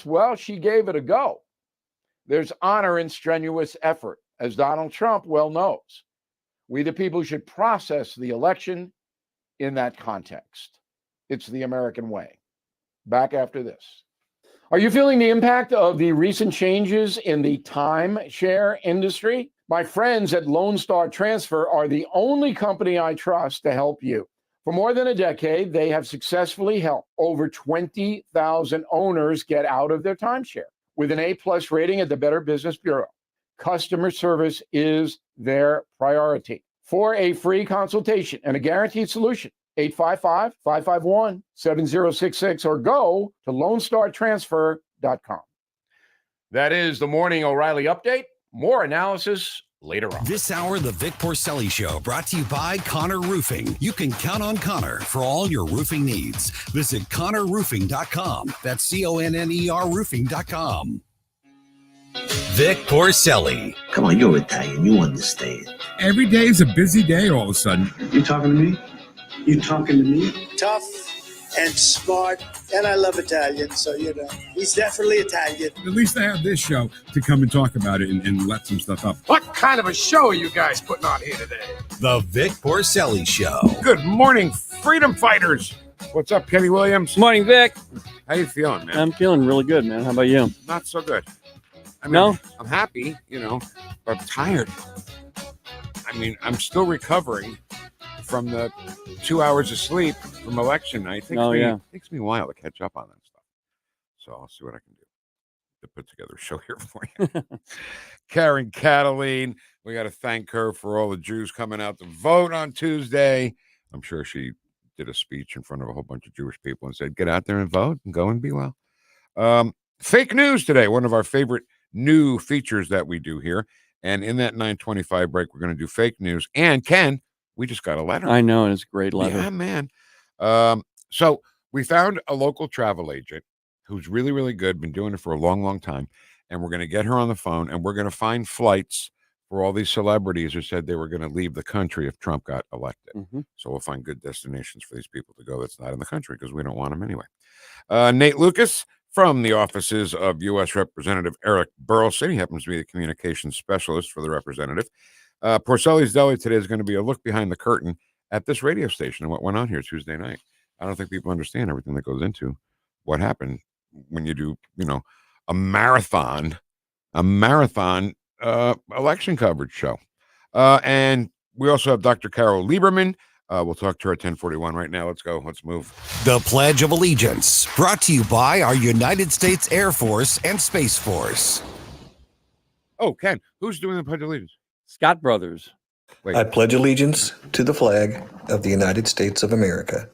yes, well, she gave it a go. There's honor in strenuous effort, as Donald Trump well knows. We, the people, should process the election in that context. It's the American way. Back after this. Are you feeling the impact of the recent changes in the timeshare industry? My friends at Lone Star Transfer are the only company I trust to help you. For more than a decade, they have successfully helped over 20,000 owners get out of their timeshare with an A+ rating at the Better Business Bureau. Customer service is their priority. For a free consultation and a guaranteed solution, 855-551-7066 or go to LoneStarTransfer.com. That is the Morning O'Reilly Update. More analysis later on. This hour of the Vic Porcelli Show brought to you by Connor Roofing. You can count on Connor for all your roofing needs. Visit ConnorRoofing.com. That's CONNER Roofing.com. Vic Porcelli. Come on, you're Italian. You understand. Every day is a busy day all of a sudden. You talking to me? You talking to me? Tough and smart, and I love Italian, so, he's definitely Italian. At least I have this show to come and talk about it and let some stuff up. What kind of a show are you guys putting on here today? The Vic Porcelli Show. Good morning, freedom fighters. What's up, Kenny Williams? Morning, Vic. How you feeling, man? I'm feeling really good, man. How about you? Not so good. No? I'm happy, but I'm tired. I'm still recovering from the 2 hours of sleep from election night. It takes me a while to catch up on that stuff. So I'll see what I can do to put together a show here for you. Karen Kataline, we got to thank her for all the Jews coming out to vote on Tuesday. I'm sure she did a speech in front of a whole bunch of Jewish people and said, get out there and vote and go and be well. Fake news today, one of our favorite new features that we do here. And in that 9:25 break, we're going to do fake news. And Ken, we just got a letter. I know, and it's a great letter. Yeah, man. So we found a local travel agent who's really, really good, been doing it for a long, long time. And we're going to get her on the phone, and we're going to find flights for all these celebrities who said they were going to leave the country if Trump got elected. Mm-hmm. So we'll find good destinations for these people to go that's not in the country because we don't want them anyway. Nate Lucas from the offices of U.S. Representative Eric Burlison. He happens to be the communications specialist for the representative. Porcelli's Deli today is going to be a look behind the curtain at this radio station and what went on here Tuesday night. I don't think people understand everything that goes into what happened when you do, a marathon election coverage show. And we also have Dr. Carole Lieberman. We'll talk to her at 10:41 right now. Let's go. Let's move. The Pledge of Allegiance, brought to you by our United States Air Force and Space Force. Oh, Ken, who's doing the Pledge of Allegiance? Scott Brothers. Wait. I pledge allegiance to the flag of the United States of America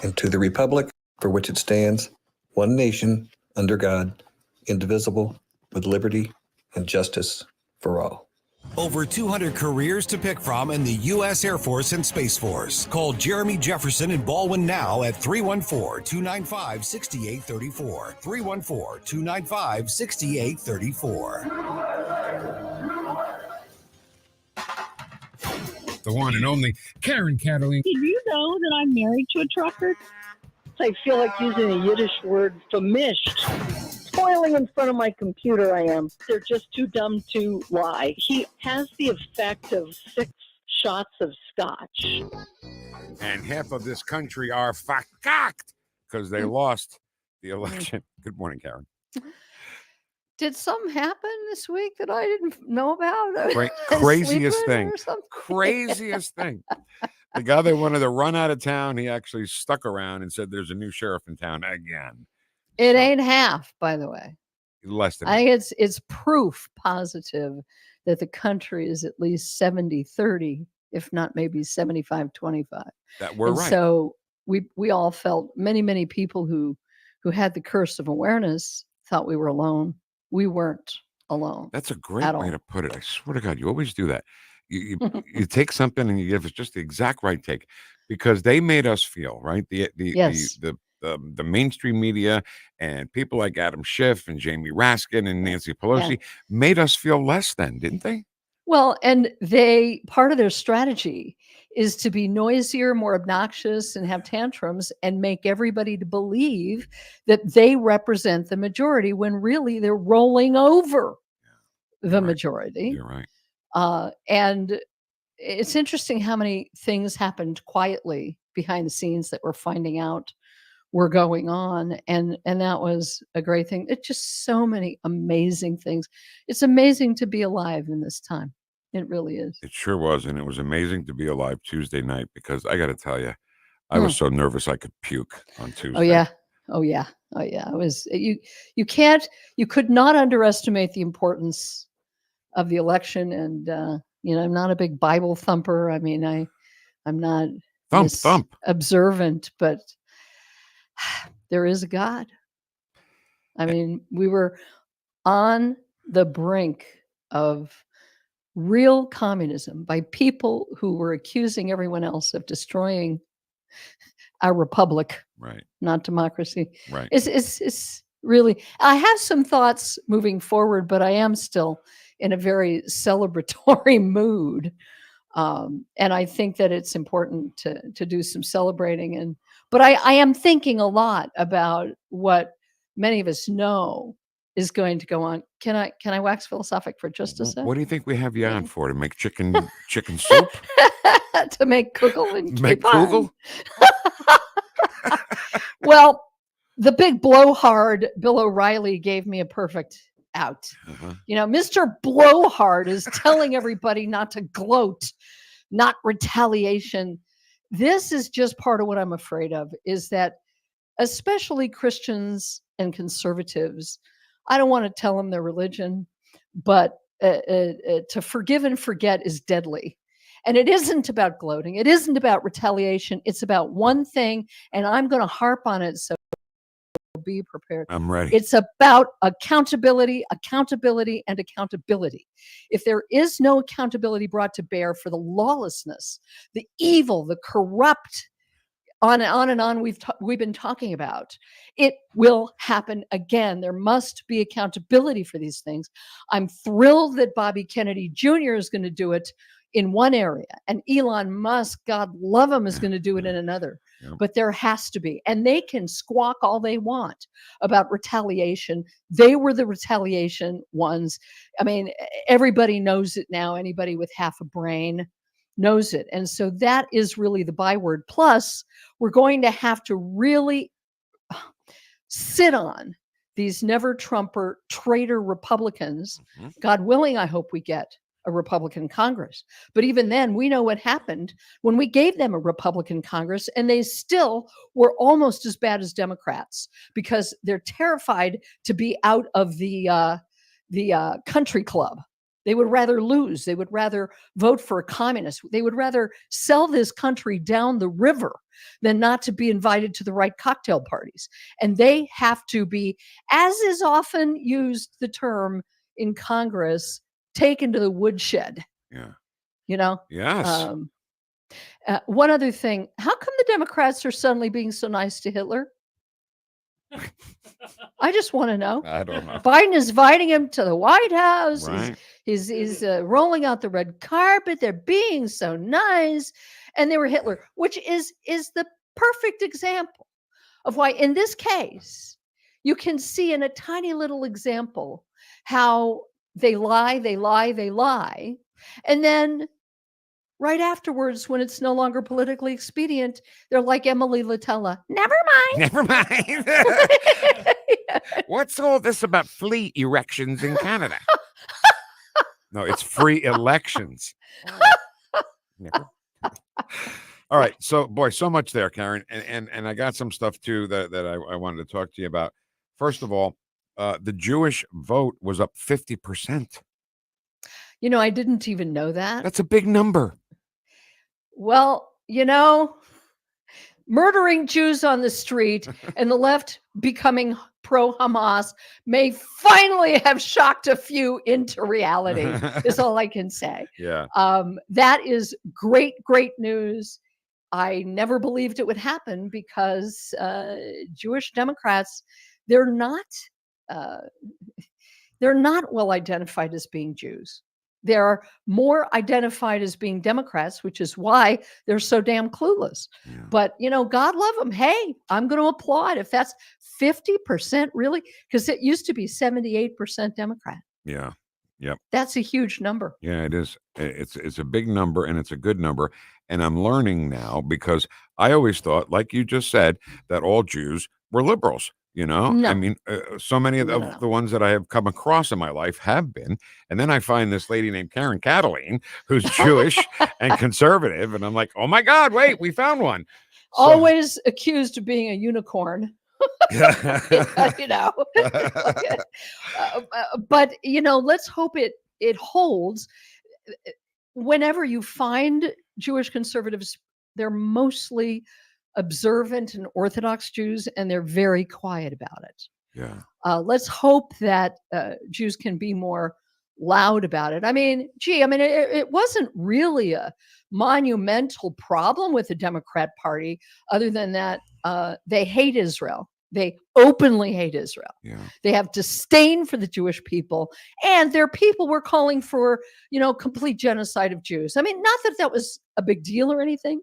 and to the republic for which it stands, one nation, under God, indivisible, with liberty and justice for all. Over 200 careers to pick from in the U.S. Air Force and Space Force. Call Jeremy Jefferson in Baldwin now at 314-295-6834. 314-295-6834. The one and only Karen Kataline. Did you know that I'm married to a trucker? I feel like using a Yiddish word, famished. Spoiling in front of my computer, I am. They're just too dumb to lie. He has the effect of 6 shots of scotch. And half of this country are verkackt because they lost the election. Good morning, Karen. Did something happen this week that I didn't know about? Craziest thing. Craziest thing. The guy they wanted to run out of town, he actually stuck around and said there's a new sheriff in town again. It ain't half, by the way. Less than. I think it's proof positive that the country is at least 70-30, if not maybe 75-25. That we're right. So we all felt, many people who had the curse of awareness thought we were alone. We weren't alone. That's a great way to put it. I swear to God, you always do that. You take something and you give us just the exact right take, because they made us feel right. The mainstream media and people like Adam Schiff and Jamie Raskin and Nancy Pelosi made us feel less than, didn't they? Well, and part of their strategy is to be noisier, more obnoxious, and have tantrums and make everybody to believe that they represent the majority when really they're rolling over the majority. You're right. And it's interesting how many things happened quietly behind the scenes that we're finding out were going on. And that was a great thing. It's just so many amazing things. It's amazing to be alive in this time. It really is. It sure was. And it was amazing to be alive Tuesday night because I got to tell you, I was so nervous I could puke on Tuesday. Oh, yeah. Oh, yeah. Oh, yeah. It was, you could not underestimate the importance of the election. And, I'm not a big Bible thumper. I mean, I'm not observant, but there is a God. I mean, we were on the brink of real communism by people who were accusing everyone else of destroying our republic, right? Not democracy, right? It's really. I have some thoughts moving forward, but I am still in a very celebratory mood, and I think that it's important to do some celebrating. But I am thinking a lot about what many of us know is going to go on. Can I wax philosophic for just a sec? What do you think we have you on for? To make chicken soup? To make kugel and make kugel? Well, the big blowhard Bill O'Reilly gave me a perfect out. Mr. Blowhard is telling everybody not to gloat, not retaliation. This is just part of what I'm afraid of, is that especially Christians and conservatives, I don't want to tell them their religion, but to forgive and forget is deadly. And it isn't about gloating. It isn't about retaliation. It's about one thing, and I'm going to harp on it, so be prepared. I'm ready. It's about accountability, accountability, and accountability. If there is no accountability brought to bear for the lawlessness, the evil, the corrupt, on and on we've been talking about, it will happen again. There must be accountability for these things. I'm thrilled that Bobby Kennedy Jr. is going to do it in one area, and Elon Musk, God love him, is going to do it in another. But there has to be, and they can squawk all they want about retaliation. They were the retaliation ones. I mean, everybody knows it now. Anybody with half a brain knows it. And so that is really the byword. Plus, we're going to have to really sit on these never Trumper traitor Republicans. God willing, I hope we get a Republican Congress. But even then, we know what happened when we gave them a Republican Congress, and they still were almost as bad as Democrats because they're terrified to be out of the country club. They would rather lose. They would rather vote for a communist. They would rather sell this country down the river than not to be invited to the right cocktail parties. And they have to be, as is often used the term in Congress, taken to the woodshed. Yeah. Yes. One other thing, how come the Democrats are suddenly being so nice to Hitler? I just want to know. I don't know. Biden is inviting him to the White House. Right. He's rolling out the red carpet. They're being so nice. And they were Hitler, which is the perfect example of why, in this case, you can see in a tiny little example how they lie. And then right afterwards, when it's no longer politically expedient, they're like Emily Latella. Never mind. What's all this about flea erections in Canada? No, it's free elections. All right. So, boy, so much there, Karen. And I got some stuff, too, that I wanted to talk to you about. First of all, the Jewish vote was up 50%. I didn't even know that. That's a big number. Well, murdering Jews on the street and the left becoming pro-Hamas may finally have shocked a few into reality, is all I can say. Yeah. That is great news. I never believed it would happen because Jewish Democrats, they're not well identified as being Jews. They're more identified as being Democrats, which is why they're so damn clueless. Yeah. But, God love them. Hey, I'm going to applaud if that's 50% really, because it used to be 78% Democrat. Yeah. Yep. That's a huge number. Yeah, it is. It's a big number, and it's a good number. And I'm learning now, because I always thought, like you just said, that all Jews were liberals. No. I mean, so many of No. the ones that I have come across in my life have been. And then I find this lady named Karen Kataline, who's Jewish and conservative. And I'm like, oh my God, wait, we found one. So, Always accused of being a unicorn. But let's hope it holds. Whenever you find Jewish conservatives, they're mostly observant and Orthodox Jews, and they're very quiet about it. Yeah. Let's hope that Jews can be more loud about it. It wasn't really a monumental problem with the Democrat Party, other than that they hate Israel. They openly hate Israel. Yeah. They have disdain for the Jewish people, and their people were calling for, complete genocide of Jews. Not that was a big deal or anything,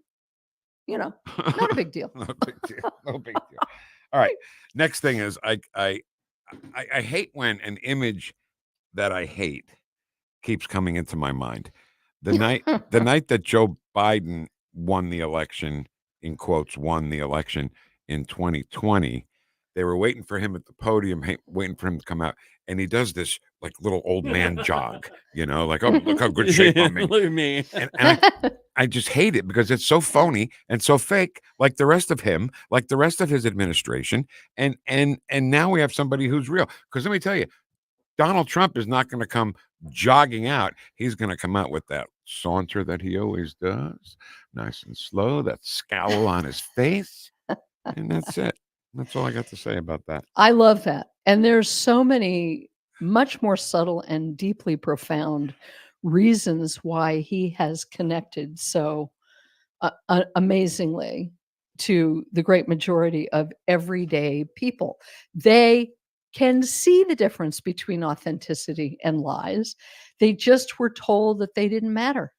not a big deal. No big deal. No big deal. All right. Next thing is I hate when an image that I hate keeps coming into my mind. The night that Joe Biden won the election, in quotes, won the election in 2020, they were waiting for him at the podium, waiting for him to come out. And he does this like little old man jog, like, oh, look how good shape I'm in. Look at me. And I just hate it, because it's so phony and so fake, like the rest of him, like the rest of his administration. And now we have somebody who's real. Because let me tell you, Donald Trump is not going to come jogging out. He's going to come out with that saunter that he always does, nice and slow, that scowl on his face. And that's it. That's all I got to say about that. I love that. And there's so many much more subtle and deeply profound reasons why he has connected so amazingly to the great majority of everyday people. They can see the difference between authenticity and lies. They just were told that they didn't matter.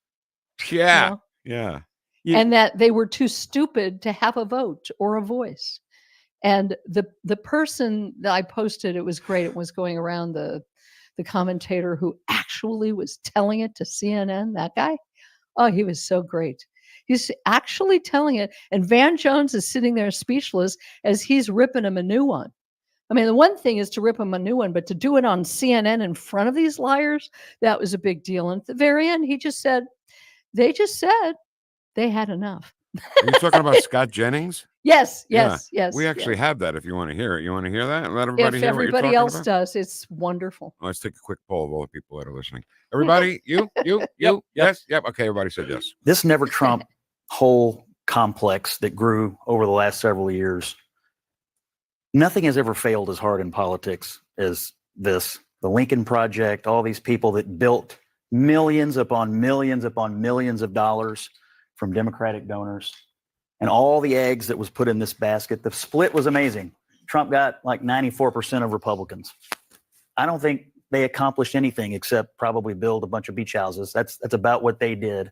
Yeah. Yeah. And that they were too stupid to have a vote or a voice. And the person that I posted, it was great. It was going around the commentator who actually was telling it to CNN, that guy. Oh, he was so great. He's actually telling it. And Van Jones is sitting there speechless as he's ripping him a new one. The one thing is to rip him a new one, but to do it on CNN in front of these liars, that was a big deal. And at the very end, he just said, they had enough. Are you talking about Scott Jennings? Yes. We actually have that if you want to hear it. You want to hear that? Let everybody If hear what you're everybody talking else about? does, it's wonderful. Let's take a quick poll of all the people that are listening. Everybody, you, yes, yep. Okay, everybody said yes. This Never Trump whole complex that grew over the last several years, nothing has ever failed as hard in politics as this. The Lincoln Project, all these people that built millions upon millions upon millions of dollars from Democratic donors, and all the eggs that was put in this basket. The split was amazing. Trump got like 94% of Republicans. I don't think they accomplished anything except probably build a bunch of beach houses. That's about what they did.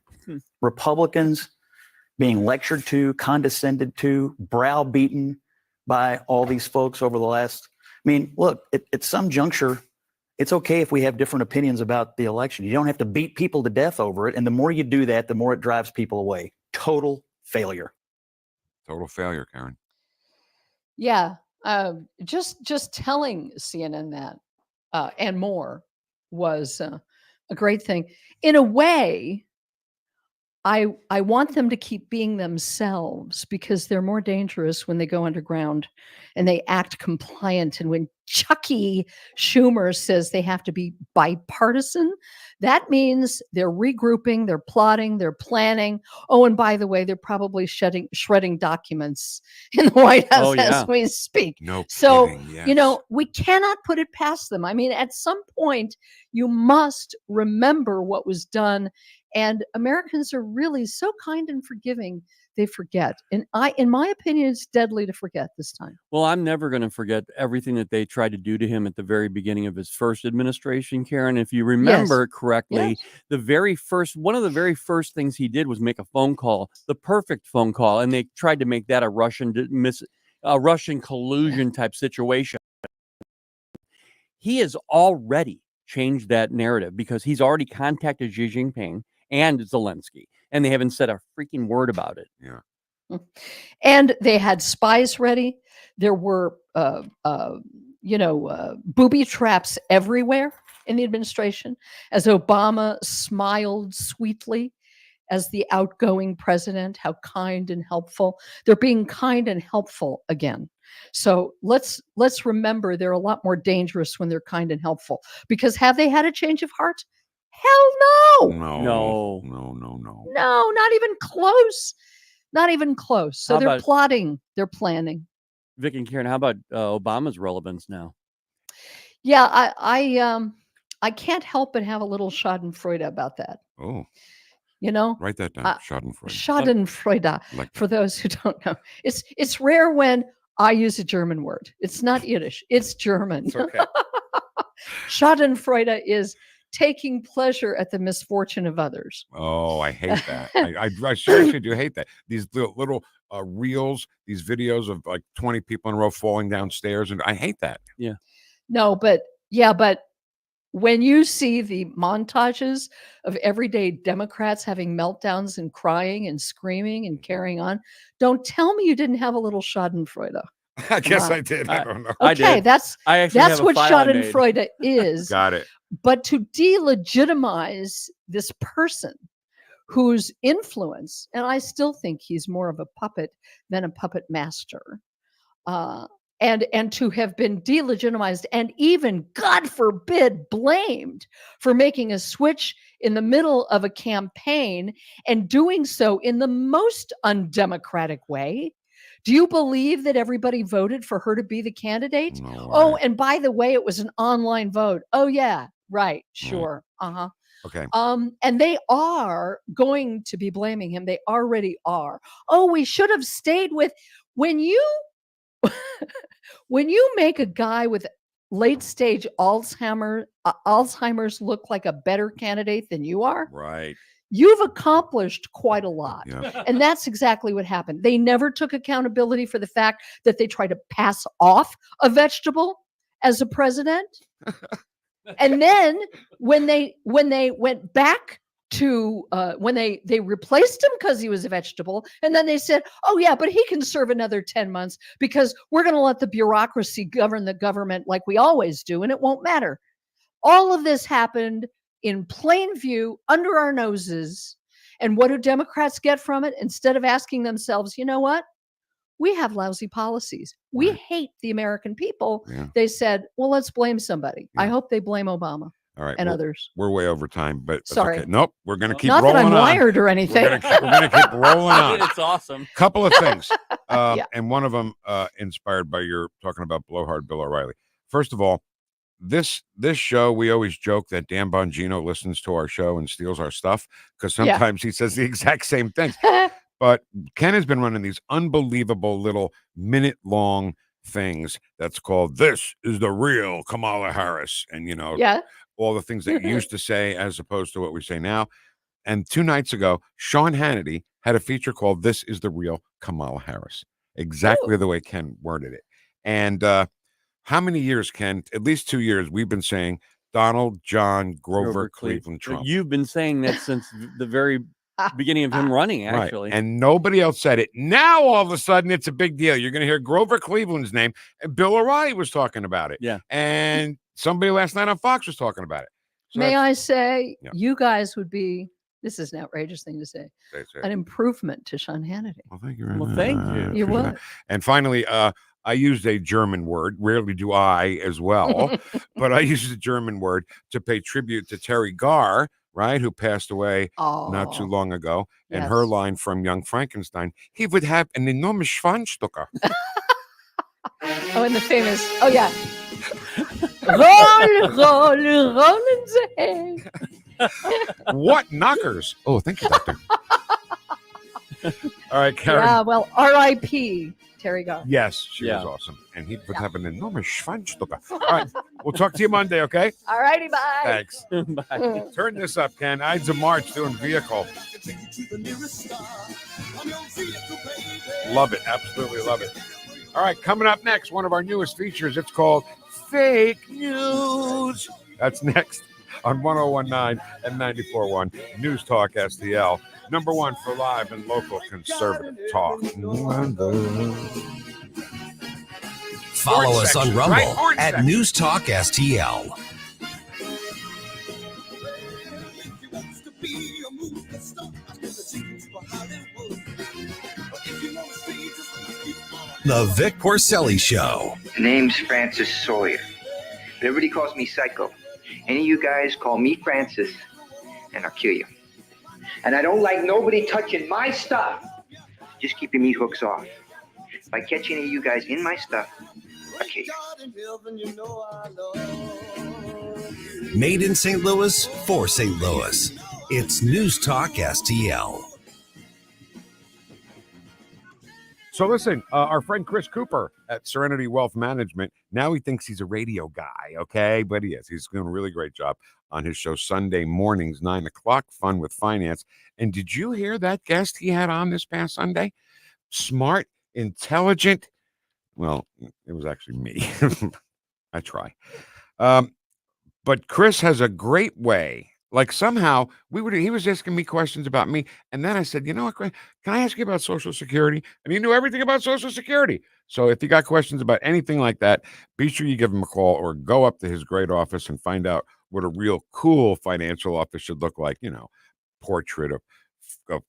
Republicans being lectured to, condescended to, browbeaten by all these folks over the last. Look, at some juncture, it's okay if we have different opinions about the election. You don't have to beat people to death over it. And the more you do that, the more it drives people away. Total failure. Total failure, Karen. Yeah. Just telling CNN that and more was a great thing. In a way, I want them to keep being themselves, because they're more dangerous when they go underground and they act compliant. And when Chucky Schumer says they have to be bipartisan, that means they're regrouping, they're plotting, they're planning. Oh, and by the way, they're probably shredding documents in the White House as we speak. No so, kidding, yes. We cannot put it past them. At some point, you must remember what was done And Americans are really so kind and forgiving, they forget. And in my opinion, it's deadly to forget this time. Well, I'm never going to forget everything that they tried to do to him at the very beginning of his first administration, Karen. If you remember correctly, one of the very first things he did was make a phone call, the perfect phone call, and they tried to make that a Russian collusion type situation. He has already changed that narrative because he's already contacted Xi Jinping and Zelensky, and they haven't said a freaking word about it. Yeah. And they had spies ready. There were, booby traps everywhere in the administration, as Obama smiled sweetly as the outgoing president, how kind and helpful. They're being kind and helpful again. So let's remember they're a lot more dangerous when they're kind and helpful, because have they had a change of heart? Hell no. No, Not even close. Not even close. So they're plotting, they're planning. Vic and Karen, how about Obama's relevance now? Yeah, I can't help but have a little schadenfreude about that. Oh. You know? Write that down. Schadenfreude. Schadenfreude, for those who don't know. It's rare when I use a German word. It's not Yiddish. It's German. It's okay. Schadenfreude is taking pleasure at the misfortune of others. Oh, I hate that. I seriously do hate that. These little reels, these videos of like 20 people in a row falling downstairs, and I hate that. Yeah. No, but when you see the montages of everyday Democrats having meltdowns and crying and screaming and carrying on, don't tell me you didn't have a little schadenfreude. I guess I did. I don't know. Okay, that's what schadenfreude is. Got it. But to delegitimize this person whose influence, and I still think he's more of a puppet than a puppet master, and to have been delegitimized and even, God forbid, blamed for making a switch in the middle of a campaign and doing so in the most undemocratic way. Do you believe that everybody voted for her to be the candidate? No, oh, and by the way, it was an online vote. Oh, yeah, right. Sure. Uh-huh. Okay. And they are going to be blaming him. They already are. Oh, we should have stayed with when you make a guy with late stage Alzheimer's look like a better candidate than you are. Right. You've accomplished quite a lot. Yeah. And that's exactly what happened. They never took accountability for the fact that they tried to pass off a vegetable as a president. And then when they went back to when they replaced him because he was a vegetable, and then they said, oh yeah, but he can serve another 10 months because we're going to let the bureaucracy govern the government like we always do, and it won't matter. All of this happened in plain view, under our noses. And what do Democrats get from it? Instead of asking themselves, you know what? We have lousy policies. We hate the American people. Yeah. They said, well, let's blame somebody. Yeah. I hope they blame Obama. All right, and others. We're way over time, but that's sorry. Okay. Nope, we're going to keep Not rolling that I'm on. wired or anything. We're going to keep rolling on. It's awesome. Couple of things, Yeah. and one of them inspired by your talking about blowhard Bill O'Reilly. First of all, this show, we always joke that Dan Bongino listens to our show and steals our stuff because sometimes he says the exact same things. But Ken has been running these unbelievable little minute-long things that's called "This is the Real Kamala Harris," and all the things that you used to say as opposed to what we say now. And 2 nights ago, Sean Hannity had a feature called "This is the Real Kamala Harris," exactly the way Ken worded it. And how many years, Ken? At least 2 years. We've been saying Donald John Grover Cleveland Trump. You've been saying that since the very beginning of him running, actually. Right. And nobody else said it. Now, all of a sudden, it's a big deal. You're going to hear Grover Cleveland's name. And Bill O'Reilly was talking about it. Yeah. And somebody last night on Fox was talking about it. So May I say, you guys would be, this is an outrageous thing to say, an improvement to Sean Hannity. Well, thank you very Well, much. thank you. You would. And finally, I used a German word. Rarely do I as well, but I used a German word to pay tribute to Terry Garr, right, who passed away not too long ago. And her line from Young Frankenstein, he would have an enormous Schwanzstücker. Oh, and the famous, roll, roll, roll in the hay. What knockers? Oh, thank you, doctor. All right, Karen. Yeah, well, R.I.P. Terry Goff. Yes, she was awesome. And he would have an enormous Schweinstocke. All right, we'll talk to you Monday, okay? All righty, bye. Thanks. Bye. Turn this up, Ken. Ides of March doing Vehicle. Love it. Absolutely love it. All right, coming up next, one of our newest features. It's called Fake News. That's next on 1019 and 94.1 News Talk STL. Number one for live and local conservative talk. Follow us on Rumble at News Talk STL. The Vic Porcelli Show. Name's Francis Sawyer. Everybody calls me Psycho. Any of you guys call me Francis, and I'll kill you. And I don't like nobody touching my stuff. Just keep your meat hooks off. If I catch any of you guys in my stuff, I'll kill you. Made in St. Louis for St. Louis. It's News Talk STL. So listen, our friend Chris Cooper at Serenity Wealth Management, now he thinks he's a radio guy, okay? But he is. He's doing a really great job on his show Sunday mornings, 9 o'clock, Fun with Finance. And did you hear that guest he had on this past Sunday? Smart, intelligent. Well, it was actually me. I try. But Chris has a great way. Like somehow he was asking me questions about me. And then I said, you know what, can I ask you about Social Security? And he knew everything about Social Security. So if you got questions about anything like that, be sure you give him a call or go up to his great office and find out what a real cool financial office should look like. You know, portrait of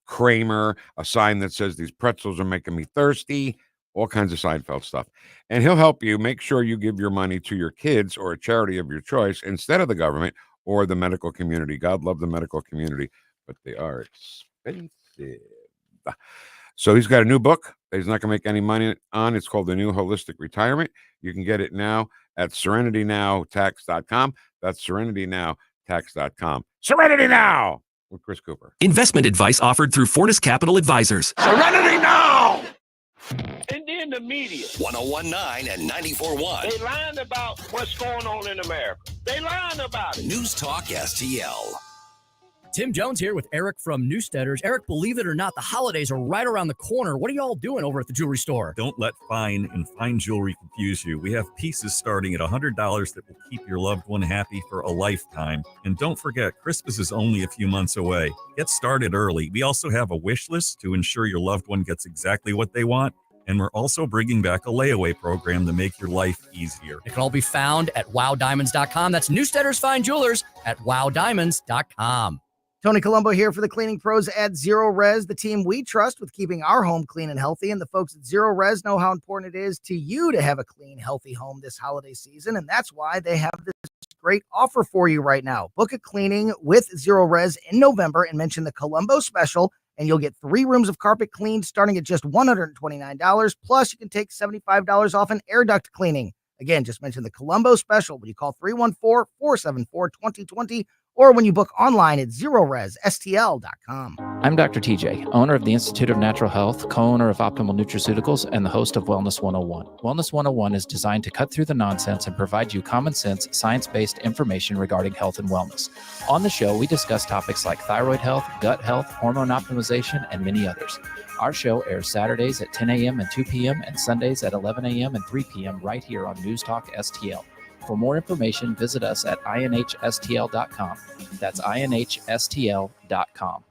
Kramer, a sign that says these pretzels are making me thirsty, all kinds of Seinfeld stuff. And he'll help you make sure you give your money to your kids or a charity of your choice instead of the government or the medical community. God love the medical community, but they are expensive. So he's got a new book that he's not going to make any money on. It's called The New Holistic Retirement. You can get it now at serenitynowtax.com. That's serenitynowtax.com. Serenity Now with Chris Cooper. Investment advice offered through Fortis Capital Advisors. Serenity Now! And then the media. 1019 and 94.1. They lying about what's going on in America. They lying about it. News Talk STL. Tim Jones here with Eric from Newsteaders. Eric, believe it or not, the holidays are right around the corner. What are y'all doing over at the jewelry store? Don't let fine and fine jewelry confuse you. We have pieces starting at $100 that will keep your loved one happy for a lifetime. And don't forget, Christmas is only a few months away. Get started early. We also have a wish list to ensure your loved one gets exactly what they want. And we're also bringing back a layaway program to make your life easier. It can all be found at wowdiamonds.com. That's Newsteaders Fine Jewelers at wowdiamonds.com. Tony Colombo here for the cleaning pros at Zero Res, the team we trust with keeping our home clean and healthy. And the folks at Zero Res know how important it is to you to have a clean, healthy home this holiday season. And that's why they have this great offer for you right now. Book a cleaning with Zero Res in November and mention the Colombo special, and you'll get 3 rooms of carpet cleaned starting at just $129. Plus, you can take $75 off an air duct cleaning. Again, just mention the Colombo special when you call 314-474-2020 or when you book online at ZeroResSTL.com. I'm Dr. TJ, owner of the Institute of Natural Health, co-owner of Optimal Nutraceuticals, and the host of Wellness 101. Wellness 101 is designed to cut through the nonsense and provide you common sense, science-based information regarding health and wellness. On the show, we discuss topics like thyroid health, gut health, hormone optimization, and many others. Our show airs Saturdays at 10 a.m. and 2 p.m. and Sundays at 11 a.m. and 3 p.m. right here on News Talk STL. For more information, visit us at inhstl.com. That's inhstl.com.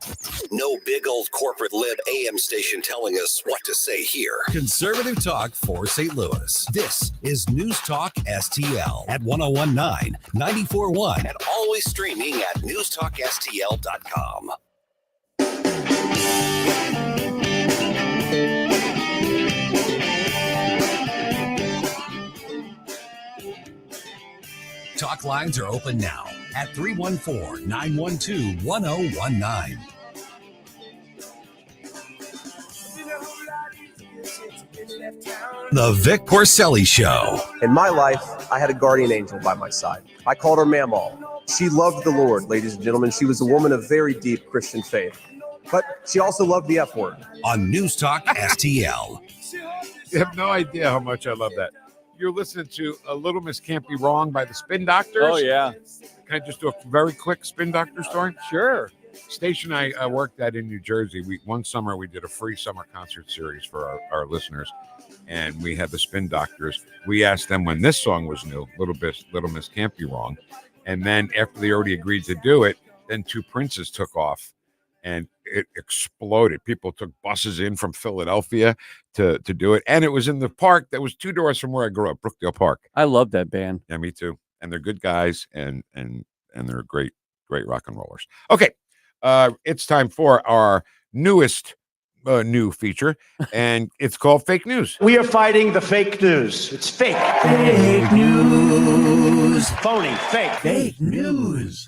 No big old corporate lib AM station telling us what to say here. Conservative talk for St. Louis. This is News Talk STL at 1019, 94.1, and always streaming at newstalkstl.com. Talk lines are open now at 314-912-1019. The Vic Porcelli Show. In my life, I had a guardian angel by my side. I called her Mamaw. She loved the Lord, ladies and gentlemen. She was a woman of very deep Christian faith. But she also loved the F word. On News Talk STL. You have no idea how much I love that. You're listening to A Little Miss Can't Be Wrong by the Spin Doctors. Oh, yeah. Can I just do a very quick Spin Doctor story? Sure. Station I worked at in New Jersey, one summer we did a free summer concert series for our listeners, and we had the Spin Doctors. We asked them when this song was new, Little Miss Can't Be Wrong, and then after they already agreed to do it, then Two Princes took off, and it exploded. People took buses in from Philadelphia to do it, and it was in the park that was 2 doors from where I grew up, Brookdale Park. I love that band. Yeah, me too. And they're good guys, and they're great rock and rollers. Okay. It's time for our newest new feature, and it's called Fake News. We are fighting the fake news. It's fake. Fake news. Phony. Fake. Fake news.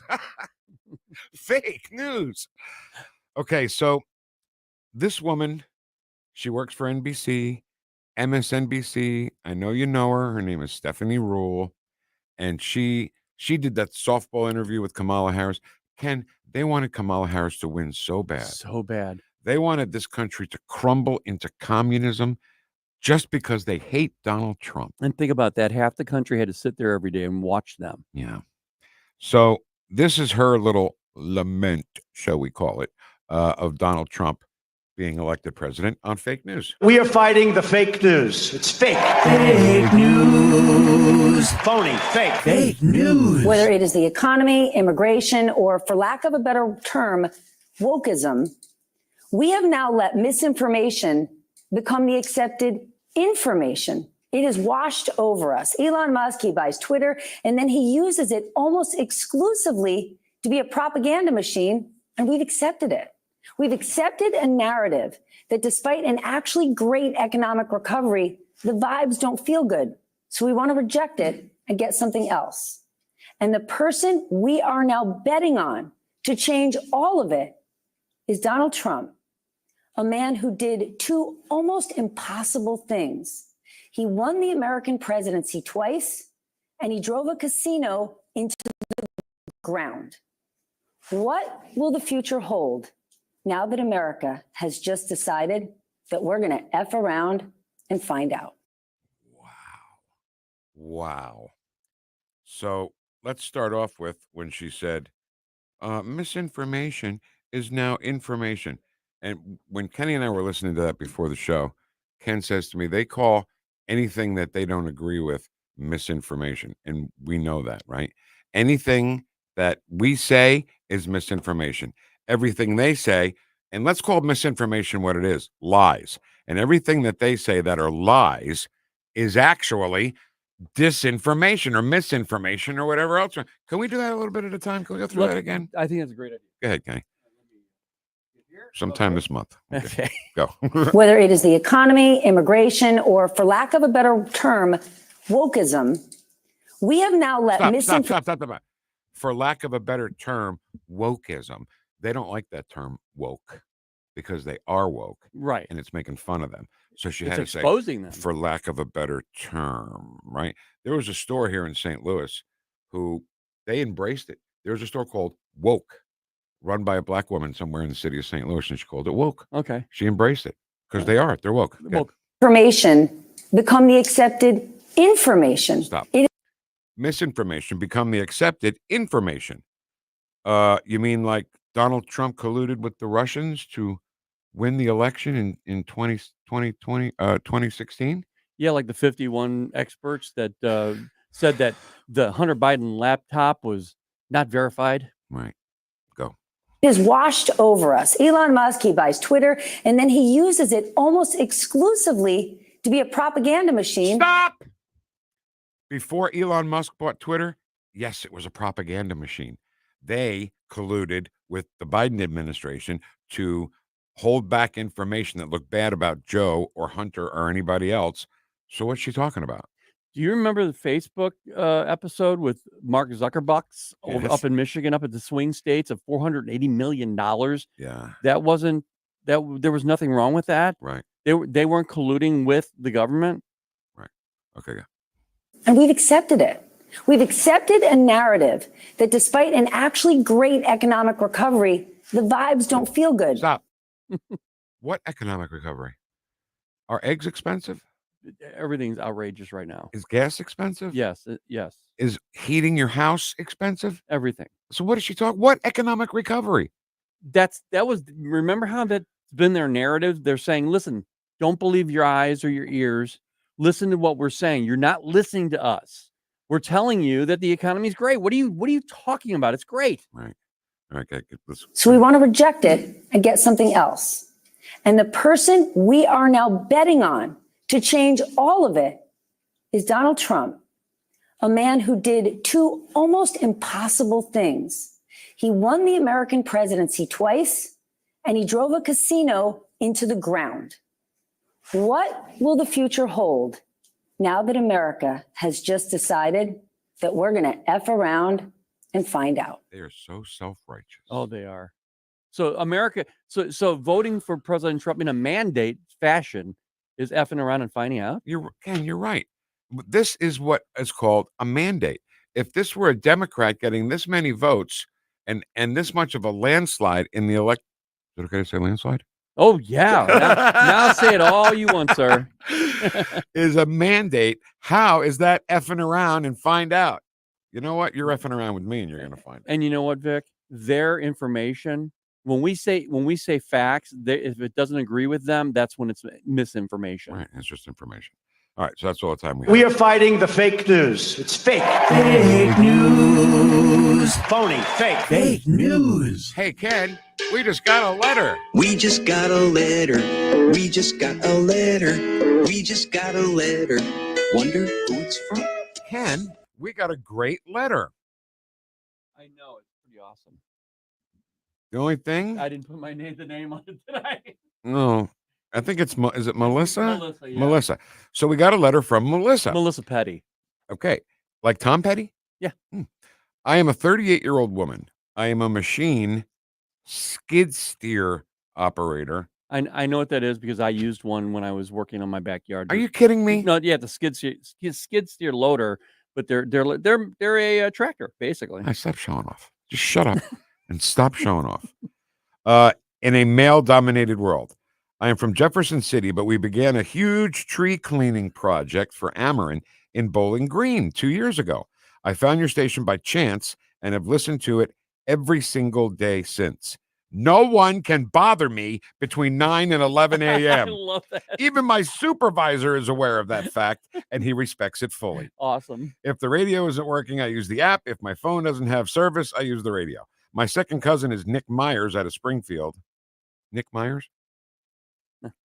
Fake news. Okay, so this woman, she works for NBC, MSNBC. I know you know her. Her name is Stephanie Rule, and she did that softball interview with Kamala Harris. Ken, they wanted Kamala Harris to win so bad. So bad. They wanted this country to crumble into communism just because they hate Donald Trump. And think about that. Half the country had to sit there every day and watch them. Yeah. So this is her little lament, shall we call it, of Donald Trump being elected president on fake news. We are fighting the fake news. It's fake. Fake news. Phony. Fake. Fake news. Whether it is the economy, immigration, or for lack of a better term, wokeism, we have now let misinformation become the accepted information. It is washed over us. Elon Musk, he buys Twitter, and then he uses it almost exclusively to be a propaganda machine, and we've accepted it. We've accepted a narrative that despite an actually great economic recovery, the vibes don't feel good. So we want to reject it and get something else. And the person we are now betting on to change all of it is Donald Trump, a man who did 2 almost impossible things. He won the American presidency twice, and he drove a casino into the ground. What will the future hold now that America has just decided that we're going to F around and find out? Wow. So let's start off with when she said, misinformation is now information. And when Kenny and I were listening to that before the show, Ken says to me, they call anything that they don't agree with misinformation. And we know that, right? Anything that we say is misinformation. Everything they say, and let's call misinformation what it is, lies. And everything that they say that are lies is actually disinformation or misinformation or whatever else. Can we do that a little bit at a time? Can we go through that again? I think that's a great idea. Go ahead, Kenny. Sometime this month. Okay. Go. Whether it is the economy, immigration, or for lack of a better term, wokeism, we have now let Stop. For lack of a better term, wokeism. They don't like that term woke because they are woke. Right. And it's making fun of them. So she It's had to exposing say, them. for lack of a better term, right? There was a store here in St. Louis who they embraced it. There was a store called Woke, run by a black woman somewhere in the city of St. Louis, and she called it Woke. Okay. She embraced it because they are. They're woke. Information become the accepted information. Stop. Misinformation become the accepted information. You mean like Donald Trump colluded with the Russians to win the election in 2016? Yeah, like the 51 experts that said that the Hunter Biden laptop was not verified. Right. Go. It is washed over us. Elon Musk, he buys Twitter, and then he uses it almost exclusively to be a propaganda machine. Stop! Before Elon Musk bought Twitter, yes, it was a propaganda machine. They colluded with the Biden administration to hold back information that looked bad about Joe or Hunter or anybody else. So what's she talking about? Do you remember the Facebook episode with Mark Zuckerbuck up in Michigan, up at the swing states of $480 million? Yeah. There was nothing wrong with that. Right. They weren't colluding with the government. Right. Okay. And we've accepted it. We've accepted a narrative that despite an actually great economic recovery, the vibes don't feel good. Stop. What economic recovery? Are eggs expensive? Everything's outrageous right now. Is gas expensive? Yes. Yes. Is heating your house expensive? Everything. So what is she talking? What economic recovery? Remember how that's been their narrative? They're saying, listen, don't believe your eyes or your ears. Listen to what we're saying. You're not listening to us. We're telling you that the economy is great. What are you talking about? It's great. Right. All right. Okay. So we want to reject it and get something else. And the person we are now betting on to change all of it is Donald Trump, a man who did two almost impossible things. He won the American presidency twice, and he drove a casino into the ground. What will the future hold now that America has just decided that we're going to F around and find out? They are so self-righteous. Oh, they are. So America, so voting for President Trump in a mandate fashion is effing around and finding out. You're right. This is what is called a mandate. If this were a Democrat getting this many votes and this much of a landslide in the elect, is it okay to say landslide? Oh yeah. Now say it all you want, sir. Is a mandate. How is that effing around and find out? You know what? You're effing around with me, and you're going to find out. And you know what, Vic? Their information. When we say facts, if it doesn't agree with them, that's when it's misinformation. Right. It's just information. All right. So that's all the time we have. We are fighting the fake news. It's fake. Fake news. Phony. Fake. Fake news. Hey, Ken, we just got a letter. We just got a letter. We just got a letter. We just got a letter. Wonder who it's from? Ken, we got a great letter. I know. It's pretty awesome. The only thing? I didn't put the name on it today. No. I think is it Melissa? Melissa, yeah. Melissa. So we got a letter from Melissa. Melissa Petty. Okay. Like Tom Petty? Yeah. I am a 38-year-old woman. I am a machine skid steer operator. I know what that is because I used one when I was working on my backyard. Are you kidding me? No, yeah, the skid steer loader, but they're a tractor basically. I stop showing off. Just shut up and stop showing off. In a male-dominated world. I am from Jefferson City, but we began a huge tree cleaning project for Ameren in Bowling Green 2 years ago. I found your station by chance and have listened to it every single day since. No one can bother me between 9 and 11 a.m. I love that. Even my supervisor is aware of that fact, and he respects it fully. Awesome. If the radio isn't working, I use the app. If my phone doesn't have service, I use the radio. My second cousin is Nick Myers out of Springfield. Nick Myers?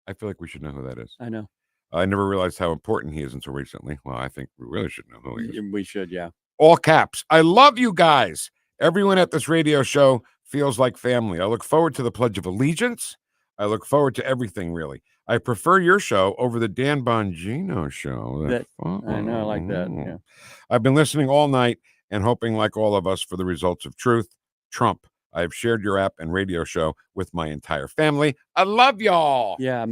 I feel like we should know who that is. I know. I never realized how important he is until recently. Well, I think we really should know who he is. We should, yeah. All caps. I love you guys. Everyone at this radio show feels like family. I look forward to the Pledge of Allegiance. I look forward to everything, really. I prefer your show over the Dan Bongino show. I know, I like that. Yeah. I've been listening all night and hoping, like all of us, for the results of truth. Trump. I have shared your app and radio show with my entire family. I love y'all. Yeah.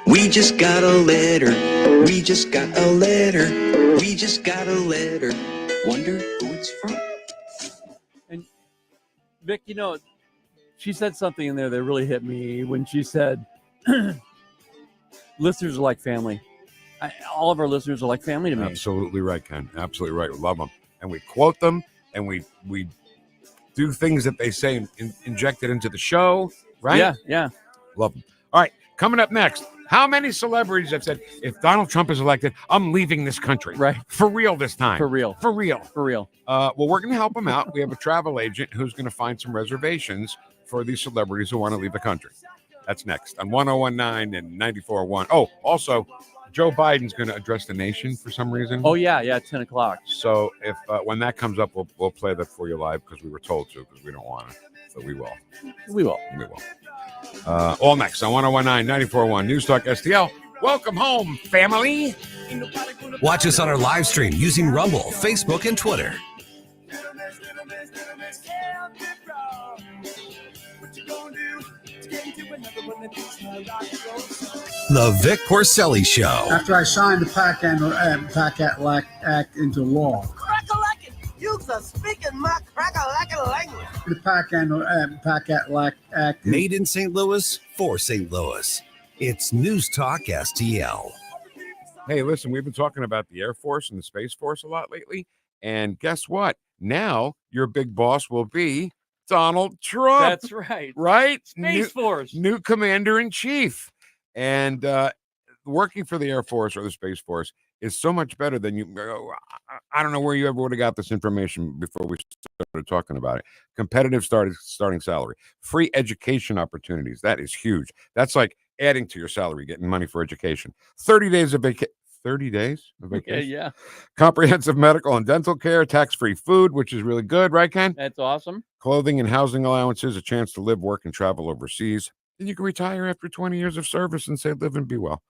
We just got a letter. We just got a letter. We just got a letter. Wonder who it's from. And Vic, you know, she said something in there that really hit me when she said, listeners are like family. All of our listeners are like family to me. Absolutely right, Ken. Absolutely right. We love them. And we quote them and we do things that they say and inject it into the show, right? Yeah, yeah. Love them. All right, coming up next, how many celebrities have said, if Donald Trump is elected, I'm leaving this country? Right. For real this time. For real. For real. For real. Well, we're going to help them out. We have a travel agent who's going to find some reservations for these celebrities who want to leave the country. That's next on 101.9 and 94.1. Oh, also, Joe Biden's going to address the nation for some reason. Oh, yeah, 10 o'clock. So if when that comes up, we'll play that for you live because we were told to because we don't want to. But we will. We will. We will. All next on 101.9, 94.1 NewstalkSTL. Welcome home, family. Watch us on our live stream using Rumble, Facebook, and Twitter. The Vic Porcelli Show. After I signed the PAC Act into law. You are speaking my crack-a-lack language. The PAC Act. Made in St. Louis for St. Louis. It's News Talk STL. Hey, listen, we've been talking about the Air Force and the Space Force a lot lately. And guess what? Now your big boss will be Donald Trump. That's right. Right? Space Force. New commander-in-chief. And working for the Air Force or the Space Force is so much better than you. I don't know where you ever would have got this information before we started talking about it. Competitive starting salary, free education opportunities. That is huge. That's like adding to your salary, getting money for education. 30 days of vacation. 30 days of vacation. Yeah. Comprehensive medical and dental care, tax-free food, which is really good, right, Ken? That's awesome. Clothing and housing allowances, a chance to live, work, and travel overseas. And you can retire after 20 years of service and say, live and be well.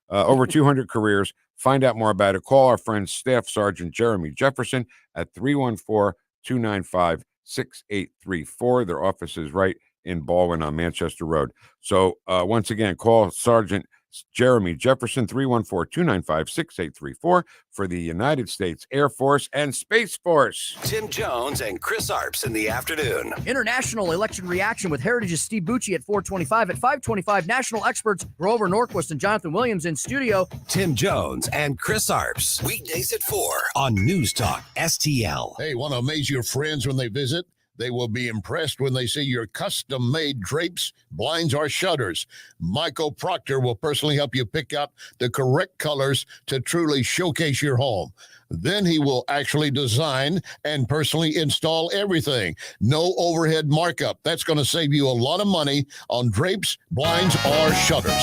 Over 200 careers. Find out more about it. Call our friend Staff Sergeant Jeremy Jefferson at 314-295-6834. Their office is right in Baldwin on Manchester Road. So once again, call Sergeant Jeremy Jefferson, 314-295-6834 for the United States Air Force and Space Force. Tim Jones and Chris Arps in the afternoon. International election reaction with Heritage's Steve Bucci at 425. At 525, national experts Grover Norquist and Jonathan Williams in studio. Tim Jones and Chris Arps. Weekdays at 4 on News Talk STL. Hey, want to amaze your friends when they visit? They will be impressed when they see your custom-made drapes, blinds, or shutters. Michael Proctor will personally help you pick out the correct colors to truly showcase your home. Then he will actually design and personally install everything. No overhead markup. That's going to save you a lot of money on drapes, blinds, or shutters.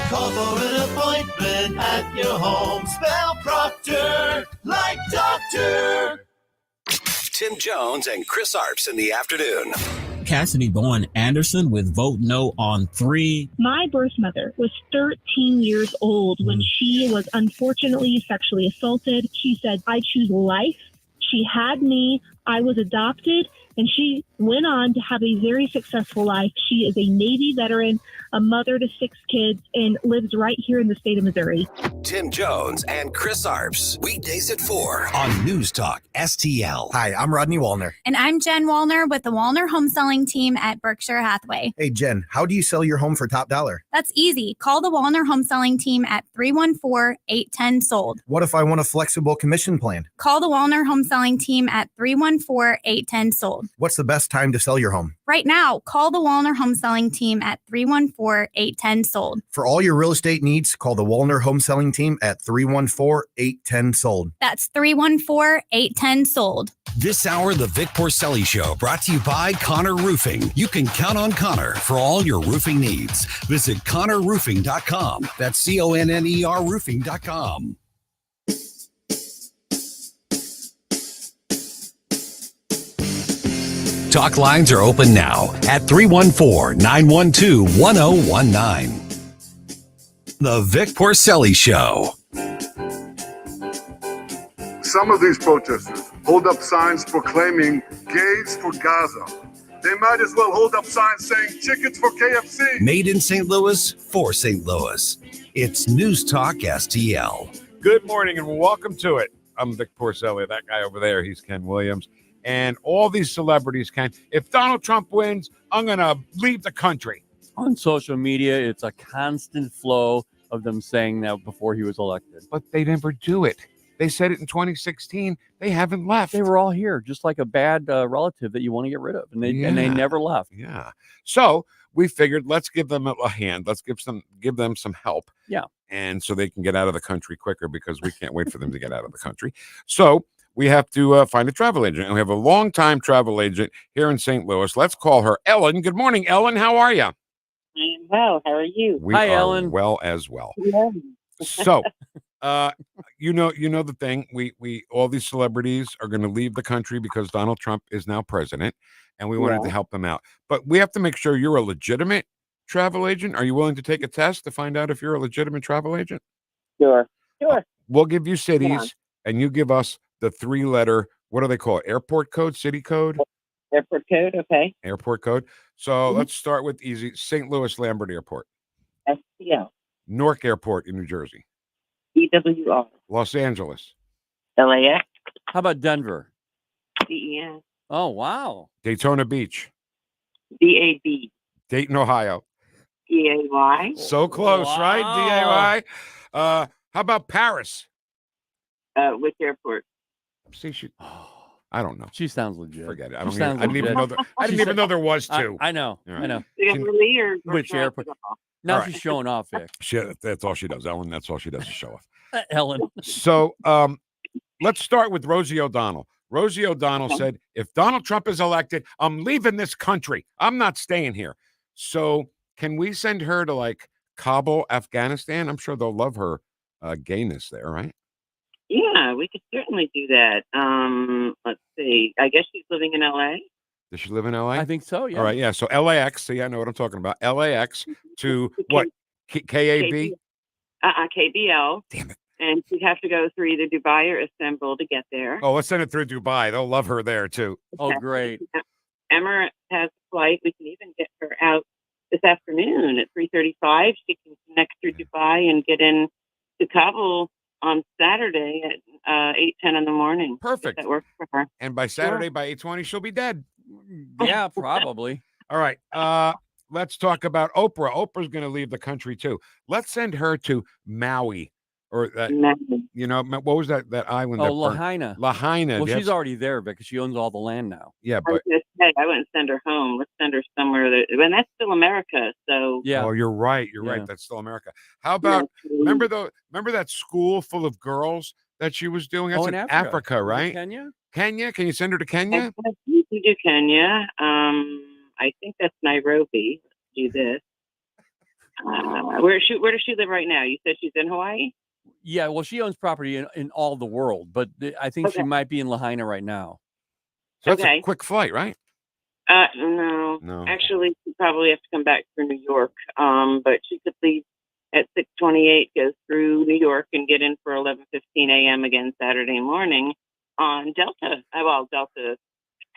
Call for an appointment at your home. Spell Proctor like doctor. Tim Jones and Chris Arps in the afternoon. Cassidy Bowen Anderson with Vote No on 3. My birth mother was 13 years old when she was unfortunately sexually assaulted. She said, I choose life. She had me. I was adopted, and she went on to have a very successful life. She is a Navy veteran, a mother to 6 kids, and lives right here in the state of Missouri. Tim Jones and Chris Arps. Weekdays at 4 on News Talk STL. Hi, I'm Rodney Wallner. And I'm Jen Wallner with the Wallner Home Selling Team at Berkshire Hathaway. Hey, Jen, how do you sell your home for top dollar? That's easy. Call the Wallner Home Selling Team at 314-810-SOLD. What if I want a flexible commission plan? Call the Wallner Home Selling Team at 314-810-SOLD. What's the best time to sell your home? Right now, call the Wallner Home Selling Team at 314-810-SOLD. For all your real estate needs, call the Wallner Home Selling Team at 314-810-SOLD. That's 314-810-SOLD. This hour, the Vic Porcelli Show, brought to you by Connor Roofing. You can count on Connor for all your roofing needs. Visit ConnorRoofing.com. That's CONNER roofing.com. Talk lines are open now at 314-912-1019. The Vic Porcelli Show. Some of these protesters hold up signs proclaiming gays for Gaza. They might as well hold up signs saying chickens for KFC. Made in St. Louis for St. Louis. It's News Talk STL. Good morning and welcome to it. I'm Vic Porcelli. That guy over there, he's Ken Williams. And all these celebrities can. If Donald Trump wins, I'm going to leave the country. On social media, it's a constant flow of them saying that before he was elected. But they never do it. They said it in 2016. They haven't left. They were all here, just like a bad relative that you want to get rid of. And they never left. Yeah. So we figured, let's give them a hand. Let's give them some help. Yeah. And so they can get out of the country quicker, because we can't wait for them to get out of the country. So we have to find a travel agent. And we have a longtime travel agent here in St. Louis. Let's call her Ellen. Good morning, Ellen. How are you? I am well. How are you? Hi, Ellen. Well as well. Yeah. So, you know the thing. We all these celebrities are going to leave the country because Donald Trump is now president, and we wanted to help them out. But we have to make sure you're a legitimate travel agent. Are you willing to take a test to find out if you're a legitimate travel agent? Sure. We'll give you cities, and you give us the 3-letter, what do they call it? Airport code, city code? Airport code, okay. Airport code. So let's start with easy. St. Louis Lambert Airport. STL. Newark Airport in New Jersey. EWR. Los Angeles. LAX. How about Denver? DEN. Oh, wow. Daytona Beach. DAB. Dayton, Ohio. DAY. So close, right? DAY. How about Paris? Which airport? See, I don't know. She sounds legit. Forget it. I She didn't even sounds know. legit. I didn't even know there was two. I know. All right. I know. Which airport? Now All right. she's showing off, Vic. That's all she does, Ellen. That's all she does is show off. Ellen. So let's start with Rosie O'Donnell. Rosie O'Donnell said, if Donald Trump is elected, I'm leaving this country. I'm not staying here. So can we send her to like Kabul, Afghanistan? I'm sure they'll love her gayness there, right? Yeah, we could certainly do that. Let's see. I guess she's living in LA. Does she live in LA? I think so, yeah. All right, yeah. So LAX, see, I know what I'm talking about. LAX to what? KAB? KBL. Damn it. And she'd have to go through either Dubai or Istanbul to get there. Oh, let's send it through Dubai. They'll love her there, too. Oh, great. Emirates has a flight. We can even get her out this afternoon at 3:35. She can connect through Dubai and get in to Kabul on Saturday at 8:10 in the morning. Perfect. That works for her. And by Saturday, by 8:20, she'll be dead. Yeah, probably. All right. Let's talk about Oprah. Oprah's going to leave the country, too. Let's send her to Maui. Or that, you know, what was that island? Oh, Lahaina. Lahaina. Well, she's already there because she owns all the land now. Yeah, I was but gonna say, I wouldn't send her home. Let's send her somewhere and that's still America. So yeah. Oh, you're right. You're right. That's still America. How about remember that school full of girls that she was doing? That's in in Africa. Africa, right? Kenya? Kenya? Can you send her to Kenya? You can do Kenya. I think that's Nairobi. Let's do this. Where does she live right now? You said she's in Hawaii? Yeah, well, she owns property in all the world, but I think she might be in Lahaina right now. So that's a quick flight, right? No. Actually, she probably has to come back through New York. But she could leave at 6:28, go through New York, and get in for 11:15 a.m. again Saturday morning on Delta. Delta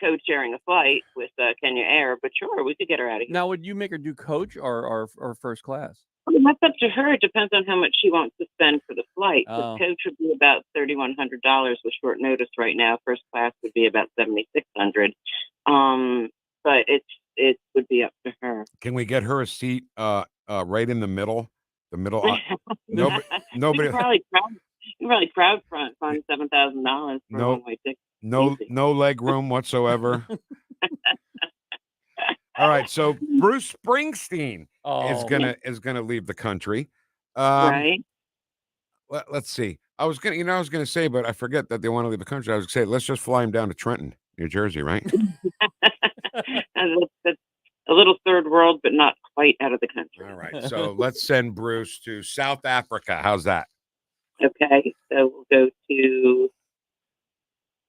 code sharing a flight with Kenya Air. But sure, we could get her out of here. Now, would you make her do coach or first class? Well, that's up to her. It depends on how much she wants to spend for the flight. Oh. The coach would be about $3,100 with short notice right now. First class would be about $7,600. But it would be up to her. Can we get her a seat right in the middle? The middle. Nobody. You can probably crowd fund $7,000 for a one-way ticket. No leg room whatsoever. All right, so Bruce Springsteen is gonna leave the country. Right. Let's see. I was gonna say, but I forget that they want to leave the country. I was gonna say, let's just fly him down to Trenton, New Jersey, right? That's a little third world, but not quite out of the country. All right, so let's send Bruce to South Africa. How's that? Okay, so we'll go to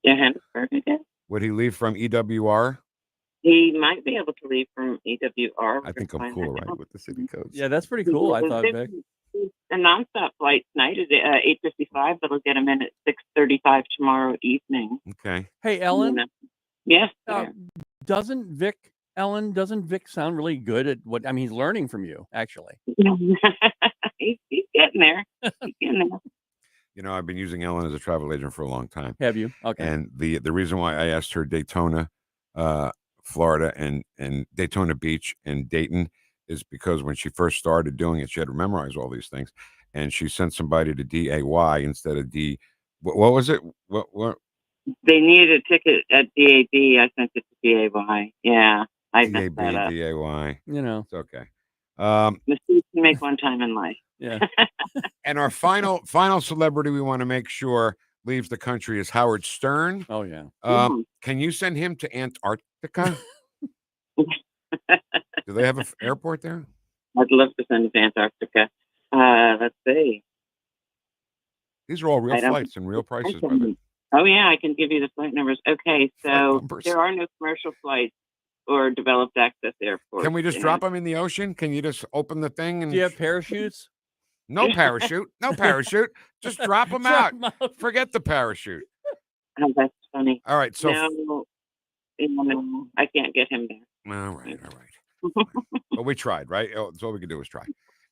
Johannesburg, I guess. Would he leave from EWR? He might be able to leave from EWR. I think I'm cool, right, with the city codes. Yeah, that's pretty cool. I thought, Vic. A nonstop flight tonight is 8:55. That'll get him in at 6:35 tomorrow evening. Okay. Hey, Ellen. Yes. Doesn't Vic sound really good at what? I mean, he's learning from you, actually. He's getting there. He's getting there. You know, I've been using Ellen as a travel agent for a long time. Have you? Okay. And the reason why I asked her Daytona, Florida, and Daytona Beach and Dayton is because when she first started doing it, she had to memorize all these things, and she sent somebody to DAY instead of D. What was it? What? They needed a ticket at DAB. I sent it to DAY. Yeah, I messed that up. DAY. You know, it's okay. Mistakes you make one time in life. Yeah. And our final celebrity we want to make sure leaves the country is Howard Stern. Oh yeah. Can you send him to Antarctica? Do they have an airport there? I'd love to send him to Antarctica. Let's see. These are all real flights and real prices, brother. Oh yeah, I can give you the flight numbers. Okay, so there are no commercial flights or developed access airports. Can we just drop them in the ocean? Can you just open the thing and? Do you have parachutes? No parachute. No parachute. Just drop them out. Forget the parachute. Oh, that's funny. All right. So no, No, I can't get him there. All right. Well, we tried, right? Oh, that's all we could do is try.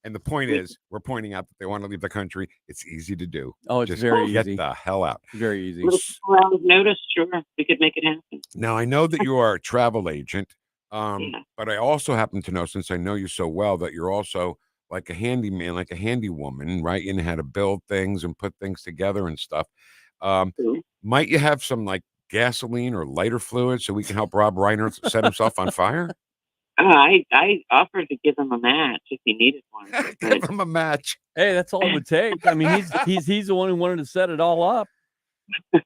And the point is, we're pointing out that they want to leave the country. It's easy to do. Oh, it's Just very get easy. the hell out. Very easy. With a round of notice, sure, we could make it happen. Now, I know that you are a travel agent, but I also happen to know, since I know you so well, that you're also like a handyman, like a handy woman, right? You know how to build things and put things together and stuff. Might you have some like gasoline or lighter fluid so we can help Rob Reiner set himself on fire? I offered to give him a match if he needed one. Give him a match. Hey, that's all it would take. I mean, he's the one who wanted to set it all up. All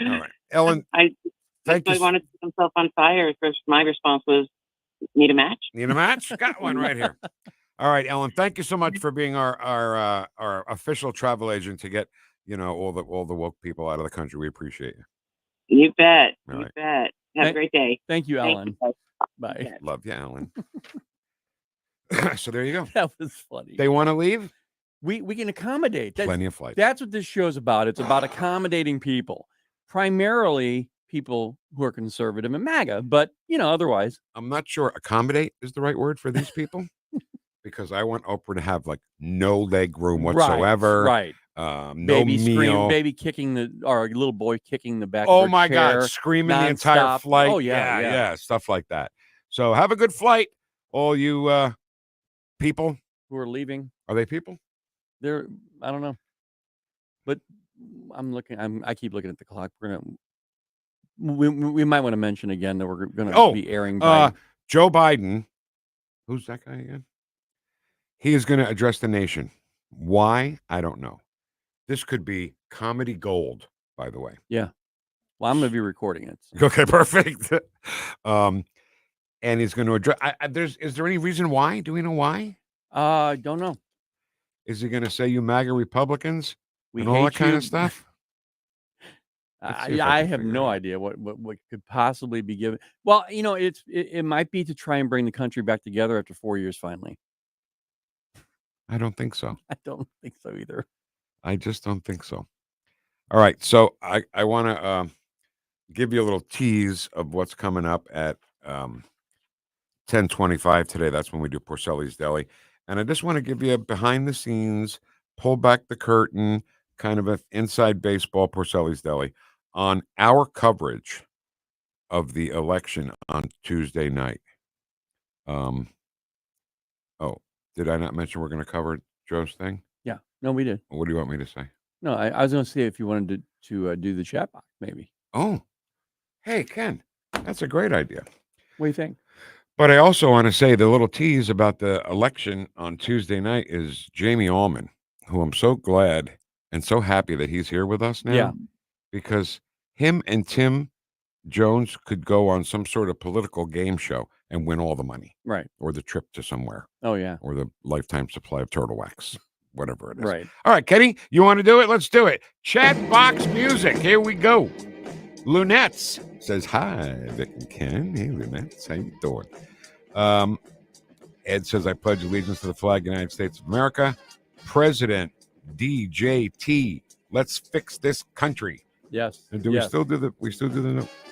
right, Ellen. I wanted to set himself on fire. First, my response was, "Need a match? Need a match? Got one right here." All right, Ellen. Thank you so much for being our official travel agent to get all the woke people out of the country. We appreciate you. You bet. All You right. bet. Have a great day. Thank you, Ellen. guys. Bye. Love you, Alan. So there you go. That was funny. They want to leave? We can accommodate. Plenty of flights. That's what this show's about. It's about accommodating primarily people who are conservative and MAGA, but otherwise. I'm not sure accommodate is the right word for these people because I want Oprah to have like no leg room whatsoever. Right. No baby meal. baby kicking or a little boy kicking the back. Oh of her my chair, God, screaming the nonstop. entire flight. Oh yeah, stuff like that. So have a good flight, all you people who are leaving. Are they people? I don't know, but I keep looking at the clock. We might want to mention again that we're going to be airing Joe Biden. Who's that guy again? He is going to address the nation. Why? I don't know. This could be comedy gold, by the way. Yeah. Well, I'm going to be recording it. So. Okay, perfect. And he's going to address. Is there any reason why? Do we know why? I don't know. Is he going to say you MAGA Republicans and hate all that kind you? of stuff? I have no idea what could possibly be given. Well, it might be to try and bring the country back together after 4 years finally. I don't think so. I don't think so either. I just don't think so. All right. So I want to give you a little tease of what's coming up at 10:25 today. That's when we do Porcelli's Deli. And I just want to give you a behind the scenes, pull back the curtain, kind of an inside baseball Porcelli's Deli on our coverage of the election on Tuesday night. Did I not mention we're going to cover Joe's thing? Yeah. No, we did. What do you want me to say? No, I was going to say if you wanted to do the chat box, maybe. Oh, hey, Ken, that's a great idea. What do you think? But I also want to say the little tease about the election on Tuesday night is Jamie Allman, who I'm so glad and so happy that he's here with us now. Yeah. Because him and Tim Jones could go on some sort of political game show and win all the money. Right. Or the trip to somewhere. Oh, yeah. Or the lifetime supply of turtle wax. Whatever it is. Right. All right, Kenny, you want to do it? Let's do it. Chat box music. Here we go. Lunettes says, hi, Vic and Ken. Hey, Lunettes. How you doing? Ed says, I pledge allegiance to the flag of the United States of America. President DJT. Let's fix this country. Yes. And do we still do the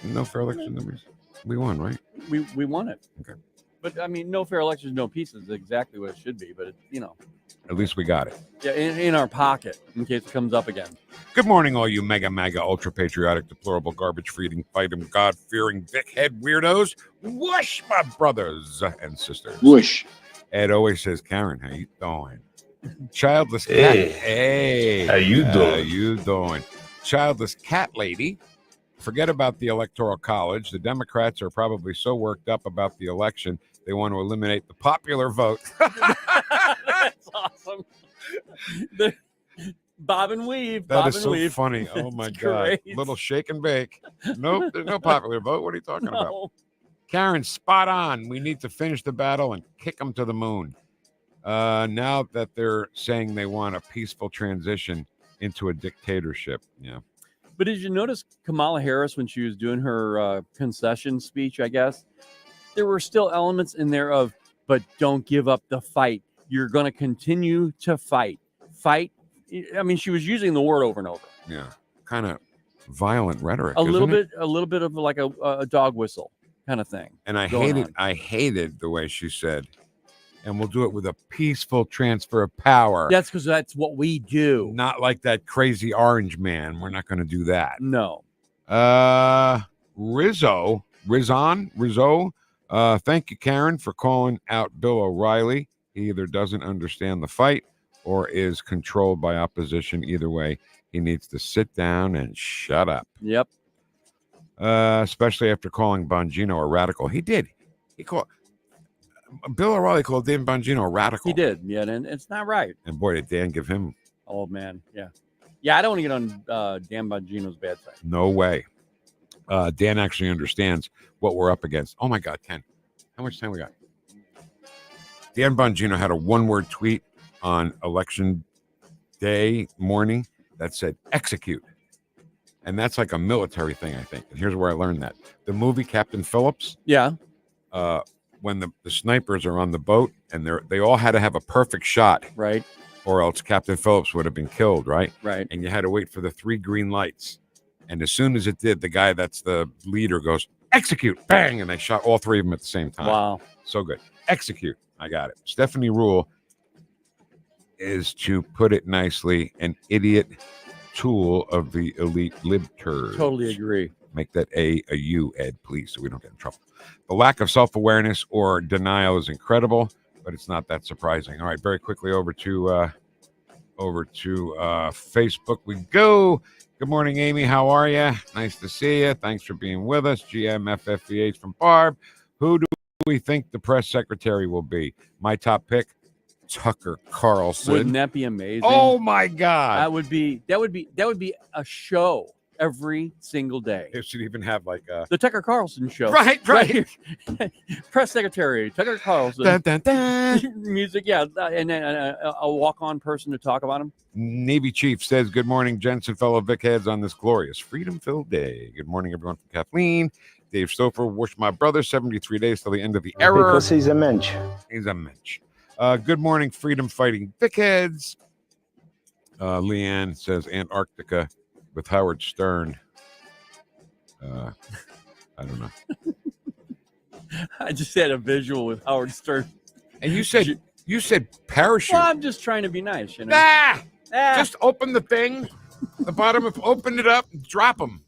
no fair election? We won, right? We won it. Okay. But I mean, no fair elections, no peace is exactly what it should be. But at least we got it. Yeah, in our pocket in case it comes up again. Good morning, all you mega MAGA, ultra patriotic, deplorable, garbage feeding, fighting, God fearing, Vic head weirdos. Whoosh, my brothers and sisters. Whoosh. Ed always says, Karen, how you doing? Childless cat. Hey, how you doing? How you doing? Childless cat lady. Forget about the Electoral College. The Democrats are probably so worked up about the election, they want to eliminate the popular vote. That's awesome. Bob and weave. That is so funny. Oh, my God. Great. Little shake and bake. Nope, there's no popular vote. What are you talking about? Karen, spot on. We need to finish the battle and kick them to the moon. Now that they're saying they want a peaceful transition into a dictatorship. Yeah. But did you notice Kamala Harris when she was doing her concession speech, I guess? There were still elements in there of, but don't give up the fight. You're going to continue to fight. Fight. I mean, she was using the word over and over. Yeah. Kind of violent rhetoric. A little bit of like a dog whistle kind of thing. And I hated the way she said, and we'll do it with a peaceful transfer of power. That's because that's what we do. Not like that crazy orange man. We're not going to do that. No. Rizzo. Thank you, Karen, for calling out Bill O'Reilly. He either doesn't understand the fight or is controlled by opposition. Either way, he needs to sit down and shut up. Yep. Especially after calling Bongino a radical. He did. Bill O'Reilly called Dan Bongino a radical. He did. Yeah, and it's not right. And boy, did Dan give him. Oh, man. Yeah. Yeah, I don't want to get on Dan Bongino's bad side. No way. Dan actually understands what we're up against. Oh, my God, Ken. How much time we got? Dan Bongino had a one-word tweet on election day morning that said, execute. And that's like a military thing, I think. And here's where I learned that. The movie Captain Phillips. Yeah. When the snipers are on the boat and they all had to have a perfect shot. Right. Or else Captain Phillips would have been killed, right? Right. And you had to wait for the 3 green lights. And as soon as it did, the guy that's the leader goes, execute, bang, and they shot all 3 of them at the same time. Wow. So good. Execute. I got it. Stephanie Rule is, to put it nicely, an idiot tool of the elite libturds. Totally agree. Make that a U, Ed, please, so we don't get in trouble. The lack of self-awareness or denial is incredible, but it's not that surprising. All right, very quickly over to Facebook we go. Good morning, Amy. How are you? Nice to see you. Thanks for being with us. GMFFVH from Barb. Who do we think the press secretary will be? My top pick, Tucker Carlson. Wouldn't that be amazing? Oh my God. That would be a show every single day. It should even have like the Tucker Carlson show. Right. Press secretary, Tucker Carlson. Dun, dun, dun. Music, yeah. And then a walk-on person to talk about him. Navy Chief says, good morning, gents and fellow Vic Heads on this glorious freedom-filled day. Good morning, everyone from Kathleen. Dave Stouffer, wish my brother 73 days till the end of the era. Because he's a mensch. He's a mensch. Good morning, freedom-fighting Vic Heads. Leanne says, Antarctica with Howard Stern. I don't know. I just had a visual with Howard Stern. And you said parachute. Well, I'm just trying to be nice, you know. Just open the thing, the bottom of, open it up, and drop them.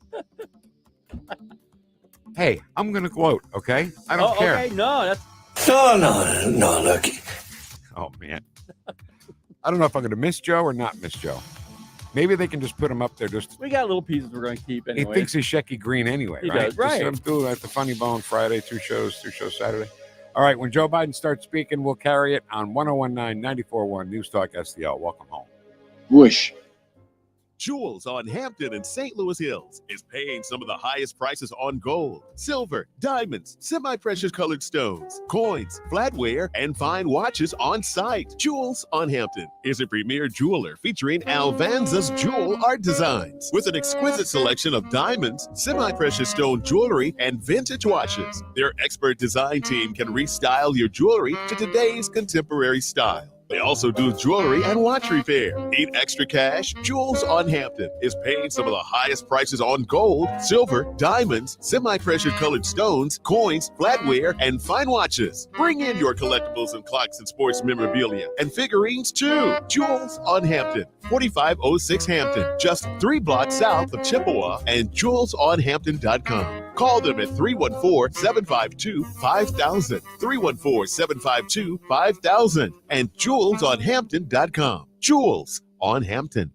Hey, I'm gonna gloat, okay? I don't care. Okay, no, that's No, look. Oh man, I don't know if I'm gonna miss Joe or not miss Joe. Maybe they can just put him up there. We got little pieces we're going to keep anyway. He thinks he's Shecky Green anyway, He right? does, right. Just do it at the Funny Bone Friday, 2 shows Saturday. All right, when Joe Biden starts speaking, we'll carry it on 101.9, 94.1 News Talk STL. Welcome home. Whoosh. Jewels on Hampton and St. Louis Hills is paying some of the highest prices on gold, silver, diamonds, semi-precious colored stones, coins, flatware, and fine watches on site. Jewels on Hampton is a premier jeweler featuring Alvanza's jewel art designs with an exquisite selection of diamonds, semi-precious stone jewelry, and vintage watches. Their expert design team can restyle your jewelry to today's contemporary style. They also do jewelry and watch repair. Need extra cash? Jewels on Hampton is paying some of the highest prices on gold, silver, diamonds, semi-precious colored stones, coins, flatware, and fine watches. Bring in your collectibles and clocks and sports memorabilia and figurines too. Jewels on Hampton, 4506 Hampton, just 3 blocks south of Chippewa, and jewelsonhampton.com. Call them at 314-752-5000, 314-752-5000, and jewelsonhampton.com. Jewels on Hampton.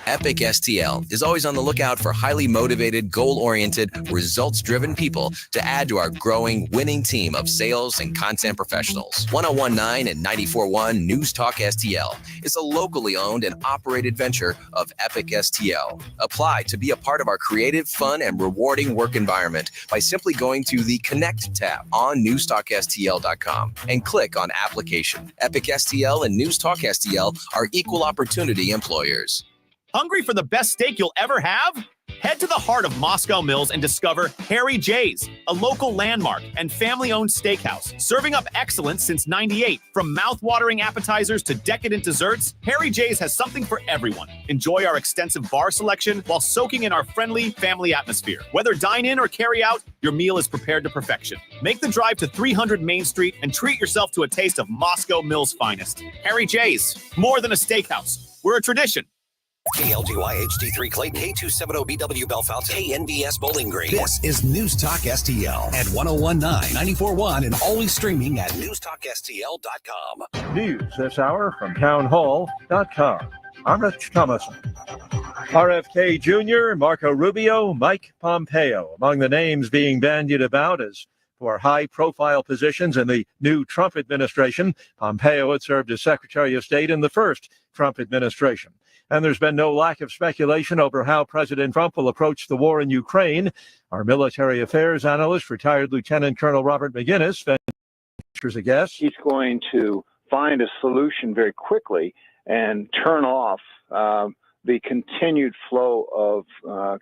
Epic STL is always on the lookout for highly motivated, goal-oriented, results-driven people to add to our growing, winning team of sales and content professionals. 101.9 and 94.1 News Talk STL is a locally owned and operated venture of Epic STL. Apply to be a part of our creative, fun, and rewarding work environment by simply going to the Connect tab on NewstalkSTL.com and click on Application. Epic STL and News Talk STL are equal opportunity employers. Hungry for the best steak you'll ever have? Head to the heart of Moscow Mills and discover Harry J's, a local landmark and family-owned steakhouse, serving up excellence since '98. From mouth-watering appetizers to decadent desserts, Harry J's has something for everyone. Enjoy our extensive bar selection while soaking in our friendly family atmosphere. Whether dine in or carry out, your meal is prepared to perfection. Make the drive to 300 Main Street and treat yourself to a taste of Moscow Mills' finest. Harry J's, more than a steakhouse. We're a tradition. KLGY HD3 Clayton, K270BW Bellefonte, KNBS Bowling Green. This is News Talk STL at 1019, 94.1, and always streaming at NewstalkSTL.com. News this hour from townhall.com. I'm Rich Thomason. RFK Jr., Marco Rubio, Mike Pompeo, among the names being bandied about as for high-profile positions in the new Trump administration. Pompeo had served as Secretary of State in the first Trump administration. And there's been no lack of speculation over how President Trump will approach the war in Ukraine. Our military affairs analyst, retired Lieutenant Colonel Robert McGinnis, ventures a guess. He's going to find a solution very quickly and turn off the continued flow of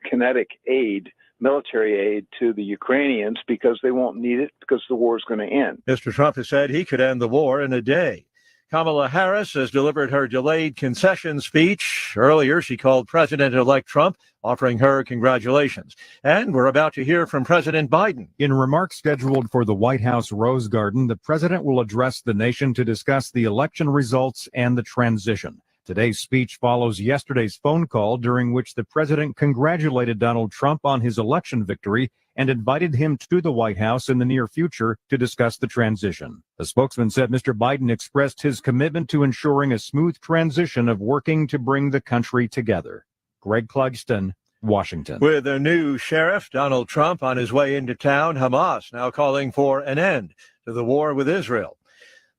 kinetic aid, military aid to the Ukrainians, because they won't need it because the war is going to end. Mr. Trump has said he could end the war in a day. Kamala Harris has delivered her delayed concession speech. Earlier, she called President-elect Trump, offering her congratulations. And we're about to hear from President Biden. In remarks scheduled for the White House Rose Garden, the president will address the nation to discuss the election results and the transition. Today's speech follows yesterday's phone call during which the president congratulated Donald Trump on his election victory and invited him to the White House in the near future to discuss the transition. The spokesman said Mr. Biden expressed his commitment to ensuring a smooth transition of working to bring the country together. Greg Clugston, Washington. With a new sheriff, Donald Trump, on his way into town, Hamas now calling for an end to the war with Israel.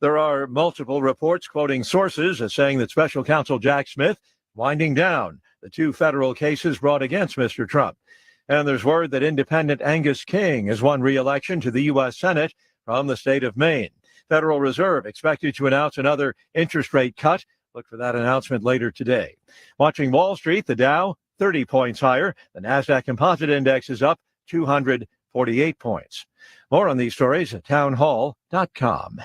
There are multiple reports quoting sources as saying that Special Counsel Jack Smith winding down the two federal cases brought against Mr. Trump. And there's word that independent Angus King has won re-election to the U.S. Senate from the state of Maine. Federal Reserve expected to announce another interest rate cut. Look for that announcement later today. Watching Wall Street, the Dow 30 points higher. The NASDAQ Composite Index is up 248 points. More on these stories at townhall.com.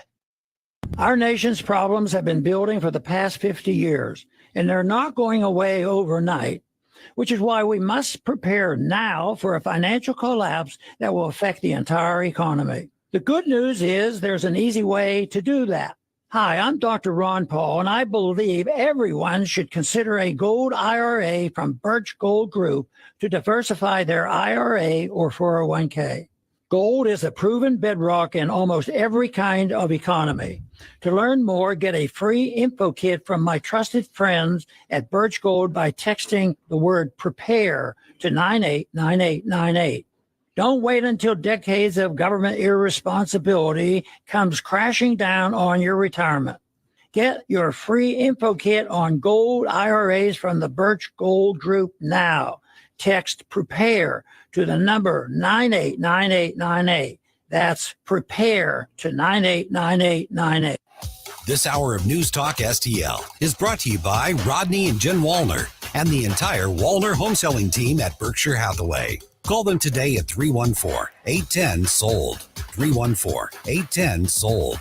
Our nation's problems have been building for the past 50 years, and they're not going away overnight, which is why we must prepare now for a financial collapse that will affect the entire economy. The good news is there's an easy way to do that. Hi, I'm Dr. Ron Paul, and I believe everyone should consider a gold IRA from Birch Gold Group to diversify their IRA or 401k. Gold is a proven bedrock in almost every kind of economy. To learn more, get a free info kit from my trusted friends at Birch Gold by texting the word PREPARE to 989898. Don't wait until decades of government irresponsibility comes crashing down on your retirement. Get your free info kit on gold IRAs from the Birch Gold Group now. Text PREPARE to the number 989898. That's PREPARE to 989898. This hour of News Talk STL is brought to you by Rodney and Jen Wallner and the entire Wallner home selling team at Berkshire Hathaway. Call them today at 314-810-SOLD. 314-810-SOLD.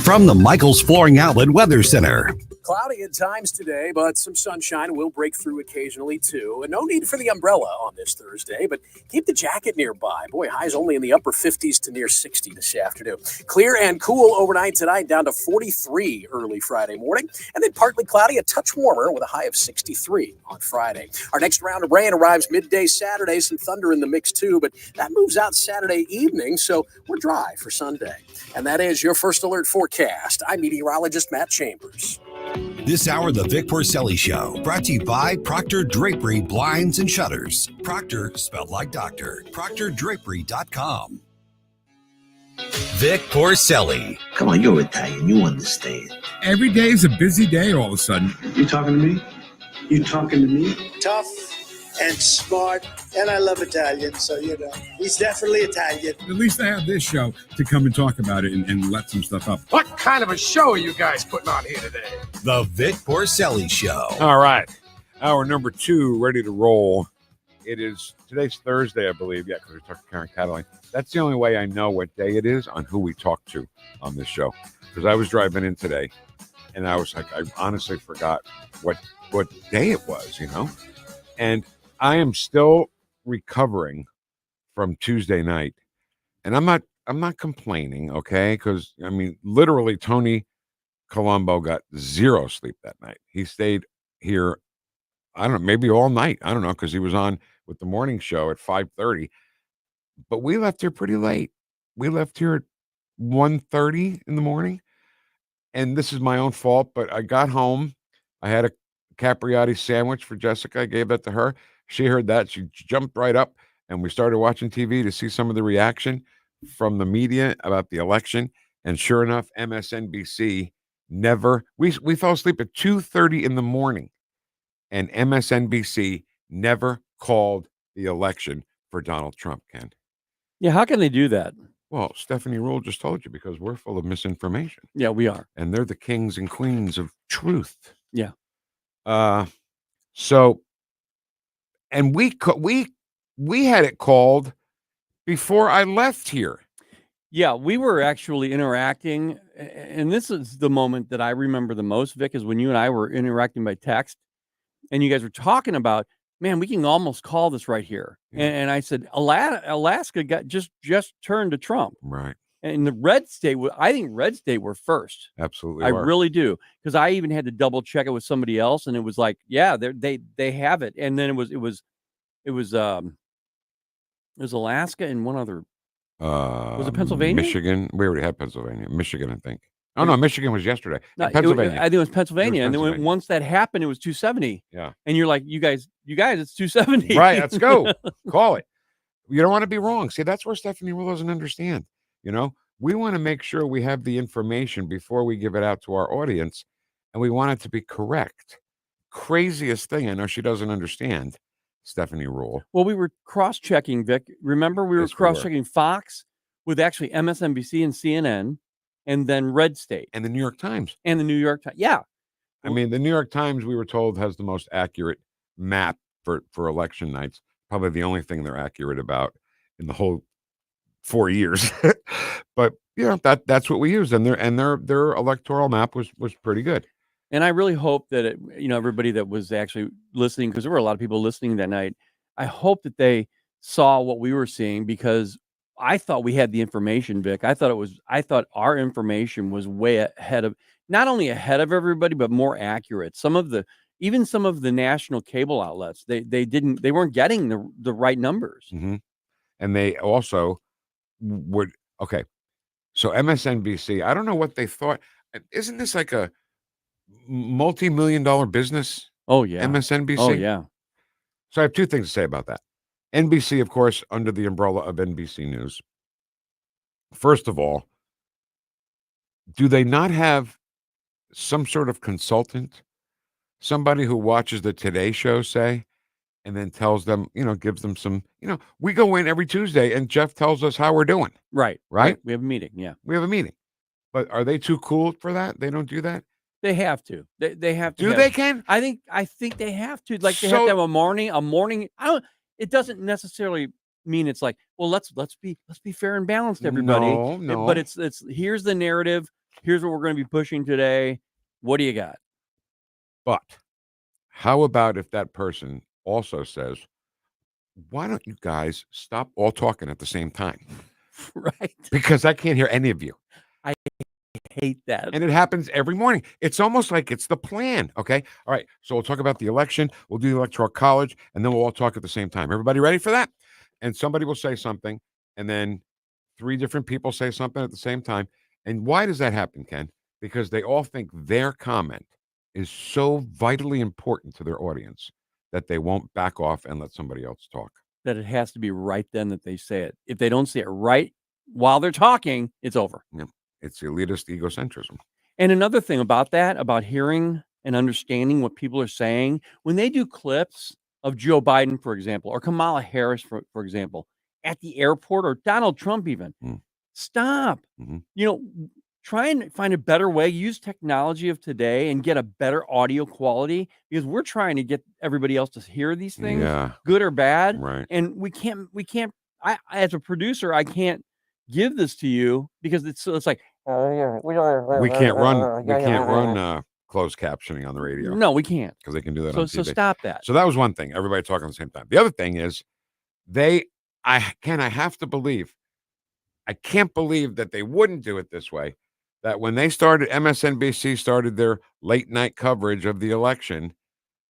From the Michaels Flooring Outlet Weather Center. Cloudy at times today, but some sunshine will break through occasionally too. And no need for the umbrella on this Thursday, but keep the jacket nearby. Boy, highs only in the upper 50s to near 60 this afternoon. Clear and cool overnight tonight, down to 43 early Friday morning. And then partly cloudy, a touch warmer with a high of 63 on Friday. Our next round of rain arrives midday Saturday. Some thunder in the mix too, but that moves out Saturday evening, so we're dry for Sunday. And that is your First Alert forecast. I'm meteorologist Matt Chambers. This hour, the Vic Porcelli Show, brought to you by Proctor Drapery Blinds and Shutters. Proctor, spelled like doctor. ProctorDrapery.com. Vic Porcelli. Come on, you're Italian. You understand. Every day is a busy day all of a sudden. You talking to me? You talking to me? Tough and smart, and I love Italian, so, he's definitely Italian. At least I have this show to come and talk about it and let some stuff up. What kind of a show are you guys putting on here today? The Vic Porcelli Show. All right. Hour number 2, ready to roll. it is today's Thursday, I believe. Yeah, because we talked to Karen Kataline. That's the only way I know what day it is on who we talk to on this show. Because I was driving in today, and I was like, I honestly forgot what day it was, And I am still recovering from Tuesday night, and I'm not complaining, okay? Because I mean, literally, Tony Colombo got zero sleep that night. He stayed here, I don't know, maybe all night. I don't know, because he was on with the morning show at 5:30. But we left here pretty late. We left here at 1:30 in the morning. And this is my own fault, but I got home. I had a Capriati sandwich for Jessica. I gave that to her. She heard that. She jumped right up, and we started watching TV to see some of the reaction from the media about the election. And sure enough, MSNBC never, we fell asleep at 2:30 in the morning, and MSNBC never called the election for Donald Trump, Ken. Yeah, how can they do that? Well, Stephanie Rule just told you, because we're full of misinformation. Yeah, we are. And they're the kings and queens of truth. Yeah. So, and we had it called before I left here. Yeah, we were actually interacting, and this is the moment that I remember the most, Vic, is when you and I were interacting by text, and you guys were talking about, man, we can almost call this right here. Yeah. And I said, Alaska got just turned to Trump. Right. And the red state, I think red state were first. Absolutely. I really do. Because I even had to double check it with somebody else. And it was like, yeah, they have it. And then it was Alaska and one other. Was it Pennsylvania? Michigan. We already had Pennsylvania. Michigan, I think. Oh, no, Michigan was yesterday. No, Pennsylvania. I think it was Pennsylvania. And then once that happened, it was 270. Yeah. And you're like, you guys, it's 270. Right. Let's go. Call it. You don't want to be wrong. See, that's where Stephanie Rule doesn't understand. We want to make sure we have the information before we give it out to our audience, and we want it to be correct. Craziest thing. I know she doesn't understand, Stephanie Rule. Well, we were cross-checking, Vic. Remember, we were cross-checking Fox with actually MSNBC and CNN, and then Red State. And the New York Times. And the New York Times. Yeah. I mean, the New York Times, we were told, has the most accurate map for election nights. Probably the only thing they're accurate about in the whole 4 years. But that's what we used, and their electoral map was pretty good. And I really hope that everybody that was actually listening, because there were a lot of people listening that night, I hope that they saw what we were seeing, because I thought we had the information, Vic. I thought our information was way ahead of, not only ahead of everybody, but more accurate. Some of the national cable outlets, they weren't getting the right numbers. Mm-hmm. And they also would, okay. So MSNBC, I don't know what they thought. Isn't this like a multi-million-dollar business? Oh, yeah. MSNBC? Oh, yeah. So I have two things to say about that. NBC, of course, under the umbrella of NBC News. First of all, do they not have some sort of consultant, somebody who watches the Today Show, say, and then tells them, gives them some, we go in every Tuesday and Jeff tells us how we're doing. Right. Right? We have a meeting. Yeah. We have a meeting. But are they too cool for that? They don't do that? They have to. They have to. Do they, Ken? I think they have to. Like, they have to have a morning. It doesn't necessarily mean it's like, well, let's be fair and balanced, everybody. No. But it's here's the narrative. Here's what we're going to be pushing today. What do you got? But how about if that person also says, why don't you guys stop all talking at the same time? Right. Because I can't hear any of you. I hate that. And it happens every morning. It's almost like it's the plan. Okay. All right. So we'll talk about the election. We'll do the Electoral College, and then we'll all talk at the same time. Everybody ready for that? And somebody will say something, and then three different people say something at the same time. And why does that happen, Ken? Because they all think their comment is so vitally important to their audience that they won't back off and let somebody else talk. That it has to be right then that they say it. If they don't say it right while they're talking, it's over. Yeah. It's elitist egocentrism. And another thing about that, about hearing and understanding what people are saying, when they do clips of Joe Biden, for example, or Kamala Harris, for example, at the airport, or Donald Trump even, stop. Mm-hmm. try and find a better way, use technology of today and get a better audio quality, because we're trying to get everybody else to hear these things, good or bad. Right. And we can't, I as a producer, I can't give this to you because it's like, we can't run closed captioning on the radio. No, we can't. Because they can do that on TV. So stop that. So that was one thing. Everybody talking at the same time. The other thing is I can't believe that they wouldn't do it this way. That when they started, MSNBC started their late night coverage of the election,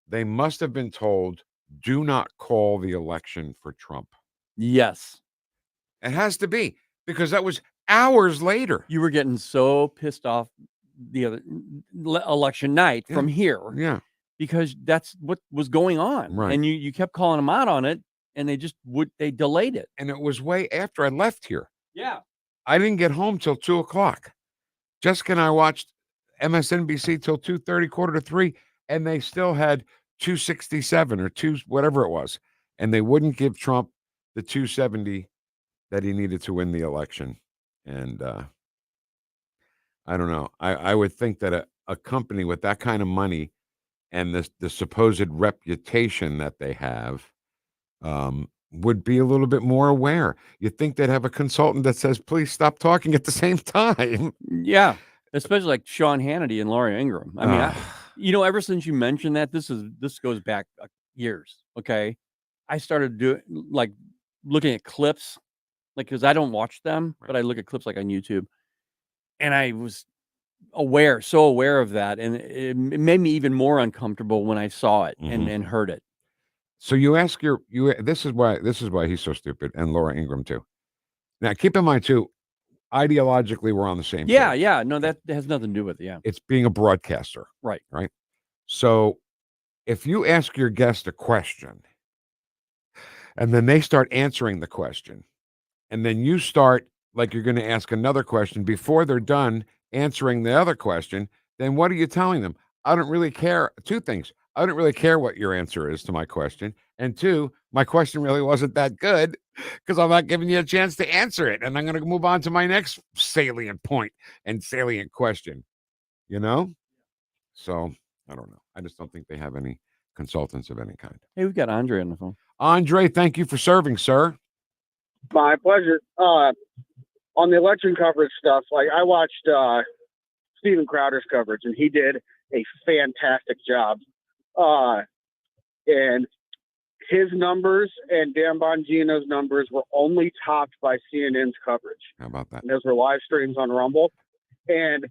they must have been told, do not call the election for Trump. Yes. It has to be, because that was hours later. You were getting so pissed off the other election night from here. Yeah. Because that's what was going on. Right. And you kept calling them out on it, and they delayed it. And it was way after I left here. Yeah. I didn't get home till 2:00. Jessica and I watched MSNBC till 2:30, 2:45, and they still had 267 or whatever it was. And they wouldn't give Trump the 270 that he needed to win the election. And I don't know. I would think that a company with that kind of money and the supposed reputation that they have would be a little bit more aware. You'd think they'd have a consultant that says, please stop talking at the same time. Yeah. Especially like Sean Hannity and Laura Ingraham. I mean, ever since you mentioned that, this goes back years. Okay. I started looking at clips, because I don't watch them, but I look at clips like on YouTube. And I was so aware of that. And it made me even more uncomfortable when I saw it and heard it. So you ask this is why he's so stupid, and Laura Ingraham too. Now keep in mind too, ideologically we're on the same page. Yeah. No, that has nothing to do with it. Yeah. It's being a broadcaster. Right. So if you ask your guest a question and then they start answering the question, and then you start like you're going to ask another question before they're done answering the other question, then what are you telling them? I don't really care. Two things. I don't really care what your answer is to my question. And two, my question really wasn't that good because I'm not giving you a chance to answer it. And I'm going to move on to my next salient point and salient question, So I don't know. I just don't think they have any consultants of any kind. Hey, we've got Andre on the phone. Andre, thank you for serving, sir. My pleasure. On the election coverage stuff, I watched Steven Crowder's coverage, and he did a fantastic job. And his numbers and Dan Bongino's numbers were only topped by CNN's coverage. How about that? And those were live streams on Rumble. And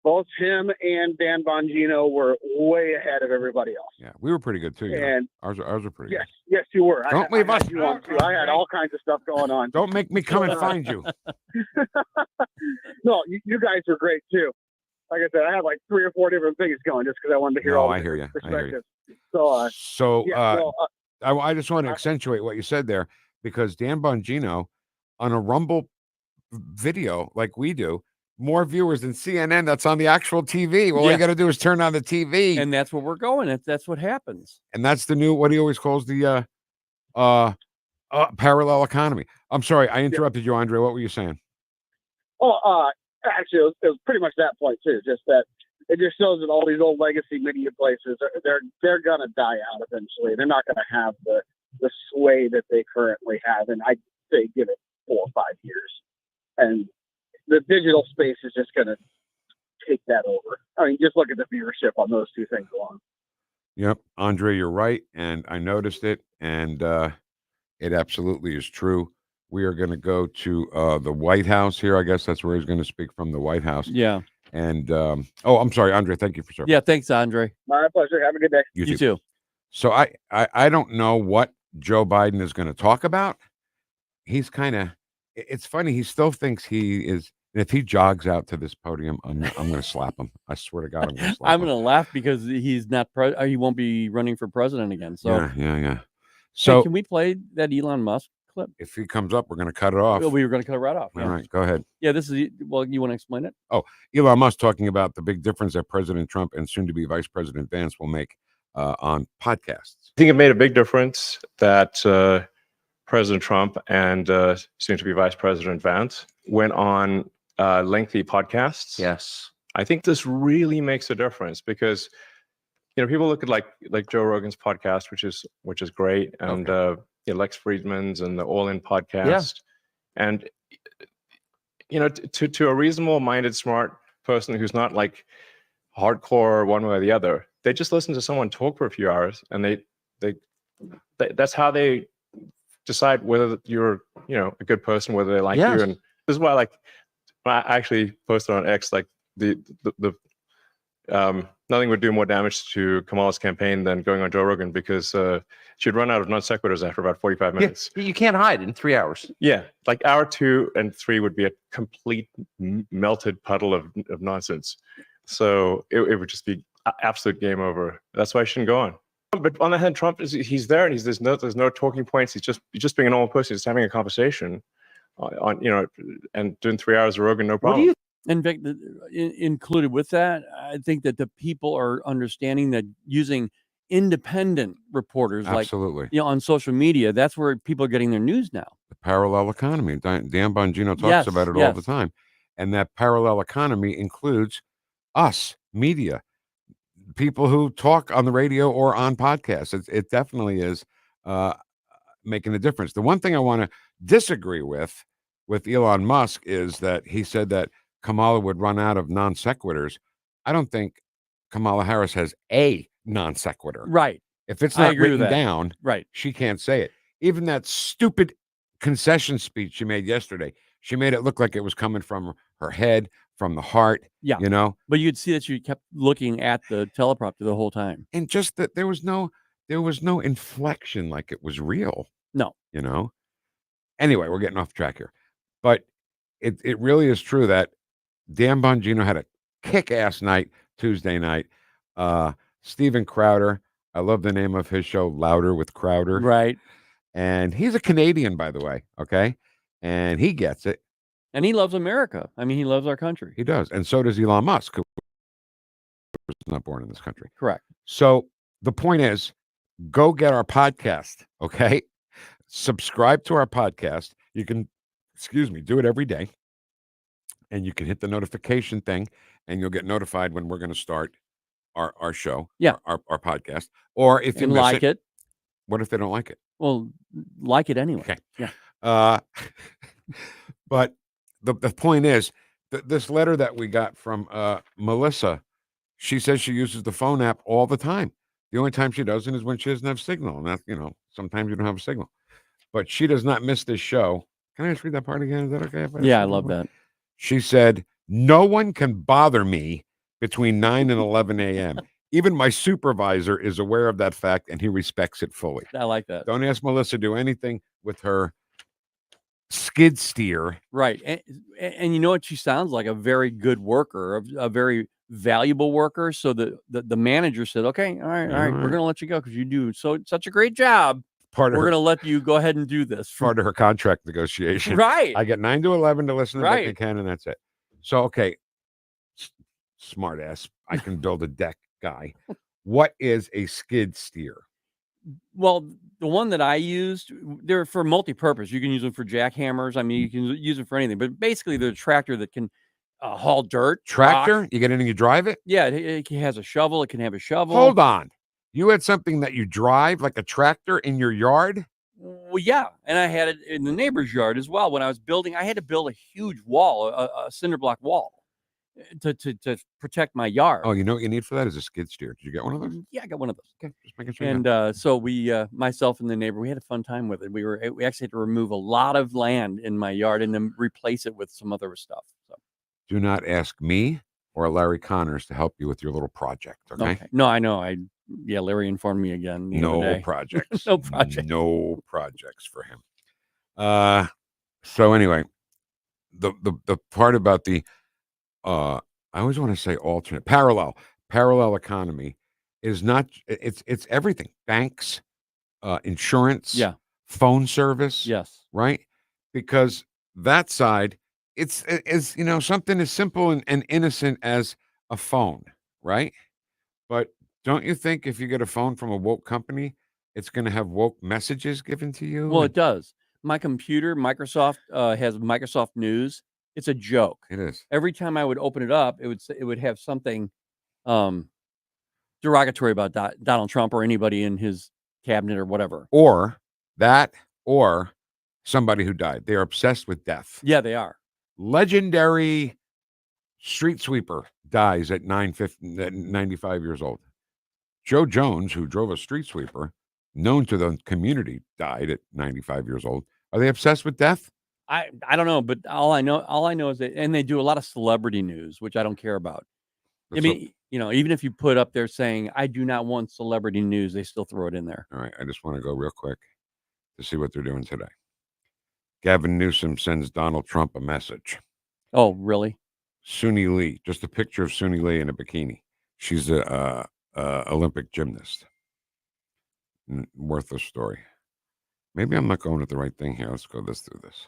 both him and Dan Bongino were way ahead of everybody else. Yeah, we were pretty good too. And ours were pretty good. Yes, you were. Don't leave us. I had all kinds of stuff going on. Don't make me come and find you. No, you guys were great too. Like I said, I had like 3 or 4 different things going just because I wanted to hear all the perspectives. I just want to accentuate what you said there, because Dan Bongino on a Rumble video like we do, more viewers than CNN that's on the actual TV. All you got to do is turn on the TV. And that's what we're going. That's what happens. And that's the new, what he always calls the parallel economy. I'm sorry, I interrupted you, Andre. What were you saying? Actually, it was pretty much that point too. Just that it just shows that all these old legacy media places they're gonna die out eventually. They're not gonna have the sway that they currently have, and I'd say give it 4 or 5 years, and the digital space is just gonna take that over. I mean, just look at the viewership on those two things alone. Yep, Andre, you're right, and I noticed it, and it absolutely is true. We are going to go to the White House here. I guess that's where he's going to speak from, the White House. Yeah. And I'm sorry, Andre. Thank you for serving. Yeah, thanks, Andre. My pleasure. Have a good day. You too. So I don't know what Joe Biden is going to talk about. He's kind of. It's funny. He still thinks he is. If he jogs out to this podium, I'm going to slap him. I swear to God, I'm going to slap him. I'm going to laugh because he's not. He won't be running for president again. So yeah. So hey, can we play that Elon Musk clip? If he comes up, we're going to cut it off. We were going to cut it right off. All right, go ahead. Yeah, this is, well, you want to explain it? Oh, Elon Musk talking about the big difference that President Trump and soon-to-be Vice President Vance will make on podcasts. I think it made a big difference that President Trump and soon-to-be Vice President Vance went on lengthy podcasts. Yes. I think this really makes a difference because, people look at like Joe Rogan's podcast, which is great, and Lex Friedman's and the All In podcast, and to a reasonable minded, smart person who's not like hardcore one way or the other, they just listen to someone talk for a few hours, and that's how they decide whether you're a good person, whether they like you. And this is why I actually posted on X the nothing would do more damage to Kamala's campaign than going on Joe Rogan, because she'd run out of non sequiturs after about 45 minutes. You can't hide in 3 hours. Yeah, like hour 2 and 3 would be a complete melted puddle of nonsense. So it would just be absolute game over. That's why I shouldn't go on. But on the hand, Trump he's there, and there's no talking points. He's just being a normal person, just having a conversation on and doing 3 hours of Rogan, no problem. In fact, included with that, I think that the people are understanding that using independent reporters, Absolutely. on social media, that's where people are getting their news now. The parallel economy. Dan Bongino talks about it all the time. And that parallel economy includes us, media, people who talk on the radio or on podcasts. It definitely is making a difference. The one thing I want to disagree with Elon Musk is that he said that Kamala would run out of non sequiturs. I don't think Kamala Harris has a non sequitur. Right. If it's not written down, right, she can't say it. Even that stupid concession speech she made yesterday, she made it look like it was coming from her head, from the heart. Yeah. But you'd see that she kept looking at the teleprompter the whole time. And just that there was no inflection like it was real. No. Anyway, we're getting off track here. But it really is true that Dan Bongino had a kick-ass night Tuesday night. Steven Crowder, I love the name of his show, Louder with Crowder. Right. And he's a Canadian, by the way, okay? And he gets it. And he loves America. I mean, he loves our country. He does. And so does Elon Musk, who was not born in this country. Correct. So the point is, go get our podcast, okay? Subscribe to our podcast. You can, do it every day. And you can hit the notification thing, and you'll get notified when we're going to start our show, our podcast. Or if you like it. What if they don't like it? Well, like it anyway. Okay. Yeah. But the point is, this letter that we got from Melissa, she says she uses the phone app all the time. The only time she doesn't is when she doesn't have signal. And that's, sometimes you don't have a signal. But she does not miss this show. Can I just read that part again? Is that okay? Yeah, I love that. She said, "No one can bother me between 9 and 11 a.m. Even my supervisor is aware of that fact, and he respects it fully." I like that. Don't ask Melissa to do anything with her skid steer. Right. And you know what? She sounds like a very good worker, a very valuable worker. So the manager said, okay, all right, we're going to let you go because you do such a great job. We're going to let you go ahead and do this. Part of her contract negotiation. Right. I get 9 to 11 to listen to Vic and Ken, and that's it. So, okay, smart ass, I can build a deck guy. What is a skid steer? Well, the one that I used, they're for multi-purpose. You can use them for jackhammers. I mean, you can use them for anything. But basically, they're a tractor that can haul dirt. Tractor? Rock. You get in and you drive it? Yeah, it has a shovel. It can have a shovel. Hold on. You had something that you drive like a tractor in your yard? Well, yeah. And I had it in the neighbor's yard as well. When I was building, I had to build a huge wall, a cinder block wall to protect my yard. Oh, you know what you need for that is a skid steer. Did you get one of those? Yeah, I got one of those. Okay, just making sure. And so we, myself and the neighbor, we had a fun time with it. We actually had to remove a lot of land in my yard and then replace it with some other stuff. So. Do not ask me or Larry Connors to help you with your little project. Okay. No, I know. Larry informed me again. No projects. No projects. No projects for him. So anyway, the part about the I always want to say alternate parallel economy is not, it's everything. Banks, insurance, phone service. Yes. Right? Because that side, it's something as simple and innocent as a phone, right? But don't you think if you get a phone from a woke company, it's going to have woke messages given to you? Well, it does. My computer, Microsoft has Microsoft News. It's a joke. It is. Every time I would open it up, it would have something derogatory about Donald Trump or anybody in his cabinet or whatever. Or somebody who died. They're obsessed with death. Yeah, they are. Legendary street sweeper dies at 95 years old. Joe Jones, who drove a street sweeper, known to the community, died at 95 years old. Are they obsessed with death? I don't know, but all I know is that, and they do a lot of celebrity news, which I don't care about. I mean, even if you put up there saying, I do not want celebrity news, they still throw it in there. All right. I just want to go real quick to see what they're doing today. Gavin Newsom sends Donald Trump a message. Oh, really? Suni Lee, just a picture of Suni Lee in a bikini. She's a Olympic gymnast. Worthless story. Maybe I'm not going at the right thing here. Let's go through this.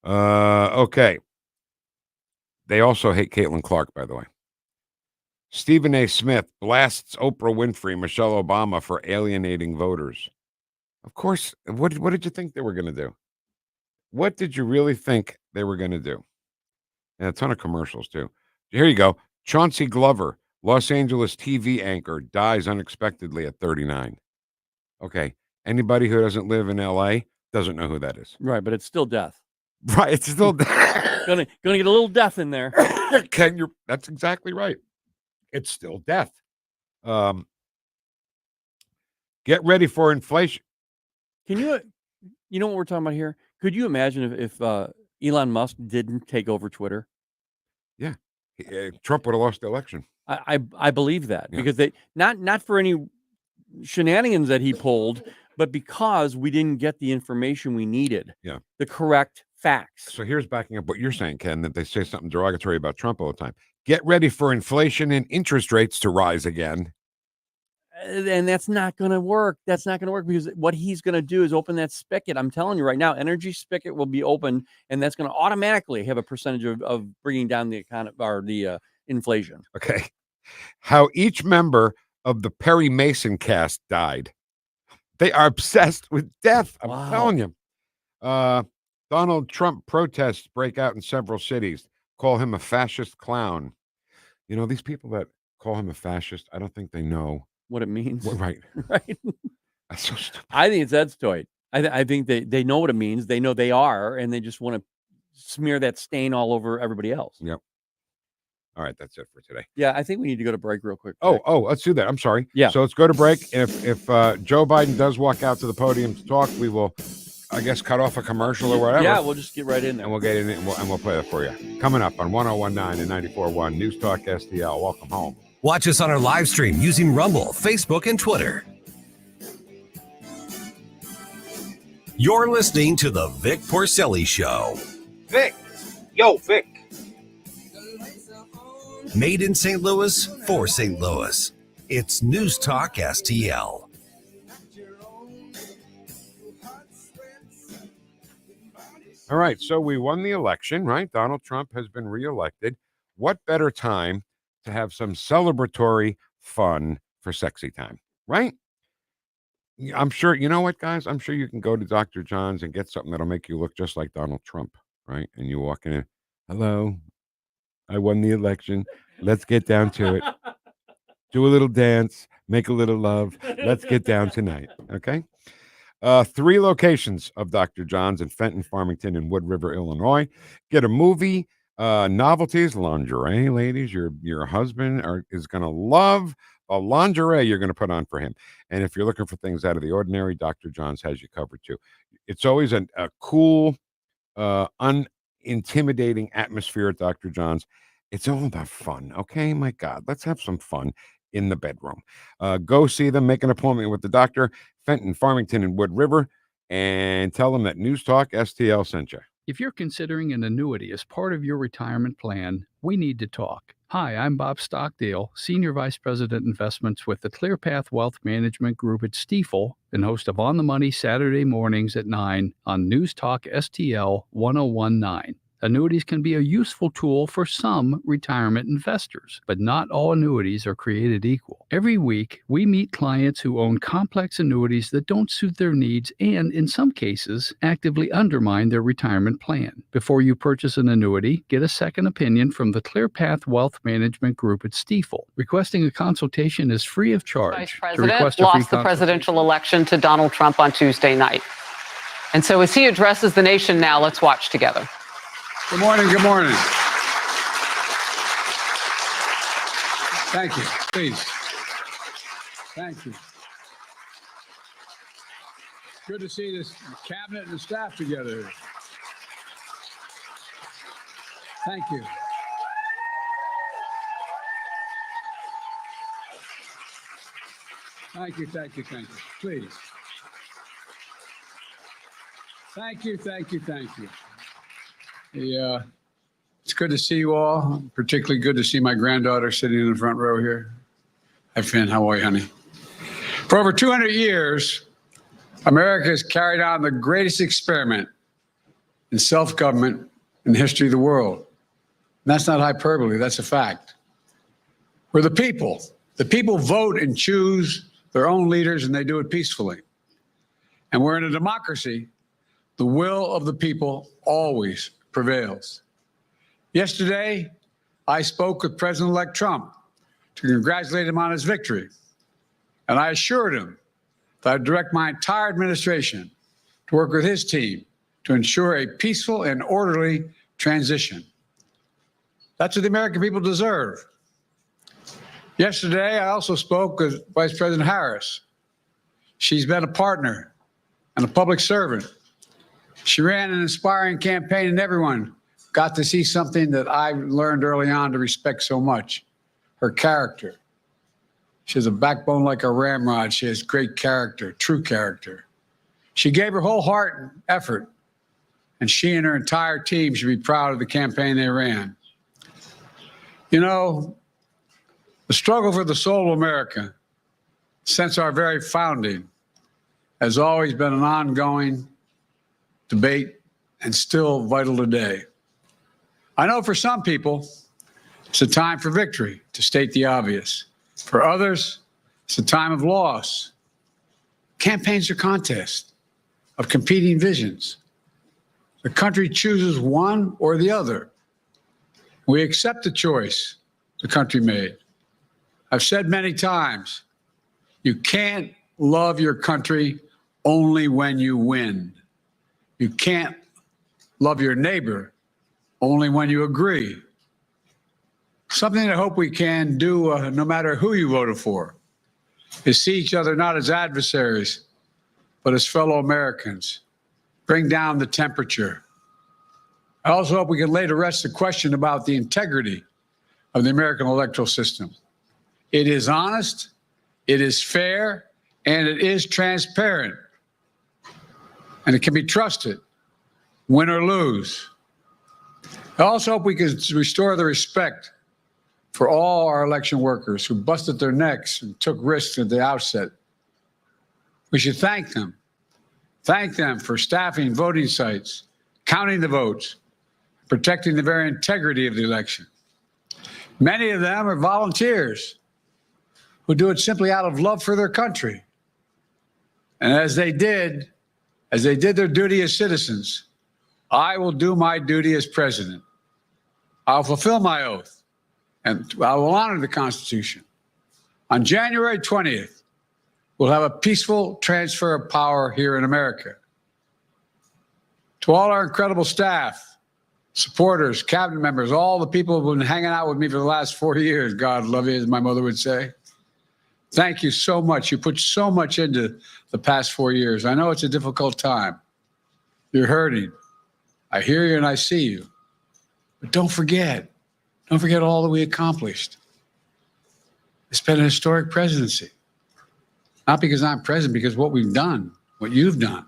Okay. They also hate Caitlin Clark, by the way. Stephen A. Smith blasts Oprah Winfrey, Michelle Obama for alienating voters. Of course. What did you think they were going to do? What did you really think they were going to do? And a ton of commercials, too. Here you go. Chauncey Glover, Los Angeles TV anchor, dies unexpectedly at 39. Okay. Anybody who doesn't live in L.A. doesn't know who that is. Right, but it's still death. Right, it's still death. gonna get a little death in there. That's exactly right. It's still death. Get ready for inflation. Can you know what we're talking about here? Could you imagine if Elon Musk didn't take over Twitter? Yeah, Trump would have lost the election. I believe that because they not for any shenanigans that he pulled, but because we didn't get the information we needed. Yeah, the correct facts. So here's backing up what you're saying, Ken, that they say something derogatory about Trump all the time. Get ready for inflation and interest rates to rise again. And that's not going to work. That's not going to work because what he's going to do is open that spigot. I'm telling you right now, energy spigot will be open, and that's going to automatically have a percentage of bringing down the economy or the inflation. Okay. How each member of the Perry Mason cast died. They are obsessed with death. I'm telling you. Donald Trump protests break out in several cities. Call him a fascist clown. You know, these people that call him a fascist, I don't think they know what it means. Right. Right. That's so stupid. I think that's toy. I think they know what it means. They know they are, and they just want to smear that stain all over everybody else. Yep. All right, that's it for today. Yeah, I think we need to go to break real quick. Oh, let's do that. I'm sorry. Yeah. So let's go to break. If Joe Biden does walk out to the podium to talk, we will, I guess, cut off a commercial or whatever. Yeah, we'll just get right in there. And we'll get in it, and we'll play it for you. Coming up on 1019 and 94.1 News Talk STL. Welcome home. Watch us on our live stream using Rumble, Facebook, and Twitter. You're listening to the Vic Porcelli Show. Vic. Yo, Vic. Made in St. Louis for St. Louis. It's News Talk STL. All right, so we won the election, right? Donald Trump has been reelected. What better time to have some celebratory fun for sexy time, right? I'm sure, you know what, guys? I'm sure you can go to Dr. John's and get something that'll make you look just like Donald Trump, right? And you walk in, hello, I won the election. Let's get down to it. Do a little dance, make a little love. Let's get down tonight, okay? 3 locations of Dr. John's in Fenton, Farmington, and Wood River, Illinois. Get a movie, novelties, lingerie, ladies. Your husband is going to love a lingerie you're going to put on for him. And if you're looking for things out of the ordinary, Dr. John's has you covered too. It's always a cool, unintimidating atmosphere at Dr. John's. It's all about fun, okay? My God, let's have some fun in the bedroom. Go see them, make an appointment with the doctor, Fenton, Farmington, and Wood River, and tell them that News Talk STL sent you. If you're considering an annuity as part of your retirement plan, we need to talk. Hi, I'm Bob Stockdale, Senior Vice President Investments with the ClearPath Wealth Management Group at Stifel and host of On the Money Saturday mornings at 9 on News Talk STL 1019. Annuities can be a useful tool for some retirement investors, but not all annuities are created equal. Every week, we meet clients who own complex annuities that don't suit their needs and, in some cases, actively undermine their retirement plan. Before you purchase an annuity, get a second opinion from the ClearPath Wealth Management Group at Stifel. Requesting a consultation is free of charge. Vice President lost the presidential election to Donald Trump on Tuesday night. And so as he addresses the nation now, let's watch together. Good morning. Good morning. Thank you. Please. Thank you. Good to see this cabinet and the staff together here. Thank you. Thank you, thank you, thank you. Please. Thank you, thank you, thank you. It's good to see you all. Particularly good to see my granddaughter sitting in the front row here. Hi, Finn. How are you, honey? For over 200 years, America has carried on the greatest experiment in self-government in the history of the world. And that's not hyperbole. That's a fact. We're the people. The people vote and choose their own leaders, and they do it peacefully. And we're in a democracy. The will of the people always prevails. Yesterday, I spoke with President-elect Trump to congratulate him on his victory. And I assured him that I'd direct my entire administration to work with his team to ensure a peaceful and orderly transition. That's what the American people deserve. Yesterday, I also spoke with Vice President Harris. She's been a partner and a public servant. She ran an inspiring campaign, and everyone got to see something that I learned early on to respect so much, her character. She has a backbone like a ramrod. She has great character, true character. She gave her whole heart and effort, and she and her entire team should be proud of the campaign they ran. You know, the struggle for the soul of America since our very founding has always been an ongoing debate and still vital today. I know for some people, it's a time for victory, to state the obvious. For others, it's a time of loss. Campaigns are contests of competing visions. The country chooses one or the other. We accept the choice the country made. I've said many times, you can't love your country only when you win. You can't love your neighbor only when you agree. Something I hope we can do, no matter who you voted for, is see each other not as adversaries, but as fellow Americans. Bring down the temperature. I also hope we can lay to rest the question about the integrity of the American electoral system. It is honest, it is fair, and it is transparent. And it can be trusted, win or lose. I also hope we can restore the respect for all our election workers who busted their necks and took risks at the outset. We should thank them. Thank them for staffing voting sites, counting the votes, protecting the very integrity of the election. Many of them are volunteers who do it simply out of love for their country. And as they did their duty as citizens, I will do my duty as president. I'll fulfill my oath, and I will honor the Constitution. On January 20th, we'll have a peaceful transfer of power here in America. To all our incredible staff, supporters, cabinet members, all the people who've been hanging out with me for the last 40 years, God love you, as my mother would say. Thank you so much. You put so much into the past 4 years. I know it's a difficult time. You're hurting. I hear you and I see you. But don't forget all that we accomplished. It's been a historic presidency. Not because I'm president, because what we've done, what you've done.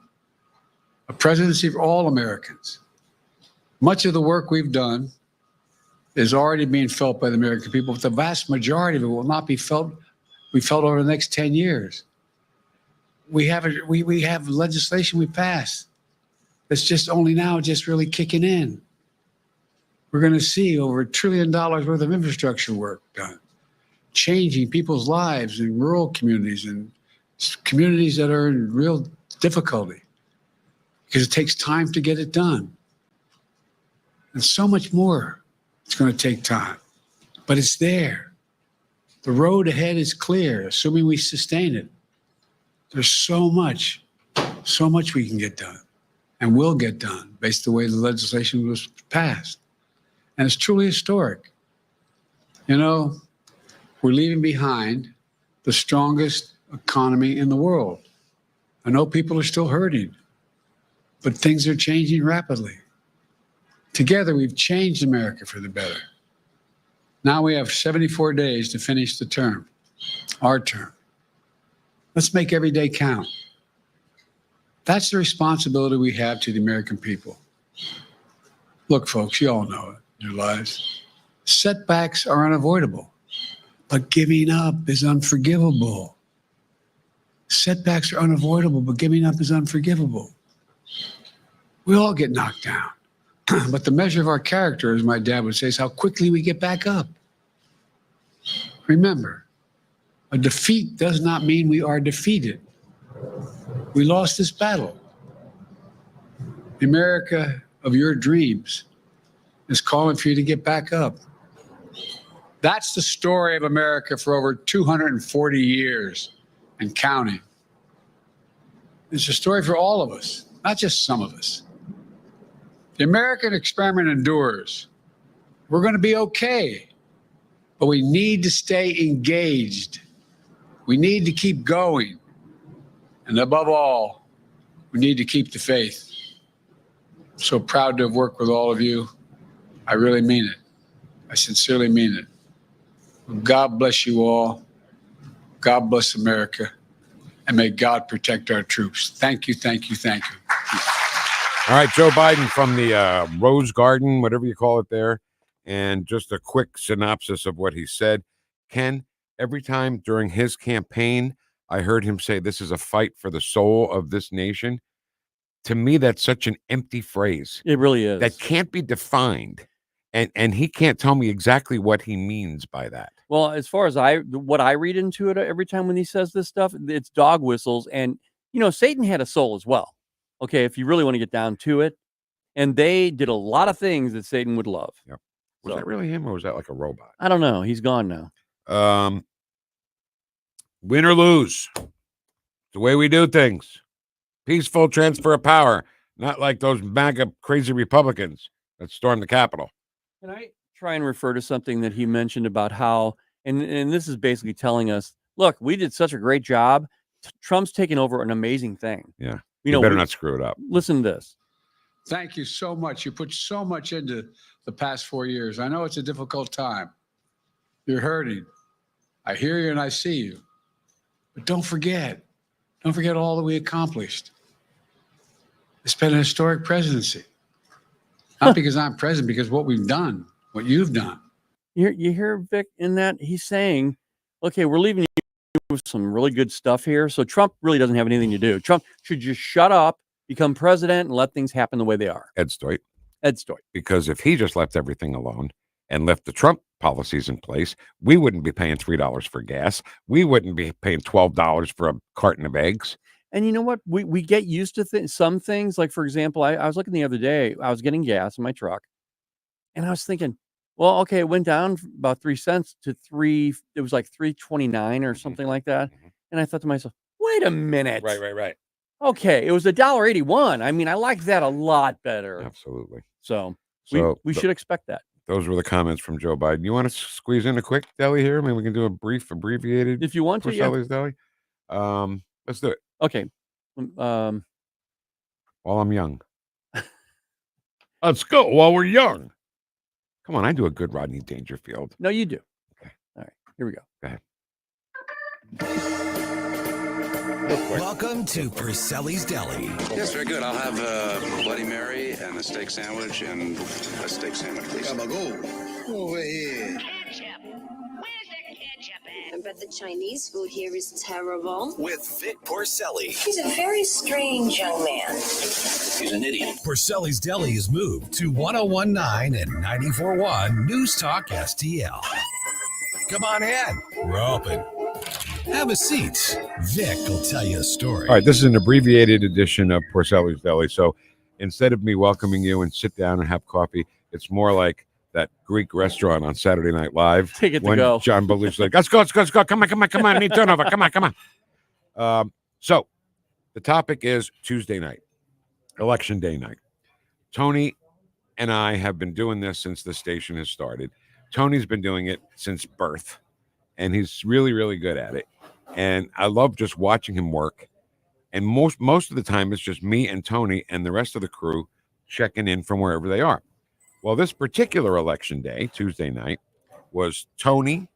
A presidency for all Americans. Much of the work we've done is already being felt by the American people, but the vast majority of it will not be felt over the next 10 years. We have legislation we passed that's just only now just really kicking in. we're going to see over $1 trillion worth of infrastructure work done, changing people's lives in rural communities and communities that are in real difficulty because it takes time to get it done. And so much more. It's going to take time, but it's there. The road ahead is clear, assuming we sustain it. There's so much we can get done and will get done based on the way the legislation was passed. And it's truly historic. You know, we're leaving behind the strongest economy in the world. I know people are still hurting, but things are changing rapidly. Together, we've changed America for the better. Now we have 74 days to finish the term, our term. Let's make every day count. That's the responsibility we have to the American people. Look, folks, you all know it in your lives. Setbacks are unavoidable, but giving up is unforgivable. Setbacks are unavoidable, but giving up is unforgivable. We all get knocked down. But the measure of our character, as my dad would say, is how quickly we get back up. Remember, a defeat does not mean we are defeated. We lost this battle. The America of your dreams is calling for you to get back up. That's the story of America for over 240 years and counting. It's a story for all of us, not just some of us. The American experiment endures. We're going to be okay, but we need to stay engaged. We need to keep going. And above all, we need to keep the faith. I'm so proud to have worked with all of you. I really mean it. I sincerely mean it. God bless you all. God bless America. And may God protect our troops. Thank you, thank you, thank you. All right, Joe Biden from the Rose Garden, whatever you call it there, and just a quick synopsis of what he said. Ken, every time during his campaign, I heard him say, this is a fight for the soul of this nation. To me, that's such an empty phrase. It really is. That can't be defined. And he can't tell me exactly what he means by that. Well, as far as what I read into it every time when he says this stuff, it's dog whistles. And, you know, Satan had a soul as well. Okay, if you really want to get down to it. And they did a lot of things that Satan would love. Yep. Was that really him or was that like a robot? I don't know. He's gone now. Win or lose. The way we do things. Peaceful transfer of power. Not like those MAGA crazy Republicans that stormed the Capitol. Can I try and refer to something that he mentioned about how, and this is basically telling us, look, we did such a great job. Trump's taken over an amazing thing. Yeah. You better not screw it up. Listen to this. Thank you so much. You put so much into the past 4 years. I know it's a difficult time. You're hurting. I hear you and I see you. But don't forget all that we accomplished. It's been a historic presidency. Not because I'm president, because what we've done, what you've done. You hear Vic in that? He's saying, okay, we're leaving you with some really good stuff here. So Trump really doesn't have anything to do. Trump should just shut up, become president, and let things happen the way they are. Ed Stoit. Because if he just left everything alone and left the Trump policies in place, we wouldn't be paying $3 for gas. We wouldn't be paying $12 for a carton of eggs. And you know what? We get used to some things. Like, for example, I was looking the other day, I was getting gas in my truck. And I was thinking, well, okay, it went down about 3 cents to it was like $3.29 or something like that. And I thought to myself, wait a minute. Right. Okay, it was $1.81. I mean, I like that a lot better. Absolutely. So we should expect that. Those were the comments from Joe Biden. You want to squeeze in a quick deli here? I mean, we can do a brief, abbreviated. If you want to, Porcelli's Deli. Let's do it. Okay. While I'm young. Let's go while we're young. Come on, I do a good Rodney Dangerfield. No, you do. Okay. All right, here we go. Go ahead. Welcome to Porcelli's Deli. Yes, very good. I'll have a Bloody Mary and a steak sandwich and a steak sandwich, please. Over here. Ketchup. Where's the ketchup at? But that the Chinese food here is terrible. With Vic Porcelli. He's a very strange young man. He's an idiot. Porcelli's Deli is moved to 1019 and 94.1 News Talk STL. Come on in. We're open. Have a seat. Vic will tell you a story. All right, this is an abbreviated edition of Porcelli's Deli. So instead of me welcoming you and sit down and have coffee, it's more like that Greek restaurant on Saturday Night Live. Take it to when go. John Belushi's like, let's go. Come on. Need turnover. Come on. So the topic is Tuesday night, Election Day night. Tony and I have been doing this since the station has started. Tony's been doing it since birth, and he's really, really good at it. And I love just watching him work. And most of the time, it's just me and Tony and the rest of the crew checking in from wherever they are. Well, this particular election day, Tuesday night, was Tony,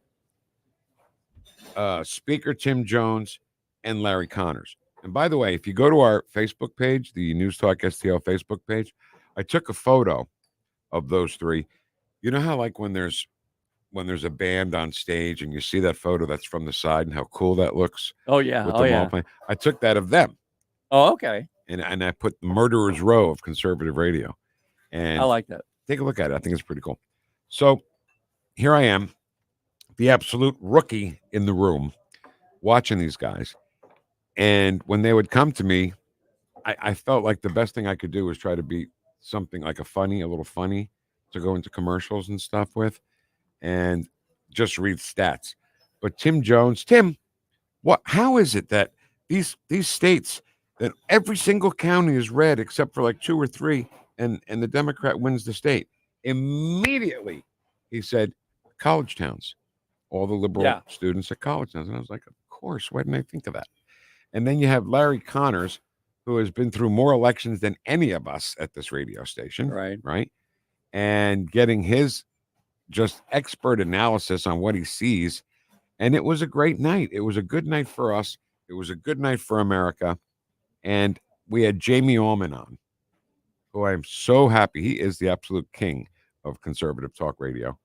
Speaker Tim Jones, and Larry Connors. And by the way, if you go to our Facebook page, the News Talk STL Facebook page, I took a photo of those three. You know how like when there's a band on stage and you see that photo that's from the side and how cool that looks? Oh, yeah. With them all playing. I took that of them. Oh, okay. And I put Murderer's Row of conservative radio. And I like that. Take a look at it. I think it's pretty cool. So here I am, the absolute rookie in the room, watching these guys. And when they would come to me, I felt like the best thing I could do was try to be something like a little funny to go into commercials and stuff with and just read stats. But Tim Jones, how is it that these states that every single county is red except for like 2 or 3 and the Democrat wins the state? Immediately he said college towns, all the liberal students at college towns. And I was like, of course, why didn't I think of that? And then you have Larry Connors, who has been through more elections than any of us at this radio station. Right. And getting his just expert analysis on what he sees. And it was a great night. It was a good night for us. It was a good night for America. And we had Jamie Allman on, who I'm so happy. He is the absolute king of conservative talk radio.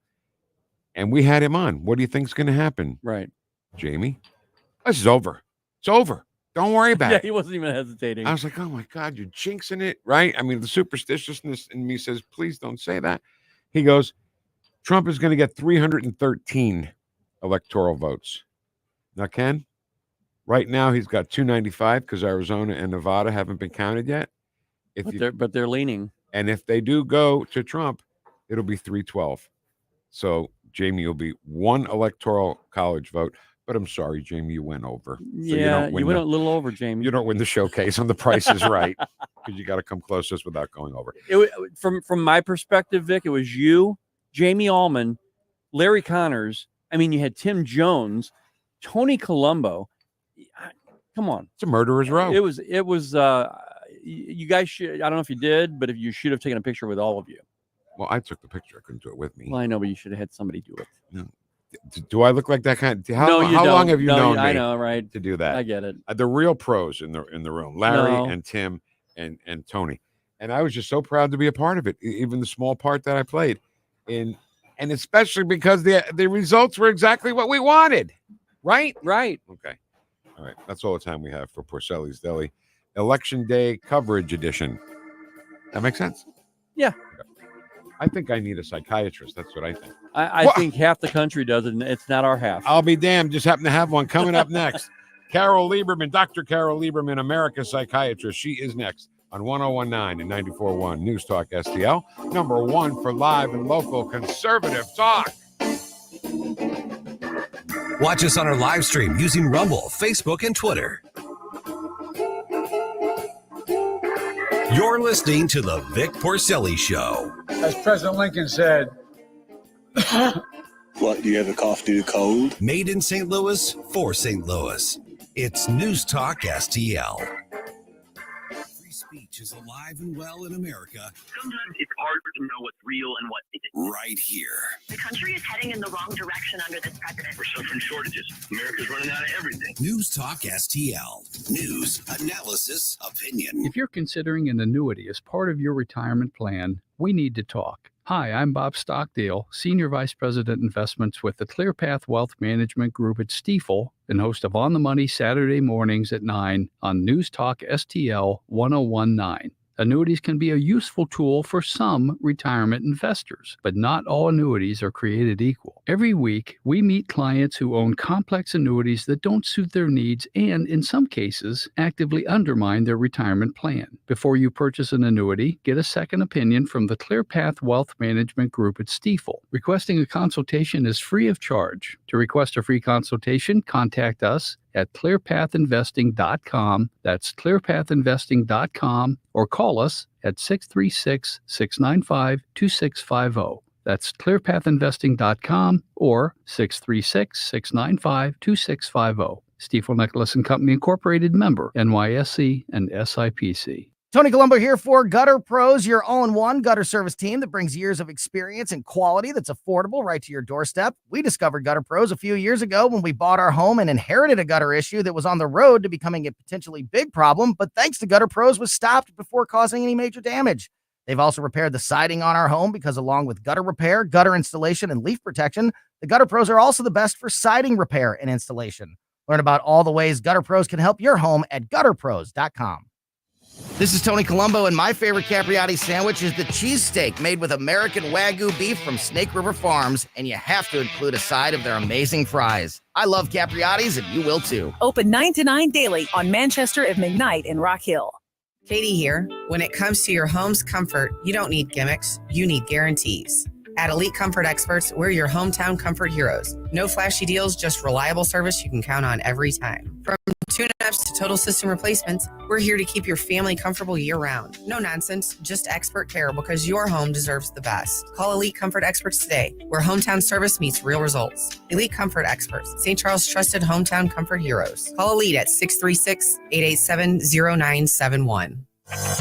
And we had him on. What do you think is going to happen? Right. Jamie? This is over. It's over. Don't worry about it. He wasn't even hesitating. I was like, oh my God, you're jinxing it, right? I mean, the superstitiousness in me says, please don't say that. He goes, Trump is going to get 313 electoral votes. Now, Ken, right now he's got 295 because Arizona and Nevada haven't been counted yet. But they're leaning. And if they do go to Trump, it'll be 312. So Jamie will be 1 electoral college vote. But I'm sorry, Jamie, you went over. So you went a little over, Jamie. You don't win the showcase on The Price is Right because you got to come closest without going over. From my perspective, Vic, it was you, Jamie Allman, Larry Connors. I mean, you had Tim Jones, Tony Colombo. Come on, it's a murderer's row. It was. You guys should. I don't know if you did, but if you should have taken a picture with all of you. Well, I took the picture. I couldn't do it with me. Well, I know, but you should have had somebody do it. No. Do I look like that kind? How no, you how don't. long have you known me? I know, right? To do that, I get it. The real pros in the room, Larry and Tim and Tony, and I was just so proud to be a part of it, even the small part that I played, and especially because the results were exactly what we wanted, right? Right. Okay. All right. That's all the time we have for Porcelli's Deli, Election Day Coverage Edition. That makes sense. Yeah. I think I need a psychiatrist. That's what I think. I think half the country does it, and it's not our half. I'll be damned. Just happen to have one coming up next. Carole Lieberman, Dr. Carole Lieberman, America's psychiatrist. She is next on 1019 and 94.1 News Talk STL. Number 1 for live and local conservative talk. Watch us on our live stream using Rumble, Facebook, and Twitter. You're listening to the Vic Porcelli Show. As President Lincoln said, what, do you have a cough due to cold? Made in St. Louis for St. Louis. It's News Talk STL. Free speech is alive and well in America. Sometimes it's hard to know what's real and what isn't. Right here. The country is heading in the wrong direction under this president. We're suffering shortages. America's running out of everything. News Talk STL. News, analysis, opinion. If you're considering an annuity as part of your retirement plan, we need to talk. Hi, I'm Bob Stockdale, Senior Vice President Investments with the ClearPath Wealth Management Group at Stifel and host of On the Money Saturday mornings at 9 on NewstalkSTL 1019. Annuities can be a useful tool for some retirement investors, but not all annuities are created equal. Every week, we meet clients who own complex annuities that don't suit their needs and, in some cases, actively undermine their retirement plan. Before you purchase an annuity, get a second opinion from the ClearPath Wealth Management Group at Stifel. Requesting a consultation is free of charge. To request a free consultation, contact us at clearpathinvesting.com. That's clearpathinvesting.com, or call us at 636-695-2650. That's clearpathinvesting.com or 636-695-2650. Stifel Nicholas and Company Incorporated, member NYSE and SIPC. Tony Colombo here for Gutter Pros, your all-in-one gutter service team that brings years of experience and quality that's affordable right to your doorstep. We discovered Gutter Pros a few years ago when we bought our home and inherited a gutter issue that was on the road to becoming a potentially big problem, but thanks to Gutter Pros was stopped before causing any major damage. They've also repaired the siding on our home because along with gutter repair, gutter installation, and leaf protection, the Gutter Pros are also the best for siding repair and installation. Learn about all the ways Gutter Pros can help your home at gutterpros.com. This is Tony Colombo, and my favorite Capriati sandwich is the cheesesteak made with American Wagyu beef from Snake River Farms, and you have to include a side of their amazing fries. I love Capriati's, and you will too. Open 9 to 9 daily on Manchester at McKnight in Rock Hill. Katie here. When it comes to your home's comfort, you don't need gimmicks, you need guarantees. At Elite Comfort Experts, we're your hometown comfort heroes. No flashy deals, just reliable service you can count on every time. From tune-ups to total system replacements, we're here to keep your family comfortable year-round. No nonsense, just expert care because your home deserves the best. Call Elite Comfort Experts today, where hometown service meets real results. Elite Comfort Experts, St. Charles' trusted hometown comfort heroes. Call Elite at 636-887-0971.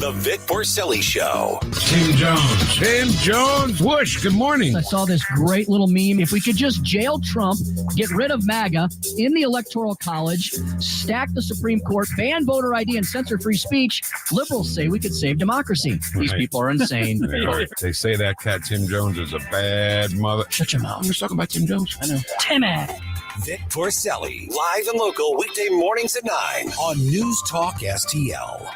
The Vic Porcelli Show. Tim Jones. Tim Jones. Whoosh. Good morning. I saw this great little meme. If we could just jail Trump, get rid of MAGA in the Electoral College, stack the Supreme Court, ban voter ID, and censor free speech, liberals say we could save democracy. These people are insane. They say that cat Tim Jones is a bad mother. Shut your mouth. I'm just talking about Tim Jones. I know. Timmy. Vic Porcelli, live and local weekday mornings at 9 on News Talk STL.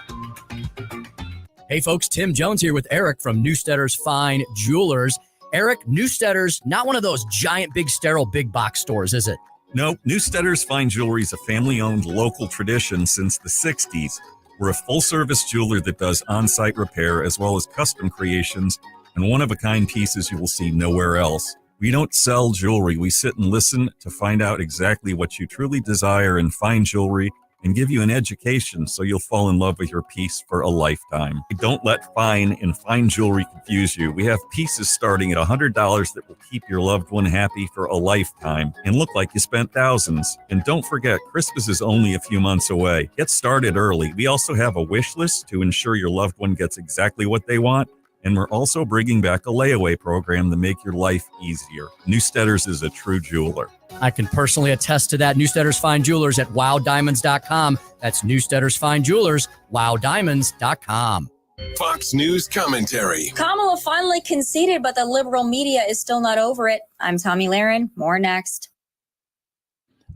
Hey folks, Tim Jones here with Eric from Newstetter's Fine Jewelers. Eric, Newstetter's not one of those giant, big, sterile, big box stores, is it? No, Newstetter's Fine Jewelry is a family-owned local tradition since the 60s. We're a full-service jeweler that does on-site repair as well as custom creations and one-of-a-kind pieces you will see nowhere else. We don't sell jewelry. We sit and listen to find out exactly what you truly desire in fine jewelry and give you an education so you'll fall in love with your piece for a lifetime. Don't let fine and fine jewelry confuse you. We have pieces starting at $100 that will keep your loved one happy for a lifetime and look like you spent thousands. And don't forget, Christmas is only a few months away. Get started early. We also have a wish list to ensure your loved one gets exactly what they want. And we're also bringing back a layaway program to make your life easier. Newstetter's is a true jeweler. I can personally attest to that. Newstetter's Fine Jewelers at wowdiamonds.com. That's Newstetter's Fine Jewelers, wowdiamonds.com. Fox News commentary. Kamala finally conceded, but the liberal media is still not over it. I'm Tommy Lahren. More next.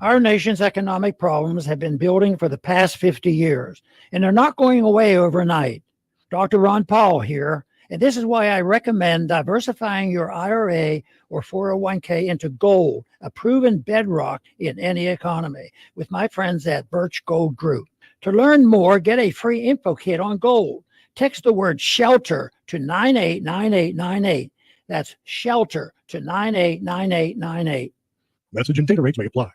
Our nation's economic problems have been building for the past 50 years, and they're not going away overnight. Dr. Ron Paul here. And this is why I recommend diversifying your IRA or 401k into gold, a proven bedrock in any economy, with my friends at Birch Gold Group. To learn more, get a free info kit on gold. Text the word SHELTER to 989898. That's SHELTER to 989898. Message and data rates may apply.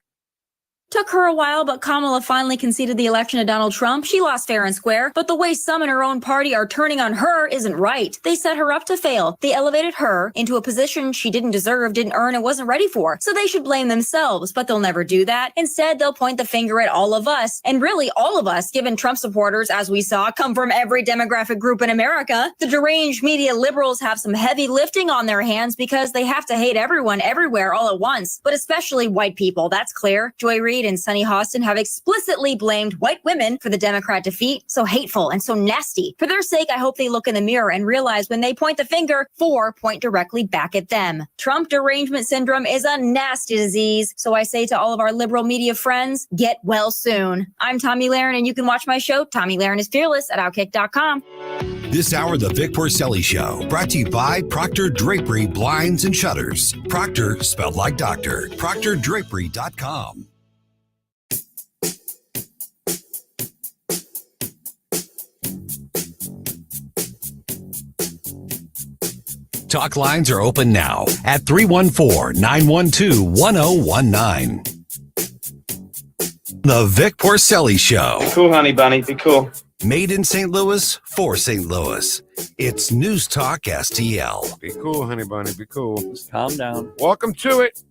Took her a while, but Kamala finally conceded the election to Donald Trump. She lost fair and square, but the way some in her own party are turning on her isn't right. They set her up to fail. They elevated her into a position she didn't deserve, didn't earn, and wasn't ready for. So they should blame themselves, but they'll never do that. Instead, they'll point the finger at all of us, and really all of us, given Trump supporters, as we saw, come from every demographic group in America. The deranged media liberals have some heavy lifting on their hands because they have to hate everyone everywhere all at once, but especially white people. That's clear. Joy Reid? Reid and Sunny Hostin have explicitly blamed white women for the Democrat defeat. So hateful and so nasty. For their sake, I hope they look in the mirror and realize when they point the finger, 4 point directly back at them. Trump derangement syndrome is a nasty disease. So I say to all of our liberal media friends, get well soon. I'm Tommy Lahren, and you can watch my show, Tommy Lahren is Fearless, at Outkick.com. This hour, The Vic Porcelli Show, brought to you by Proctor Drapery Blinds and Shutters. Proctor, spelled like doctor. ProctorDrapery.com. Talk lines are open now at 314-912-1019. The Vic Porcelli Show. Be cool, honey bunny. Be cool. Made in St. Louis for St. Louis. It's News Talk STL. Be cool, honey bunny. Be cool. Just calm down. Welcome to it.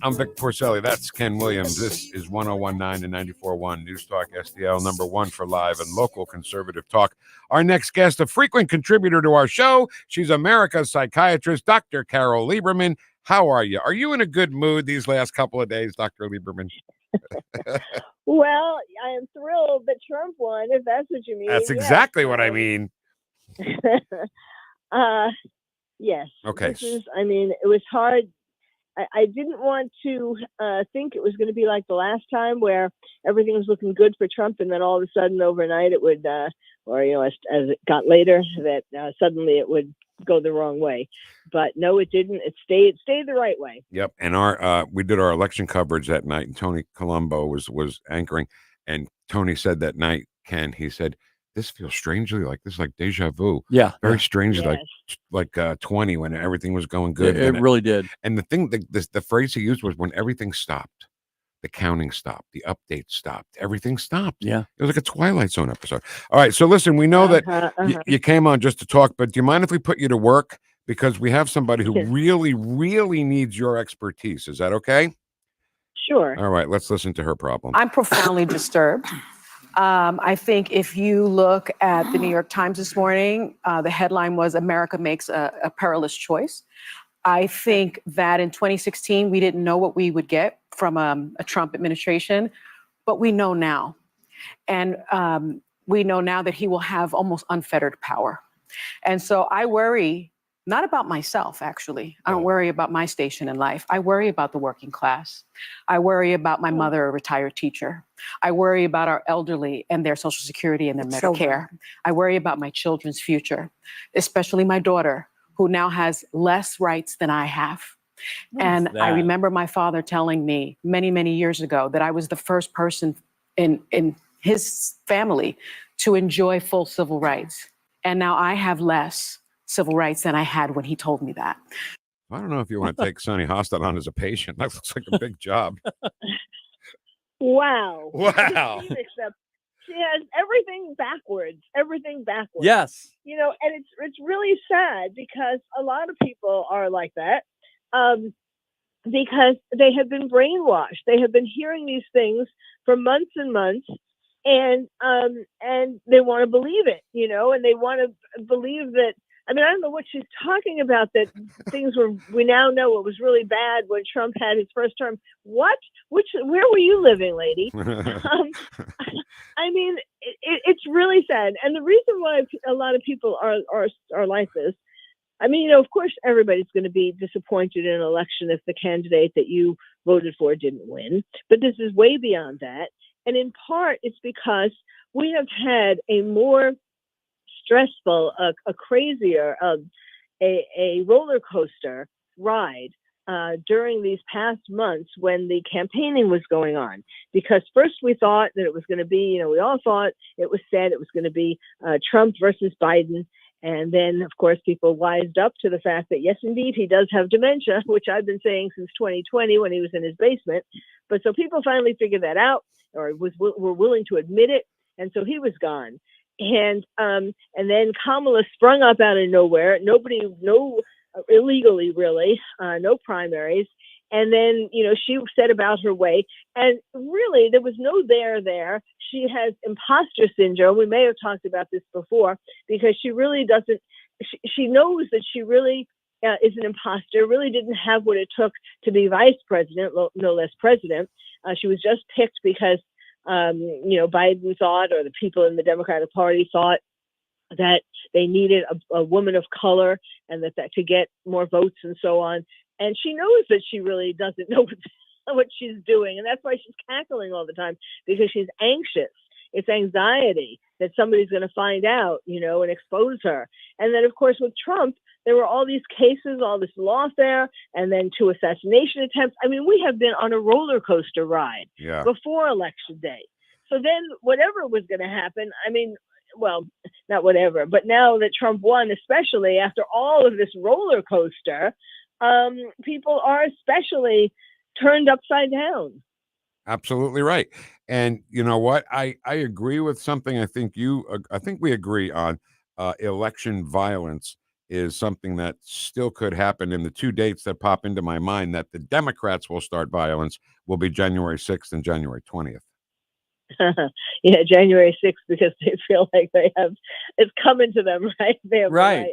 I'm Vic Porcelli. That's Ken Williams. This is 1019 and 94.1 News Talk STL, number one for live and local conservative talk. Our next guest, a frequent contributor to our show. She's America's psychiatrist, Dr. Carole Lieberman. How are you? Are you in a good mood these last couple of days, Dr. Lieberman? Well, I am thrilled that Trump won, if that's what you mean. That's exactly what I mean. Yes. Okay. It was hard. I didn't want to think it was going to be like the last time where everything was looking good for Trump, and then all of a sudden overnight it would, as it got later, that suddenly it would go the wrong way. But no, it didn't. It stayed the right way. Yep. And we did our election coverage that night, and Tony Colombo was anchoring, and Tony said that night, Ken, he said, this feels strangely like this, like deja vu. Yeah. Very strangely, like 20 when everything was going good. It really did. And the thing, the phrase he used was when everything stopped, the counting stopped, the update stopped, everything stopped. Yeah. It was like a Twilight Zone episode. All right. So listen, we know that you came on just to talk, but do you mind if we put you to work? Because we have somebody who really, really needs your expertise. Is that okay? Sure. All right. Let's listen to her problem. I'm profoundly disturbed. I think if you look at the New York Times this morning, the headline was America makes a perilous choice. I think that in 2016, we didn't know what we would get from a Trump administration, but we know now. And we know now that he will have almost unfettered power. And so I worry not about myself, actually. I don't worry about my station in life. I worry about the working class. I worry about my mother, a retired teacher. I worry about our elderly and their Social Security and their Medicare. I worry about my children's future, especially my daughter, who now has less rights than I have. And I remember my father telling me many, many years ago that I was the first person in his family to enjoy full civil rights. And now I have less civil rights than I had when he told me that. I don't know if you want to take Sunny Hostin on as a patient. That looks like a big job. Wow. Wow. Except she has everything backwards. Yes. And it's really sad because a lot of people are like that because they have been brainwashed. They have been hearing these things for months and months. And they want to believe it, and they want to believe that. I don't know what she's talking about, that things we now know it was really bad when Trump had his first term. What? Where were you living, lady? It's really sad. And the reason why a lot of people are like this, of course, everybody's going to be disappointed in an election if the candidate that you voted for didn't win. But this is way beyond that. And in part, it's because we have had a more stressful, a crazier, a roller coaster ride during these past months when the campaigning was going on. Because first we thought that it was going to be, we all thought it was said it was going to be Trump versus Biden. And then, of course, people wised up to the fact that, yes, indeed, he does have dementia, which I've been saying since 2020 when he was in his basement. But so people finally figured that out, or were willing to admit it. And so he was gone. And then Kamala sprung up out of nowhere. Illegally, really, no primaries. And then, she set about her way. And really, there was no there. She has imposter syndrome. We may have talked about this before, because she really doesn't, she knows that she really is an imposter, really didn't have what it took to be vice president, no less president. She was just picked because, Biden thought, or the people in the Democratic Party thought, that they needed a woman of color and that to get more votes and so on. And she knows that she really doesn't know what she's doing. And that's why she's cackling all the time, because she's anxious. It's anxiety that somebody's going to find out, and expose her. And then, of course, with Trump, there were all these cases, all this lawfare, and then 2 assassination attempts. I mean, we have been on a roller coaster ride before Election Day. So then whatever was going to happen, well, not whatever, but now that Trump won, especially after all of this roller coaster, people are especially turned upside down. Absolutely right. And you know what? I agree with something. I think we agree on election violence is something that still could happen. And the 2 dates that pop into my mind that the Democrats will start violence will be January 6th and January 20th. Yeah, January 6th, because they feel like it's coming to them, right? They have right.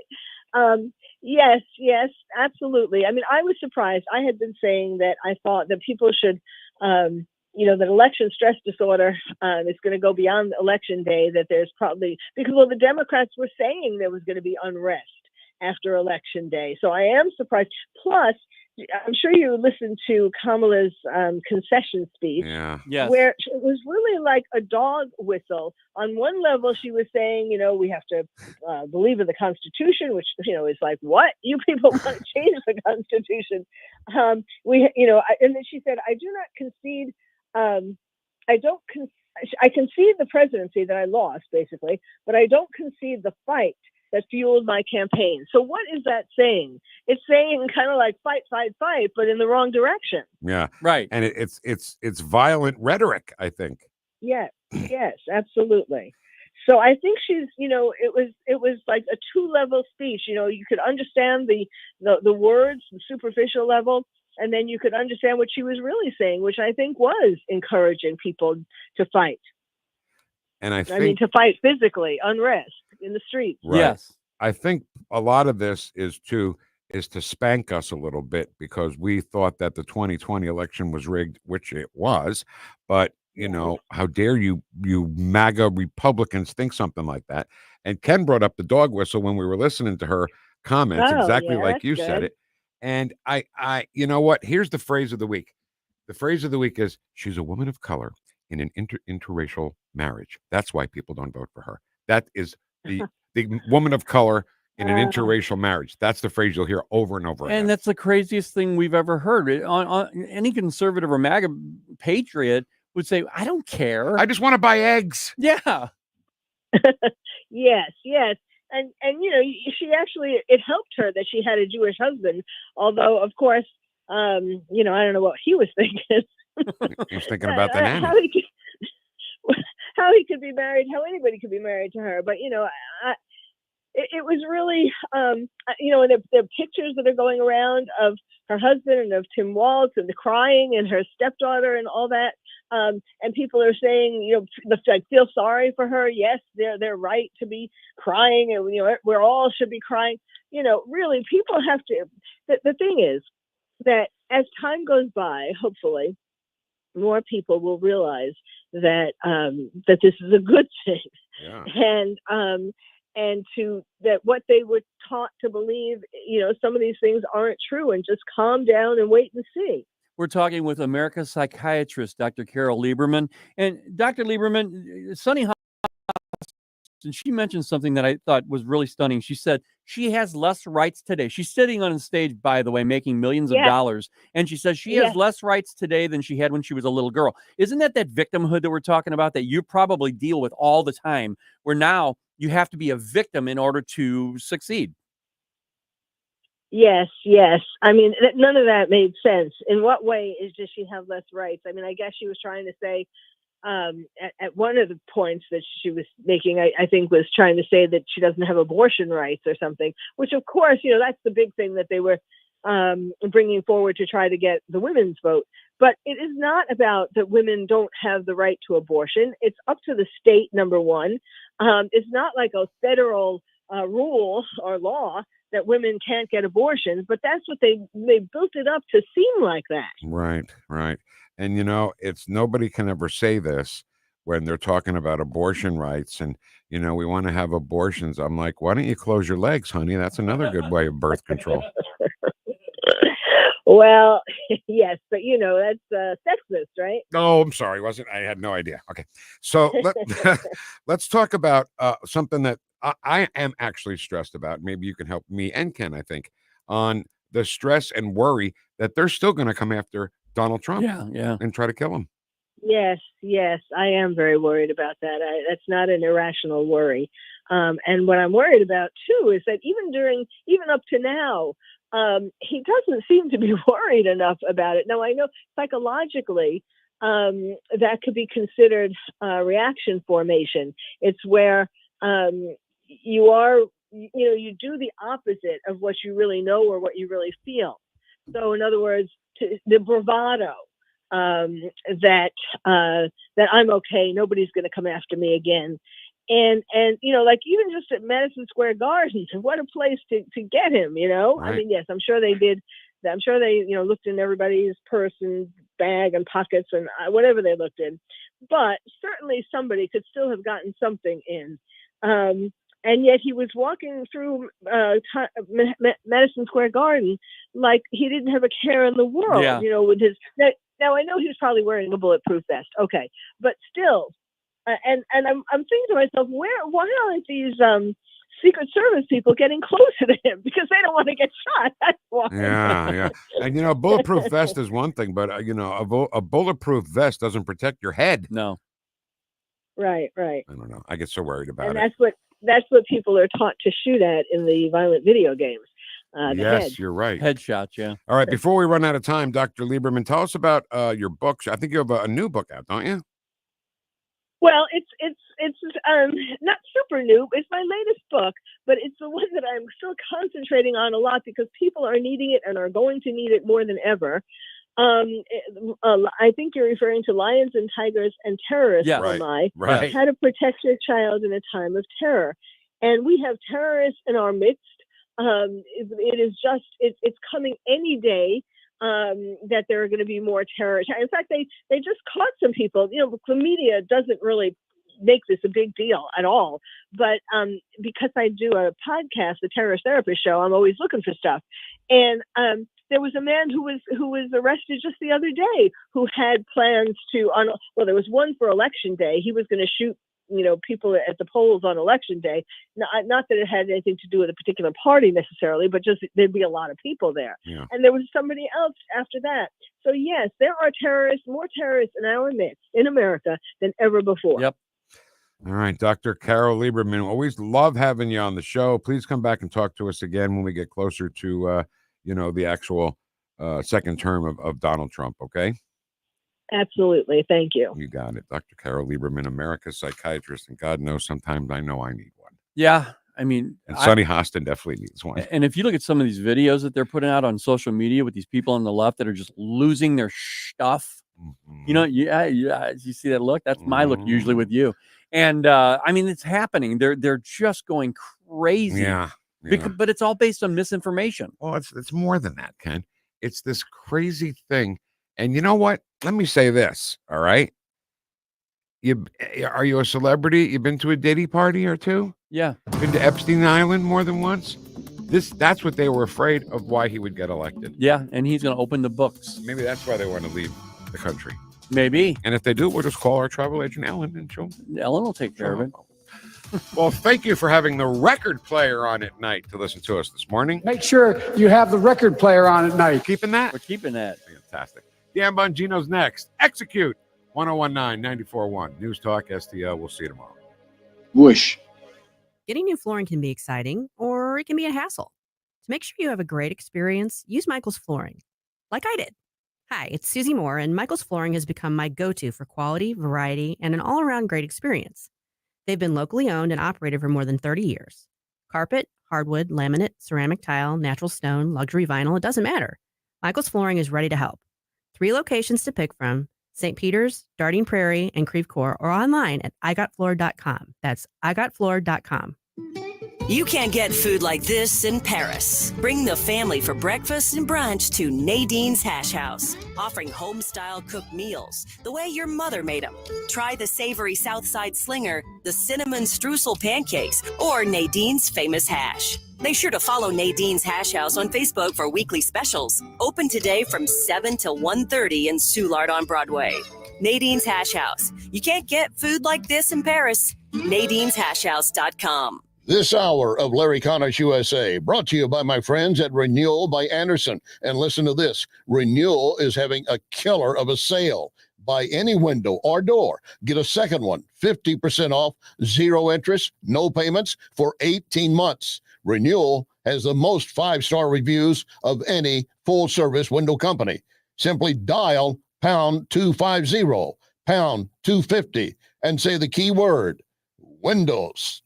Yes, absolutely. I mean, I was surprised. I had been saying that I thought that people should, that election stress disorder is going to go beyond Election Day, that there's probably, because, the Democrats were saying there was going to be unrest after Election Day. So I am surprised. Plus, I'm sure you listened to Kamala's concession speech, where it was really like a dog whistle. On one level, she was saying, we have to believe in the Constitution, which, is like, what? You people want to change the Constitution. And then she said, I do not concede. I concede the presidency that I lost, basically, but I don't concede the fight that fueled my campaign. So what is that saying? It's saying kind of like fight, but in the wrong direction. Yeah. Right. And it's violent rhetoric, I think. Yes, absolutely. So I think she's, it was like a 2-level speech. You could understand the words, the superficial level, and then you could understand what she was really saying, which I think was encouraging people to fight. And I think to fight physically, unrest in the streets. Right. Yes. I think a lot of this is to spank us a little bit, because we thought that the 2020 election was rigged, which it was. But, how dare you MAGA Republicans think something like that? And Ken brought up the dog whistle when we were listening to her comments, exactly like you said it. And I, you know what? Here's the phrase of the week. The phrase of the week is, she's a woman of color in an interracial marriage. That's why people don't vote for her. That is the woman of color in an interracial marriage. That's the phrase you'll hear over and over again. And that's the craziest thing we've ever heard. On any conservative or MAGA patriot would say, I don't care. I just want to buy eggs. Yeah. Yes. And she actually, it helped her that she had a Jewish husband, although, of course, I don't know what he was thinking. He was thinking about the nanny. How he could be married, how anybody could be married to her. But, it was really, and there are pictures that are going around of her husband and of Tim Walz and the crying and her stepdaughter and all that. And people are saying, feel sorry for her. Yes, they're right to be crying, and we're all should be crying. Really, people have to. The thing is that as time goes by, hopefully, more people will realize that that this is a good thing, and that what they were taught to believe, some of these things aren't true, and just calm down and wait and see. We're talking with America's psychiatrist, Dr. Carole Lieberman. And Dr. Lieberman, Sunny and she mentioned something that I thought was really stunning. She said she has less rights today. She's sitting on a stage, by the way, making millions of dollars. And she says she has less rights today than she had when she was a little girl. Isn't that victimhood that we're talking about, that you probably deal with all the time, where now you have to be a victim in order to succeed? Yes. I mean, none of that made sense. In what way does she have less rights? I mean, I guess she was trying to say, at one of the points that she was making, I think was trying to say that she doesn't have abortion rights or something, which of course, that's the big thing that they were bringing forward to try to get the women's vote. But it is not about that women don't have the right to abortion. It's up to the state, number one. It's not like a federal rule or law that women can't get abortions, but that's what they built it up to seem like that. Right. And, it's nobody can ever say this when they're talking about abortion rights and, we want to have abortions. I'm like, why don't you close your legs, honey? That's another good way of birth control. Well, yes, but that's sexist, right? Oh, I'm sorry. I had no idea. Okay. So let's talk about something that I am actually stressed about. Maybe you can help me and Ken, I think, on the stress and worry that they're still going to come after Donald Trump and try to kill him. Yes, I am very worried about that. That's not an irrational worry. And what I'm worried about, too, is that even up to now, he doesn't seem to be worried enough about it. Now, I know psychologically that could be considered reaction formation. It's where you do the opposite of what you really know or what you really feel. So, in other words, the bravado that I'm okay, nobody's going to come after me again. And like even just at Madison Square Garden, what a place to get him, Right. I mean, yes, I'm sure they did. I'm sure they, looked in everybody's purse and bag and pockets and whatever they looked in. But certainly somebody could still have gotten something in. And yet he was walking through Madison Square Garden like he didn't have a care in the world, with his. Now I know he was probably wearing a bulletproof vest. Okay. But still, and I'm thinking to myself, why aren't these Secret Service people getting closer to him? Because they don't want to get shot. That's why. Yeah. And, a bulletproof vest is one thing, but, a bulletproof vest doesn't protect your head. No. Right. I don't know. I get so worried about and it. That's what people are taught to shoot at in the violent video games. Yes, head. You're right. Headshots, yeah. All right. Before we run out of time, Dr. Lieberman, tell us about your books. I think you have a new book out, don't you? Well, it's not super new. It's my latest book, but it's the one that I'm still concentrating on a lot because people are needing it and are going to need it more than ever. I think you're referring to Lions and Tigers and Terrorists. Yeah, right. How to protect your child in a time of terror. And we have terrorists in our midst. It's coming any day that there are going to be more terrorists. In fact, they just caught some people. The media doesn't really make this a big deal at all. But because I do a podcast, the Terrorist Therapist Show, I'm always looking for stuff. And there was a man who was arrested just the other day who had plans to there was one for Election Day. He was going to shoot people at the polls on Election Day. Not that it had anything to do with a particular party necessarily, but just there'd be a lot of people there. Yeah. And there was somebody else after that. So yes, there are more terrorists in our midst in America than ever before. Yep. All right, Dr. Carole Lieberman, always love having you on the show. Please come back and talk to us again when we get closer to, the actual second term of Donald Trump, okay? Absolutely. Thank you. You got it. Dr. Carole Lieberman, America's psychiatrist, and God knows sometimes I know I need one. Yeah, I mean... And Sonny Hostin definitely needs one. And if you look at some of these videos that they're putting out on social media with these people on the left that are just losing their stuff, you see that look? That's my look usually with you. And, it's happening. They're just going crazy. Yeah. But it's all based on misinformation. Well, it's more than that, Ken. It's this crazy thing. And you know what? Let me say this, all right? Are you a celebrity? You've been to a Diddy party or two? Yeah. Been to Epstein Island more than once? That's what they were afraid of, why he would get elected. Yeah, and he's going to open the books. Maybe that's why they want to leave the country. Maybe. And if they do, we'll just call our travel agent, Ellen, and Ellen will take care of it. Well, thank you for having the record player on at night to listen to us this morning. Make sure you have the record player on at night. Keeping that? We're keeping that. Fantastic. Dan Bongino's next. Execute 1019-94.1 News Talk STL. We'll see you tomorrow. Whoosh. Getting new flooring can be exciting, or it can be a hassle. To make sure you have a great experience, use Michael's Flooring, like I did. Hi, it's Susie Moore, and Michael's Flooring has become my go-to for quality, variety, and an all-around great experience. They've been locally owned and operated for more than 30 years. Carpet, hardwood, laminate, ceramic tile, natural stone, luxury vinyl, it doesn't matter. Michael's Flooring is ready to help. 3 locations to pick from: St. Peter's, Dardine Prairie, and Creve Coeur, or online at igotfloor.com. That's igotfloor.com. You can't get food like this in Paris. Bring the family for breakfast and brunch to Nadine's Hash House, offering home-style cooked meals the way your mother made them. Try the savory Southside Slinger, the cinnamon streusel pancakes, or Nadine's famous hash. Make sure to follow Nadine's Hash House on Facebook for weekly specials. Open today from 7 till 1:30 in Soulard on Broadway. Nadine's Hash House. You can't get food like this in Paris. Nadine'sHashHouse.com. This hour of Larry Connish USA brought to you by my friends at Renewal by Anderson. And listen to this. Renewal is having a killer of a sale. Buy any window or door. Get a second one, 50% off, 0 interest, no payments for 18 months. Renewal has the most 5-star reviews of any full-service window company. Simply dial pound 250, pound 250, and say the keyword, windows.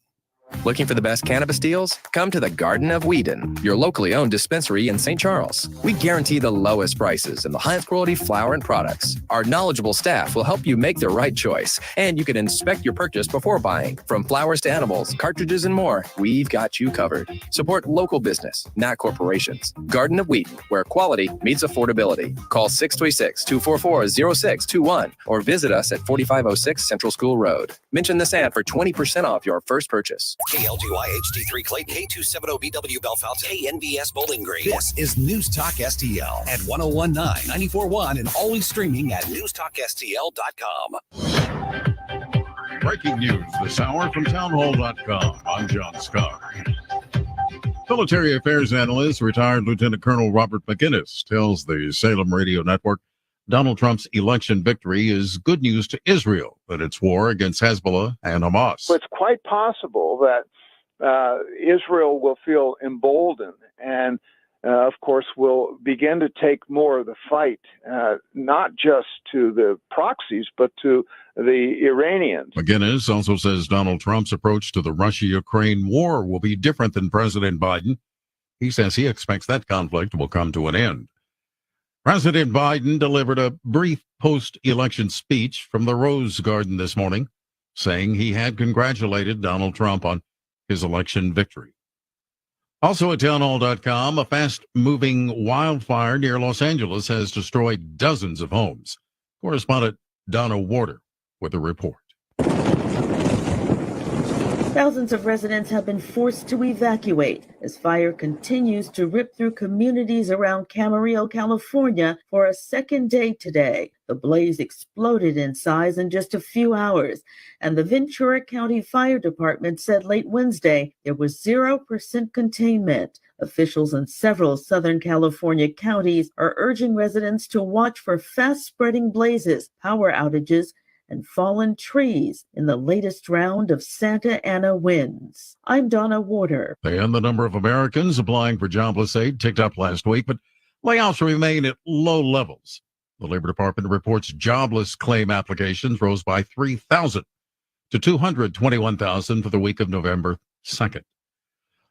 Looking for the best cannabis deals? Come to the Garden of Whedon, your locally owned dispensary in St. Charles. We guarantee the lowest prices and the highest quality flower and products. Our knowledgeable staff will help you make the right choice, and you can inspect your purchase before buying. From flowers to animals, cartridges, and more, we've got you covered. Support local business, not corporations. Garden of Whedon, where quality meets affordability. Call 636-244-0621 or visit us at 4506 Central School Road. Mention this ad for 20% off your first purchase. KLGY HD3 Clay, K270BW Belfast, KNBS Bowling Green. This is News Talk STL at 1019, 94.1, and always streaming at NewstalkSTL.com. Breaking news this hour from townhall.com. I'm John Scott. Military affairs analyst, retired Lieutenant Colonel Robert McGinnis, tells the Salem Radio Network Donald Trump's election victory is good news to Israel in its war against Hezbollah and Hamas. Well, it's quite possible that Israel will feel emboldened and, of course, will begin to take more of the fight, not just to the proxies, but to the Iranians. McGinnis also says Donald Trump's approach to the Russia-Ukraine war will be different than President Biden. He says he expects that conflict will come to an end. President Biden delivered a brief post-election speech from the Rose Garden this morning, saying he had congratulated Donald Trump on his election victory. Also at townhall.com, a fast-moving wildfire near Los Angeles has destroyed dozens of homes. Correspondent Donna Warder with a report. Thousands of residents have been forced to evacuate as fire continues to rip through communities around Camarillo, California for a second day today. The blaze exploded in size in just a few hours, and the Ventura County Fire Department said late Wednesday there was 0% containment. Officials in several Southern California counties are urging residents to watch for fast-spreading blazes, power outages, and fallen trees in the latest round of Santa Ana winds. I'm Donna Warder. And the number of Americans applying for jobless aid ticked up last week, but layoffs remain at low levels. The Labor Department reports jobless claim applications rose by 3,000 to 221,000 for the week of November 2nd.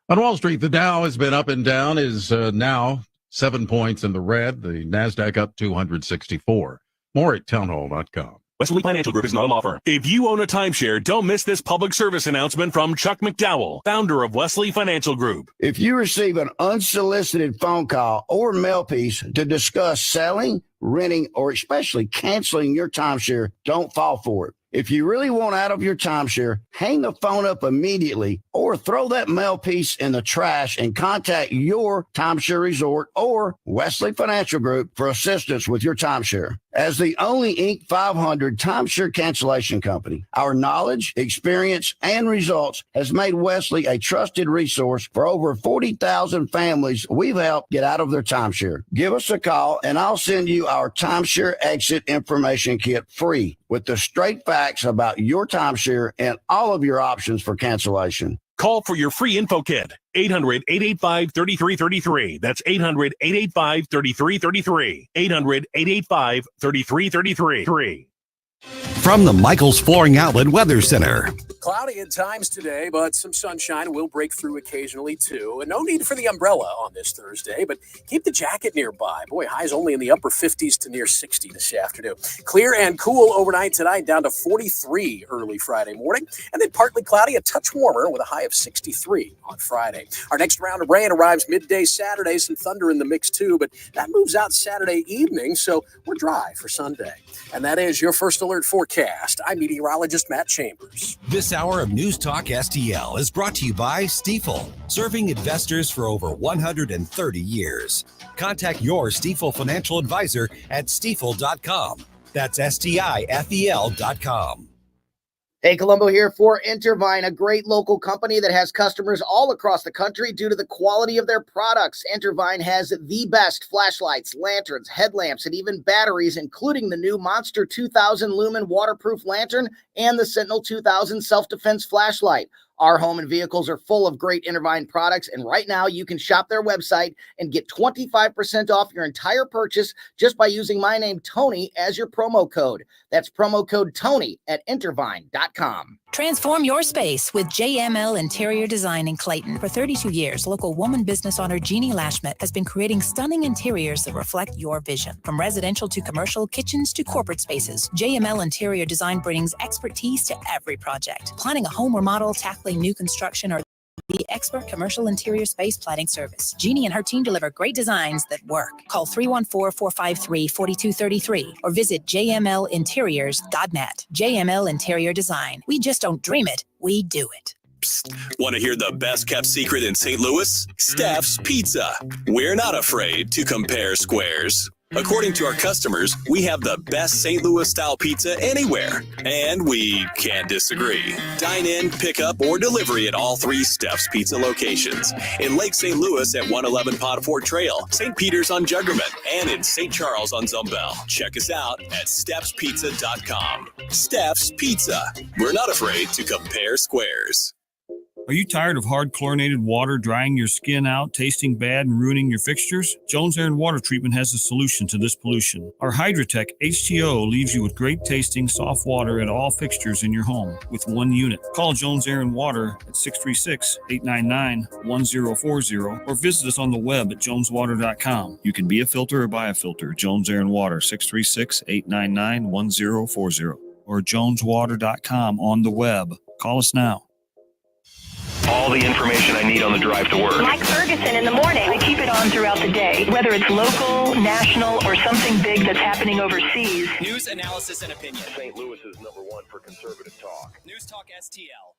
On Wall Street, the Dow has been up and down, is now 7 points in the red. The NASDAQ up 264. More at townhall.com. Wesley Financial Group is not a law firm. If you own a timeshare, don't miss this public service announcement from Chuck McDowell, founder of Wesley Financial Group. If you receive an unsolicited phone call or mail piece to discuss selling, renting, or especially canceling your timeshare, don't fall for it. If you really want out of your timeshare, hang the phone up immediately or throw that mail piece in the trash and contact your timeshare resort or Wesley Financial Group for assistance with your timeshare. As the only Inc. 500 timeshare cancellation company, our knowledge, experience, and results has made Wesley a trusted resource for over 40,000 families we've helped get out of their timeshare. Give us a call and I'll send you our timeshare exit information kit free with the straight facts about your timeshare and all of your options for cancellation. Call for your free info kit. 800-885-3333. That's 800-885-3333. 800-885-3333. From the Michaels Flooring Outlet Weather Center. Cloudy at times today, but some sunshine will break through occasionally too. And no need for the umbrella on this Thursday, but keep the jacket nearby. Boy, highs only in the upper 50s to near 60 this afternoon. Clear and cool overnight tonight, down to 43 early Friday morning. And then partly cloudy, a touch warmer with a high of 63 on Friday. Our next round of rain arrives midday Saturday. Some thunder in the mix too, but that moves out Saturday evening, so we're dry for Sunday. And that is your First Alert forecast. I'm meteorologist Matt Chambers. This hour of News Talk STL is brought to you by Stifel, serving investors for over 130 years. Contact your Stifel financial advisor at stifel.com. That's STIFEL.com. Hey, Colombo here for Intervine, a great local company that has customers all across the country due to the quality of their products. Intervine has the best flashlights, lanterns, headlamps, and even batteries, including the new Monster 2000 Lumen waterproof lantern and the Sentinel 2000 self-defense flashlight. Our home and vehicles are full of great Intervine products, and right now you can shop their website and get 25% off your entire purchase just by using my name, Tony, as your promo code. That's promo code Tony at Intervine.com. Transform your space with JML Interior Design in Clayton. For 32 years, local woman business owner Jeannie Lashmet has been creating stunning interiors that reflect your vision. From residential to commercial, kitchens to corporate spaces, JML Interior Design brings expertise to every project. Planning a home remodel, tackling new construction, or the expert commercial interior space planning service. Jeannie and her team deliver great designs that work. Call 314-453-4233 or visit jmlinteriors.net. JML Interior Design. We just don't dream it, we do it. Psst. Want to hear the best kept secret in St. Louis? Steph's Pizza. We're not afraid to compare squares. According to our customers, we have the best St. Louis style pizza anywhere, and we can't disagree. Dine in, pick up, or delivery at all 3 Steph's Pizza locations. In Lake St. Louis at 111 Potterford Trail, St. Peter's on Juggerman, and in St. Charles on Zumbel. Check us out at Steph'sPizza.com. Steph's Pizza. We're not afraid to compare squares. Are you tired of hard chlorinated water drying your skin out, tasting bad, and ruining your fixtures? Jones Air and Water Treatment has a solution to this pollution. Our Hydratech H2O leaves you with great tasting, soft water at all fixtures in your home with one unit. Call Jones Air and Water at 636-899-1040 or visit us on the web at joneswater.com. You can be a filter or buy a filter. Jones Air and Water, 636-899-1040 or joneswater.com on the web. Call us now. All the information I need on the drive to work. Like Ferguson in the morning. I keep it on throughout the day, whether it's local, national, or something big that's happening overseas. News, analysis, and opinion. St. Louis is #1 for conservative talk. News Talk STL.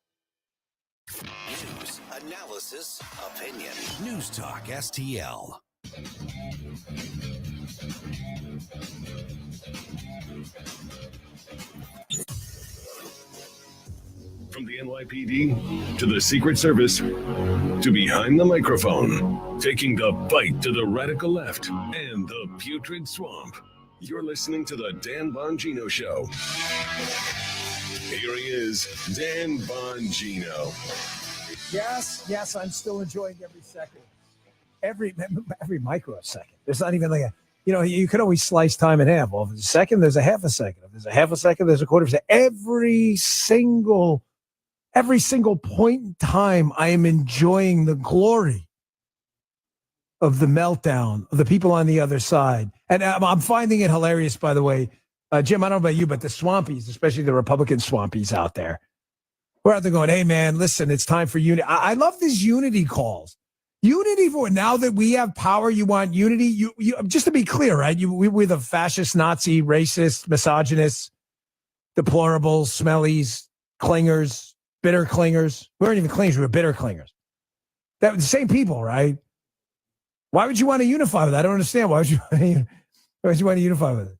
News, analysis, opinion. News Talk STL. From the NYPD to the Secret Service to behind the microphone, taking the fight to the radical left and the putrid swamp. You're listening to the Dan Bongino Show. Here he is, Dan Bongino. Yes, I'm still enjoying every second. Every microsecond. There's not even like a, you could always slice time in half. Well, if there's a second, there's a half a second. If there's a half a second, there's a quarter of a second. Every single point in time, I am enjoying the glory of the meltdown of the people on the other side. And I'm finding it hilarious, by the way. Jim, I don't know about you, but the swampies, especially the Republican swampies out there, we're out there going, hey, man, listen, it's time for unity. I love these unity calls. Unity for now that we have power, you want unity. You just to be clear, right? We're the fascist, Nazi, racist, misogynists, deplorables, smellies, clingers, bitter clingers. We weren't even clingers, we were bitter clingers. That the same people, right? Why would you want to unify with that? I don't understand. Why would you want to unify with it?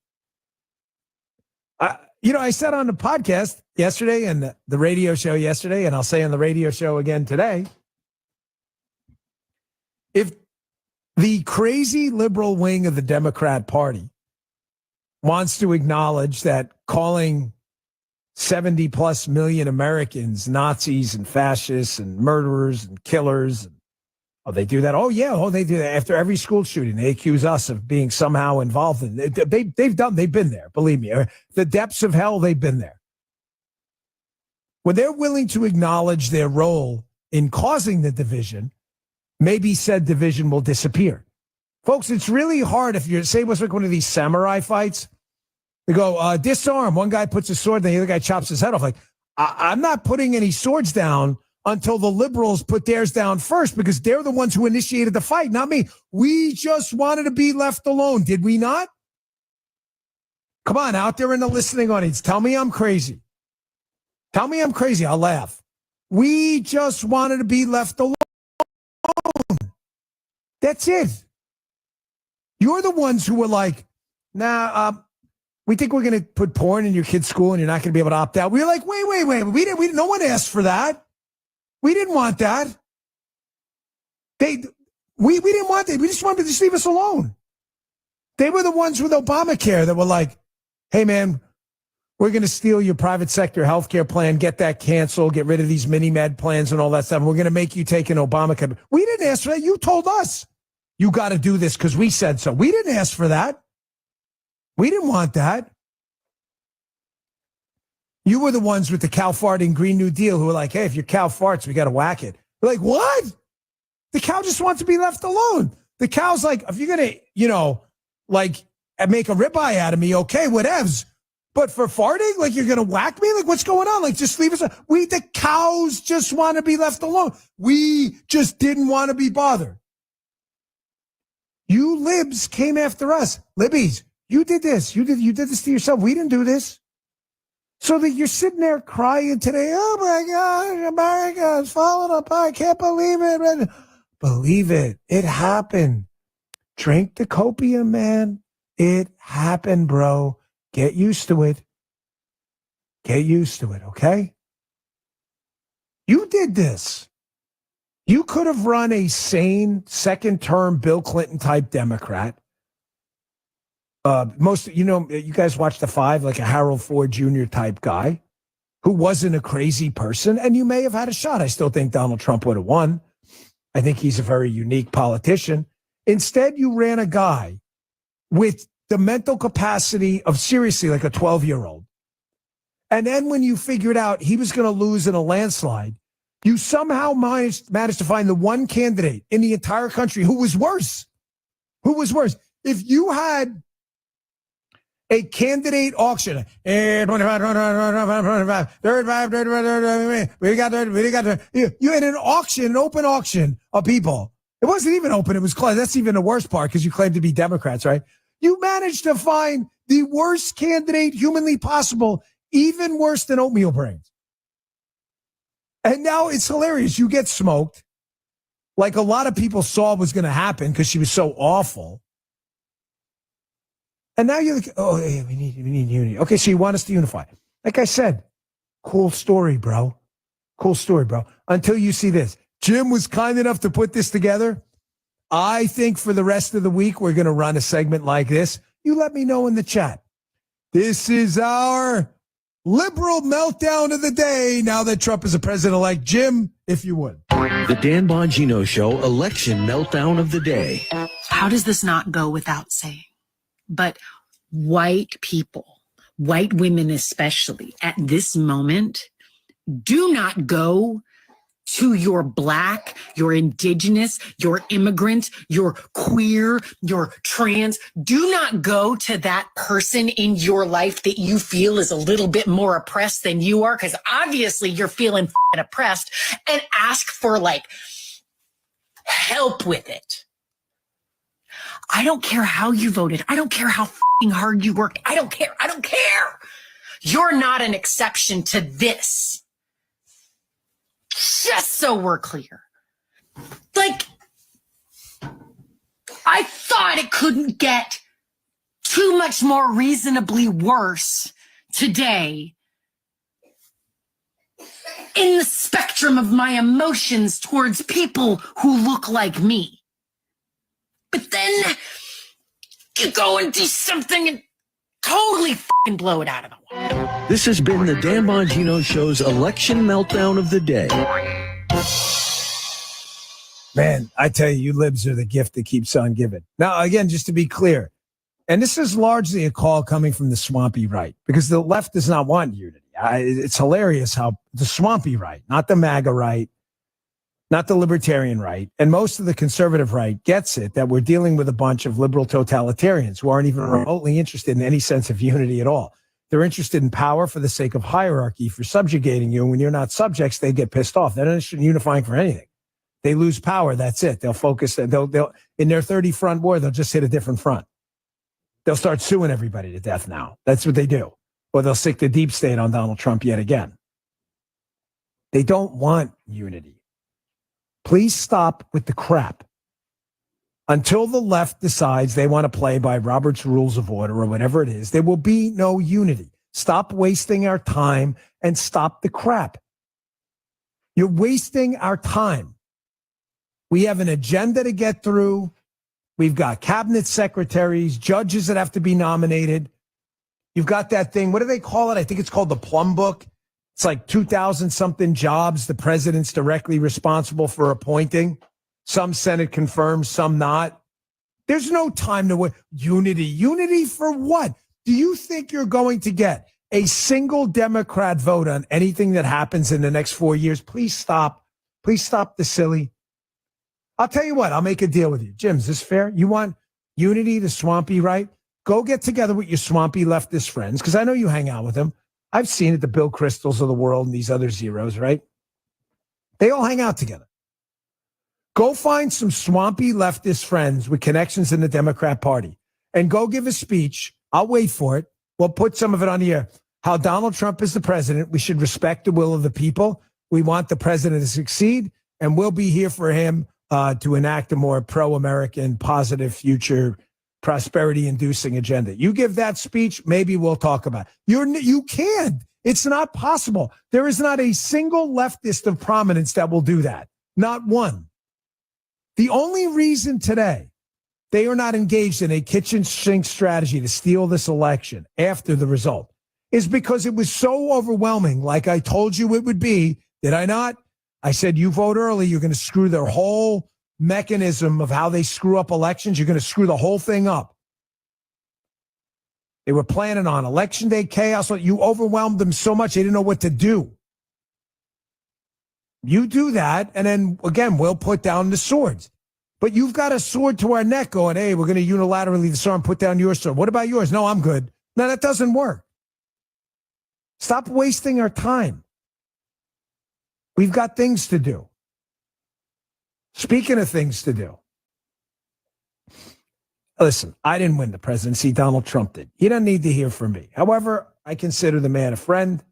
I said on the podcast yesterday and the radio show yesterday, and I'll say on the radio show again today, if the crazy liberal wing of the Democrat Party wants to acknowledge that calling 70 plus million Americans Nazis and fascists and murderers and killers and Oh, they do that. Oh, yeah. Oh, they do that after every school shooting. They accuse us of being somehow involved in it. They've been there. Believe me, the depths of hell. They've been there. When they're willing to acknowledge their role in causing the division, maybe said division will disappear. Folks, it's really hard if you're, say, what's like one of these samurai fights. They go, disarm. One guy puts a sword, then the other guy chops his head off. Like, I'm not putting any swords down until the liberals put theirs down first, because they're the ones who initiated the fight, not me. We just wanted to be left alone, did we not? Come on, out there in the listening audience, tell me I'm crazy. Tell me I'm crazy, I'll laugh. We just wanted to be left alone. That's it. You're the ones who were like, we think we're going to put porn in your kid's school and you're not going to be able to opt out. We were like, wait. We didn't, no one asked for that. We didn't want that. We didn't want that. We just wanted to just leave us alone. They were the ones with Obamacare that were like, hey, man, we're going to steal your private sector healthcare plan, get that canceled, get rid of these mini-med plans and all that stuff. We're going to make you take an Obamacare. We didn't ask for that. You told us you got to do this because we said so. We didn't ask for that. We didn't want that. You were the ones with the cow farting Green New Deal who were like, hey, if your cow farts, we got to whack it. We're like, what? The cow just wants to be left alone. The cow's like, if you're going to, make a ribeye out of me, okay, whatevs. But for farting, like, you're going to whack me? Like, what's going on? Like, just leave us. The cows just want to be left alone. We just didn't want to be bothered. You libs came after us. Libbies, you did this. You did this to yourself. We didn't do this. So that you're sitting there crying today, oh my God, America's falling apart. I can't believe it. Believe it. It happened. Drink the copium, man. It happened, bro. Get used to it. Get used to it, okay? You did this. You could have run a sane second-term Bill Clinton-type Democrat. You guys watch The Five, like a Harold Ford Jr. type guy who wasn't a crazy person, and you may have had a shot. I still think Donald Trump would have won. I think he's a very unique politician. Instead, you ran a guy with the mental capacity of seriously like a 12-year-old. And then when you figured out he was going to lose in a landslide, you somehow managed to find the one candidate in the entire country who was worse. Who was worse? If you had a candidate auction, you had an auction, an open auction of people. It wasn't even open, it was closed. That's even the worst part because you claim to be Democrats, right? You managed to find the worst candidate humanly possible, even worse than oatmeal brains. And now it's hilarious. You get smoked, like a lot of people saw was going to happen because she was so awful. And now you're like, oh, hey, we need unity. Okay, so you want us to unify. Like I said, cool story, bro. Cool story, bro. Until you see this. Jim was kind enough to put this together. I think for the rest of the week, we're going to run a segment like this. You let me know in the chat. This is our liberal meltdown of the day now that Trump is a president-elect. Jim, if you would. The Dan Bongino Show election meltdown of the day. How does this not go without saying? But white people, white women especially, at this moment, do not go to your Black, your Indigenous, your immigrant, your queer, your trans. Do not go to that person in your life that you feel is a little bit more oppressed than you are, because obviously you're feeling oppressed, and ask for help with it. I don't care how you voted. I don't care how hard you worked. I don't care. I don't care. You're not an exception to this. Just so we're clear. I thought it couldn't get too much more reasonably worse today in the spectrum of my emotions towards people who look like me. But then you go and do something and totally blow it out of the water. This has been the Dan Bongino Show's election meltdown of the day. Man, I tell you libs are the gift that keeps on giving. Now, again, just to be clear, and this is largely a call coming from the swampy right, because the left does not want unity. It's hilarious how the swampy right, not the MAGA right, not the libertarian right, and most of the conservative right gets it that we're dealing with a bunch of liberal totalitarians who aren't even remotely interested in any sense of unity at all. They're interested in power for the sake of hierarchy, for subjugating you. And when you're not subjects, they get pissed off. They're not interested in unifying for anything. They lose power. That's it. They'll focus. They'll in their 30 front war, they'll just hit a different front. They'll start suing everybody to death now. That's what they do. Or they'll stick the deep state on Donald Trump yet again. They don't want unity. Please stop with the crap. Until the left decides they want to play by Robert's Rules of Order or whatever it is, there will be no unity. Stop wasting our time and stop the crap. You're wasting our time. We have an agenda to get through. We've got cabinet secretaries, judges that have to be nominated. You've got that thing. What do they call it? I think it's called the Plum Book. It's like 2,000 something jobs the president's directly responsible for appointing. Some Senate confirmed, some not. There's no time to wait. Unity. Unity for what? Do you think you're going to get a single Democrat vote on anything that happens in the next 4 years? Please stop. Please stop the silly. I'll tell you what, I'll make a deal with you. Jim, is this fair? You want unity, the swampy right? Go get together with your swampy leftist friends, because I know you hang out with them. I've seen it, the Bill Cristols of the world and these other zeros, right? They all hang out together. Go find some swampy leftist friends with connections in the Democrat Party and go give a speech. I'll wait for it. We'll put some of it on the air. How Donald Trump is the president. We should respect the will of the people. We want the president to succeed, and we'll be here for him to enact a more pro-American, positive future, prosperity-inducing agenda. You give that speech, maybe we'll talk about it. You can't. It's not possible. There is not a single leftist of prominence that will do that. Not one. The only reason today they are not engaged in a kitchen sink strategy to steal this election after the result is because it was so overwhelming, like I told you it would be. Did I not? I said, you vote early, you're going to screw their whole mechanism of how they screw up elections. You're going to screw the whole thing up. They were planning on election day chaos. You overwhelmed them so much they didn't know what to do. You do that, and then, again, we'll put down the swords. But you've got a sword to our neck going, hey, we're going to unilaterally disarm, put down your sword. What about yours? No, I'm good. No, that doesn't work. Stop wasting our time. We've got things to do. Speaking of things to do, listen, I didn't win the presidency. Donald Trump did. He doesn't need to hear from me. However, I consider the man a friend.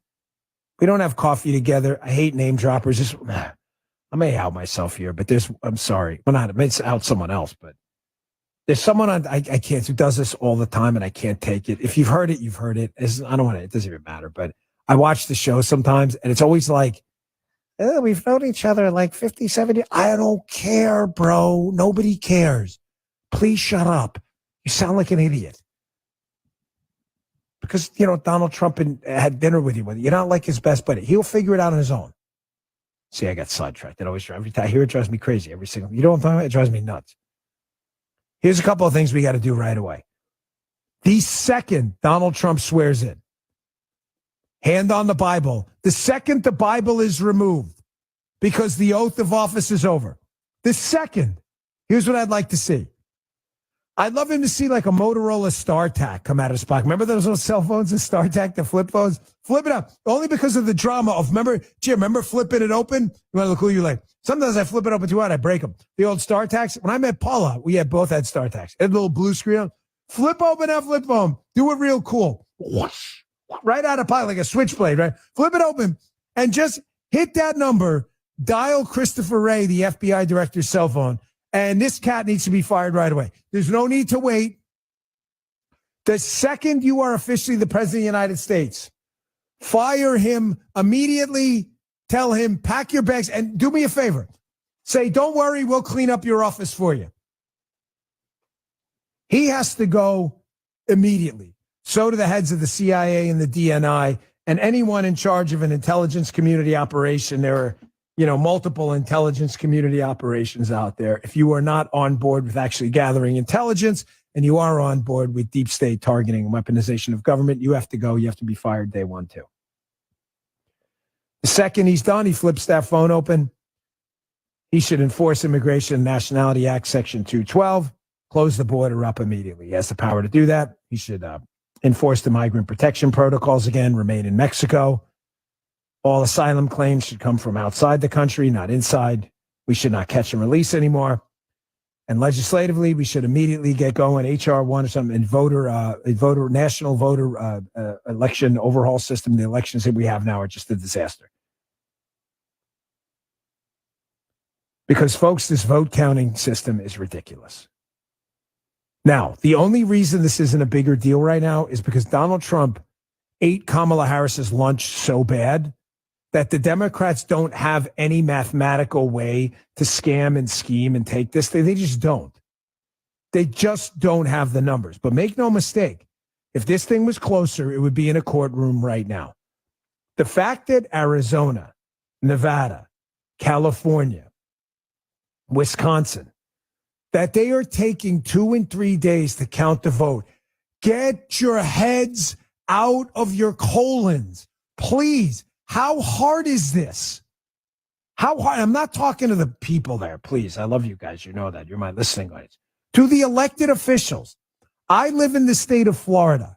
We don't have coffee together. I hate name droppers. I may out myself here, but I'm sorry. Well, not, I may out someone else, but there's someone I can't, who does this all the time, and I can't take it. If you've heard it, you've heard it. I don't want to, it doesn't even matter, but I watch the show sometimes, and it's always like, oh, we've known each other like 50, 70. I don't care, bro. Nobody cares. Please shut up. You sound like an idiot. Because, Donald Trump had dinner with you. You're not like his best buddy. He'll figure it out on his own. See, I got sidetracked. Every time I hear it, drives me crazy. You know what I'm talking about? It drives me nuts. Here's a couple of things we got to do right away. The second Donald Trump swears in, hand on the Bible, the second the Bible is removed because the oath of office is over, the second, here's what I'd like to see. I'd love him to see like a Motorola StarTAC come out of his pocket. Remember those little cell phones, the StarTAC, the flip phones? Flip it up. Only because of the drama of, remember flipping it open? You want to look cool? You're like, sometimes I flip it open too hard, I break them. The old StarTACs. When I met Paula, we both had StarTACs. It had a little blue screen. Flip open that flip phone. Do it real cool. Whoosh. Right out of pocket, like a switchblade, right? Flip it open and just hit that number. Dial Christopher Wray, the FBI director's cell phone. And this cat needs to be fired right away. There's no need to wait. The second you are officially the president of the United States, fire him immediately. Tell him, pack your bags, and do me a favor. Say, don't worry, we'll clean up your office for you. He has to go immediately. So do the heads of the CIA and the DNI and anyone in charge of an intelligence community operation. There are multiple intelligence community operations out there. If you are not on board with actually gathering intelligence and you are on board with deep state targeting and weaponization of government, you have to go. You have to be fired day one, too. The second he's done, he flips that phone open. He should enforce Immigration and Nationality Act, Section 212, close the border up immediately. He has the power to do that. He should enforce the migrant protection protocols again, remain in Mexico. All asylum claims should come from outside the country, not inside. We should not catch and release anymore. And legislatively, we should immediately get going, HR 1 or something, and national voter election overhaul system. The elections that we have now are just a disaster. Because, folks, this vote counting system is ridiculous. Now, the only reason this isn't a bigger deal right now is because Donald Trump ate Kamala Harris's lunch so bad that the Democrats don't have any mathematical way to scam and scheme and take this. They just don't. They just don't have the numbers. But make no mistake, if this thing was closer, it would be in a courtroom right now. The fact that Arizona, Nevada, California, Wisconsin, that they are taking 2 and 3 days to count the vote. Get your heads out of your colons. Please. How hard is this? How hard? I'm not talking to the people there, please. I love you guys. You know that. You're my listening audience. To the elected officials. I live in the state of Florida.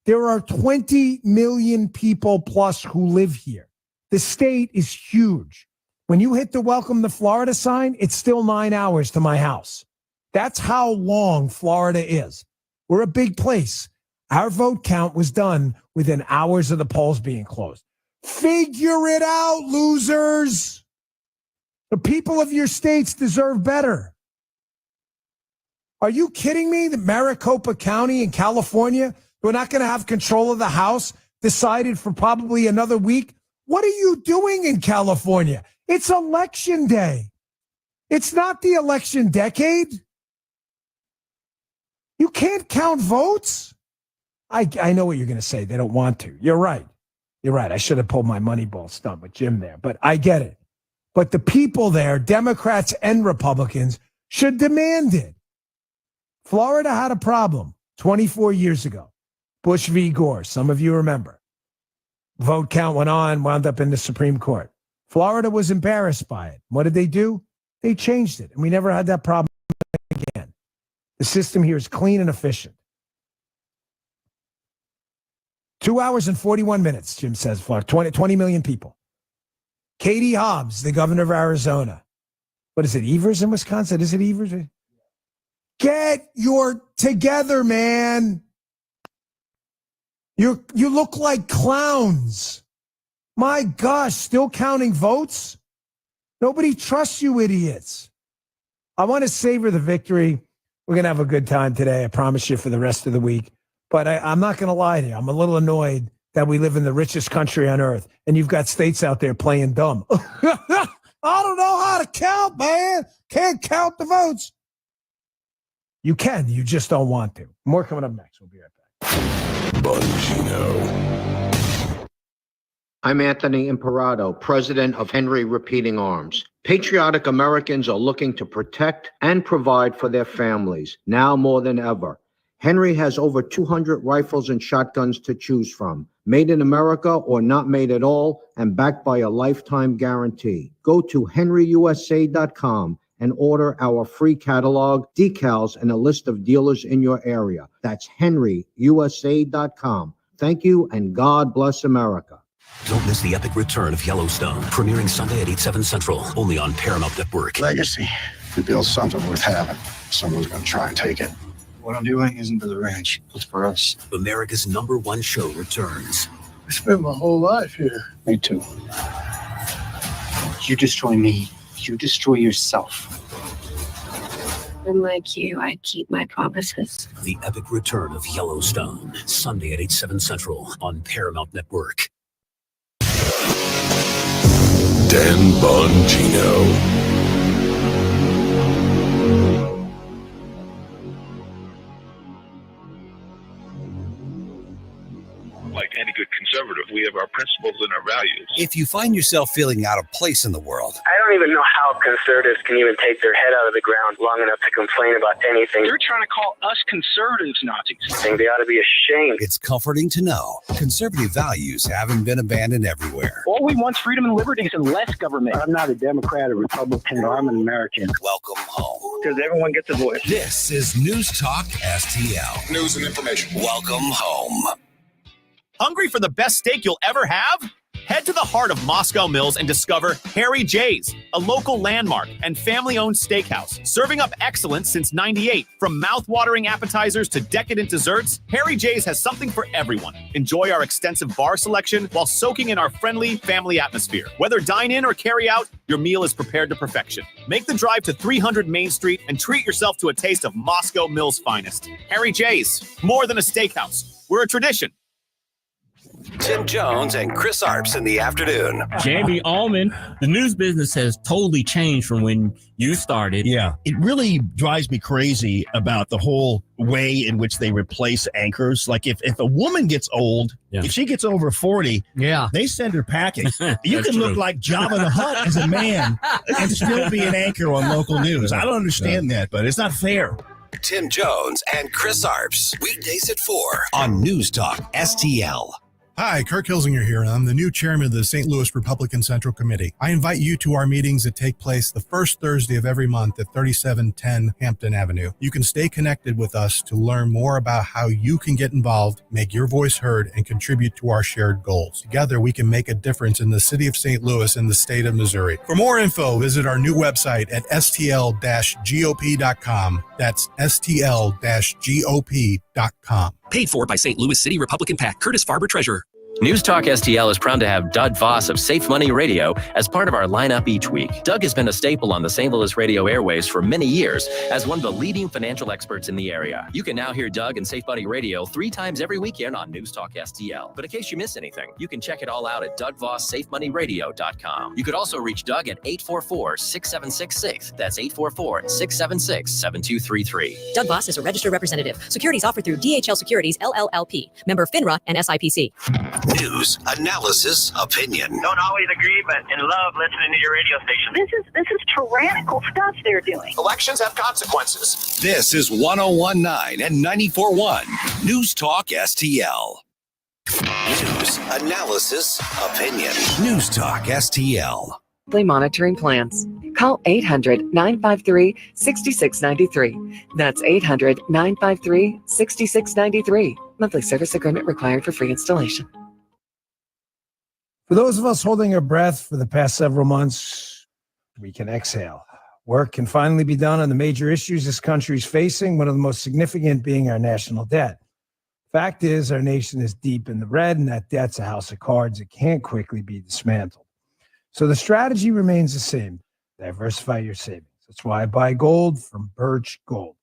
There are 20 million people plus who live here. The state is huge. When you hit the welcome to Florida sign, it's still 9 hours to my house. That's how long Florida is. We're a big place. Our vote count was done within hours of the polls being closed. Figure it out, losers. The people of your states deserve better. Are you kidding me that Maricopa County in California, we're not going to have control of the House decided for probably another week? What are you doing in California? It's election day. It's not the election decade. You can't count votes? I know what you're going to say. They don't want to. You're right. You're right. I should have pulled my Moneyball stunt with Jim there, but I get it. But the people there, Democrats and Republicans, should demand it. Florida had a problem 24 years ago. Bush v. Gore. Some of you remember. Vote count went on, wound up in the Supreme Court. Florida was embarrassed by it. What did they do? They changed it, and we never had that problem again. The system here is clean and efficient. 2 hours and 41 minutes, Jim says, Florida. 20 million people. Katie Hobbs, the governor of Arizona. What is it, Evers in Wisconsin? Is it Evers? Get your together, man. You look like clowns. My gosh, still counting votes? Nobody trusts you idiots. I want to savor the victory. We're going to have a good time today, I promise you, for the rest of the week. But I'm not going to lie to you. I'm a little annoyed that we live in the richest country on earth, and you've got states out there playing dumb. I don't know how to count, man. Can't count the votes. You can. You just don't want to. More coming up next. We'll be right back. Bongino. I'm Anthony Imperato, president of Henry Repeating Arms. Patriotic Americans are looking to protect and provide for their families, now more than ever. Henry has over 200 rifles and shotguns to choose from, made in America or not made at all, and backed by a lifetime guarantee. Go to henryusa.com and order our free catalog, decals, and a list of dealers in your area. That's henryusa.com. Thank you, and God bless America. Don't miss the epic return of Yellowstone, premiering Sunday at 8/7 Central, only on Paramount Network. Legacy. We build something worth having. Someone's going to try and take it. What I'm doing isn't for the ranch. It's for us. America's #1 show returns. I spent my whole life here. Me too. You destroy me, you destroy yourself. Unlike you, I keep my promises. The epic return of Yellowstone, Sunday at 8/7 Central on Paramount Network. Dan Bongino. like any good conservative, we have our principles and our values. If you find yourself feeling out of place in the world, I don't even know how conservatives can even take their head out of the ground long enough to complain about anything. They're trying to call us conservatives Nazis. I think they ought to be ashamed. it's comforting to know conservative values haven't been abandoned everywhere. All we want is freedom and liberties and less government. I'm not a Democrat or Republican. I'm an American. Welcome home. Because everyone gets a voice. This is News Talk STL. News and information. Welcome home. Hungry for the best steak you'll ever have? Head to the heart of Moscow Mills and discover Harry J's, a local landmark and family-owned steakhouse, serving up excellence since '98. From mouth-watering appetizers to decadent desserts, Harry J's has something for everyone. Enjoy our extensive bar selection while soaking in our friendly family atmosphere. Whether dine-in or carry-out, your meal is prepared to perfection. Make the drive to 300 Main Street and treat yourself to a taste of Moscow Mills' finest. Harry J's, more than a steakhouse. We're a tradition. Tim Jones and Chris Arps in the afternoon. Jamie Allman, the news business has totally changed from when you started. Yeah, it really drives me crazy about the whole way in which they replace anchors. Like if a woman gets old, if she gets over 40, they send her packing. You can look like Jabba the Hutt as a man and still be an anchor on local news. I don't understand that, but it's not fair. Tim Jones and Chris Arps, weekdays at 4 on News Talk STL. Hi, Kirk Hilsinger here, and I'm the new chairman of the St. Louis Republican Central Committee. I invite you to our meetings that take place the first Thursday of every month at 3710 Hampton Avenue. You can stay connected with us to learn more about how you can get involved, make your voice heard, and contribute to our shared goals. Together, we can make a difference in the city of St. Louis and the state of Missouri. For more info, visit our new website at stl-gop.com. That's stl-gop.com. Paid for by St. Louis City Republican PAC, Curtis Farber, Treasurer. News Talk STL is proud to have Doug Voss of Safe Money Radio as part of our lineup each week. Doug has been a staple on the St. Louis radio airways for many years as one of the leading financial experts in the area. You can now hear Doug and Safe Money Radio 3 times every weekend on News Talk STL. But in case you miss anything, you can check it all out at DougVossSafeMoneyRadio.com. You could also reach Doug at 844-6766. That's 844-676-7233. Doug Voss is a registered representative. Securities offered through DHL Securities, LLLP. Member FINRA and SIPC. News, analysis, opinion. Don't always agree, but in love listening to your radio station. This is tyrannical stuff they're doing. Elections have consequences. This is 1019 and 94.1 News Talk STL. News, analysis, opinion. News Talk STL. Monitoring plans. Call 800-953-6693. That's 800-953-6693. Monthly service agreement required for free installation. For those of us holding our breath for the past several months, we can exhale. Work can finally be done on the major issues this country is facing, one of the most significant being our national debt. Fact is, our nation is deep in the red, and that debt's a house of cards. It can't quickly be dismantled. So the strategy remains the same. Diversify your savings. That's why I buy gold from Birch Gold.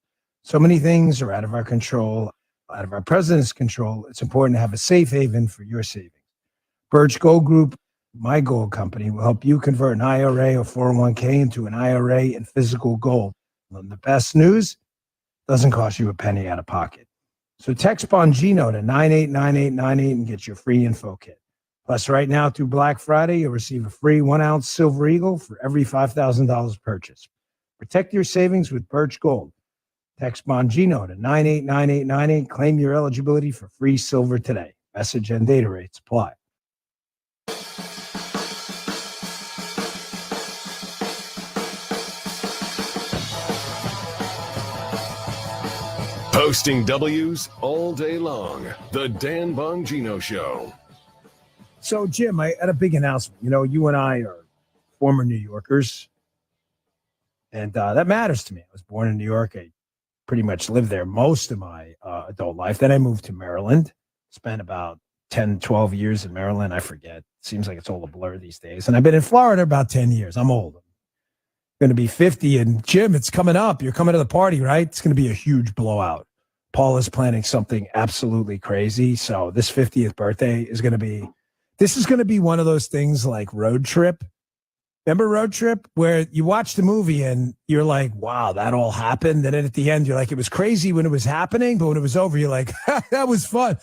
So many things are out of our control, out of our president's control. It's important to have a safe haven for your savings. Birch Gold Group, my gold company, will help you convert an IRA or 401k into an IRA in physical gold. And the best news, doesn't cost you a penny out of pocket. So text Bongino to 989898 and get your free info kit. Plus, right now through Black Friday, you'll receive a free 1-ounce Silver Eagle for every $5,000 purchase. Protect your savings with Birch Gold. Text Bongino to 989898. Claim your eligibility for free silver today. Message and data rates apply. Posting W's all day long. The Dan Bongino Show. So, Jim, I had a big announcement. You know, you and I are former New Yorkers, and that matters to me. I was born in New York. I pretty much lived there most of my adult life. Then I moved to Maryland, spent about 10, 12 years in Maryland. I forget. Seems like it's all a blur these days. And I've been in Florida about 10 years. I'm old. I'm going to be 50. And, Jim, it's coming up. You're coming to the party, right? It's going to be a huge blowout. Paul is planning something absolutely crazy. So this 50th birthday is going to be... This is going to be one of those things like Road Trip. Remember Road Trip, where you watch the movie and you're like, wow, that all happened. And then at the end, you're like, it was crazy when it was happening, but when it was over, you're like, that was fun.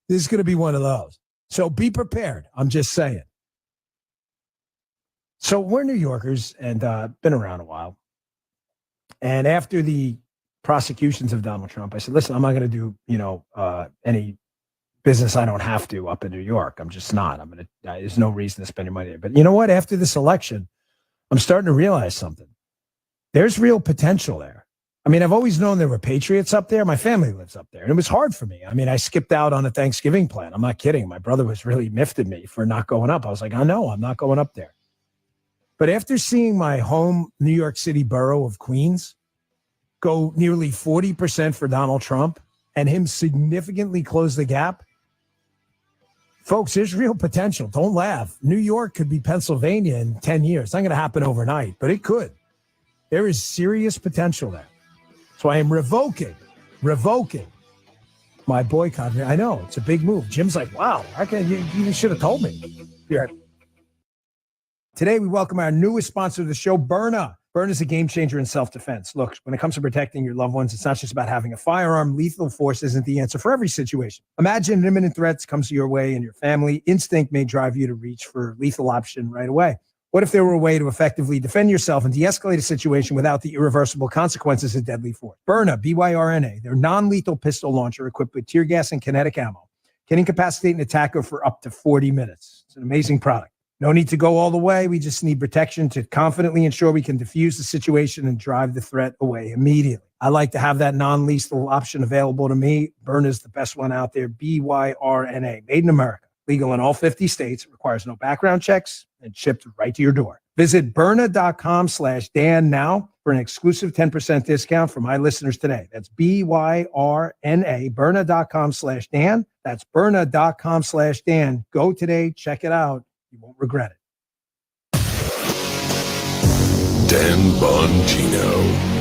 This is going to be one of those. So be prepared. I'm just saying. So we're New Yorkers and been around a while. And after the prosecutions of Donald Trump, I said, listen, I'm not going to do, any business I don't have to up in New York. I'm just not. There's no reason to spend your money there. But you know what? After this election, I'm starting to realize something. There's real potential there. I mean, I've always known there were patriots up there. My family lives up there. And it was hard for me. I mean, I skipped out on a Thanksgiving plan. I'm not kidding. My brother was really miffed at me for not going up. I was like, I know, I'm not going up there. But after seeing my home New York City borough of Queens go nearly 40% for Donald Trump and him significantly close the gap, folks, there's real potential. Don't laugh. New York could be Pennsylvania in 10 years. It's not going to happen overnight, but it could. There is serious potential there. So I am revoking my boycott. I know, it's a big move. Jim's like, wow, you should have told me. Here. Today, we welcome our newest sponsor of the show, Byrna. Byrna is a game changer in self-defense. Look, when it comes to protecting your loved ones, it's not just about having a firearm. Lethal force isn't the answer for every situation. Imagine an imminent threat comes your way and your family. Instinct may drive you to reach for lethal option right away. What if there were a way to effectively defend yourself and de-escalate a situation without the irreversible consequences of deadly force? Byrna, B-Y-R-N-A, their non-lethal pistol launcher equipped with tear gas and kinetic ammo can incapacitate an attacker for up to 40 minutes. It's an amazing product. No need to go all the way. We just need protection to confidently ensure we can defuse the situation and drive the threat away immediately. I like to have that non-lethal option available to me. Byrna is the best one out there. B-Y-R-N-A, made in America. Legal in all 50 states, requires no background checks, and shipped right to your door. Visit Byrna.com/Dan now for an exclusive 10% discount for my listeners today. That's B-Y-R-N-A, Byrna.com/Dan. That's Byrna.com/Dan. Go today, check it out. You won't regret it. Dan Bongino.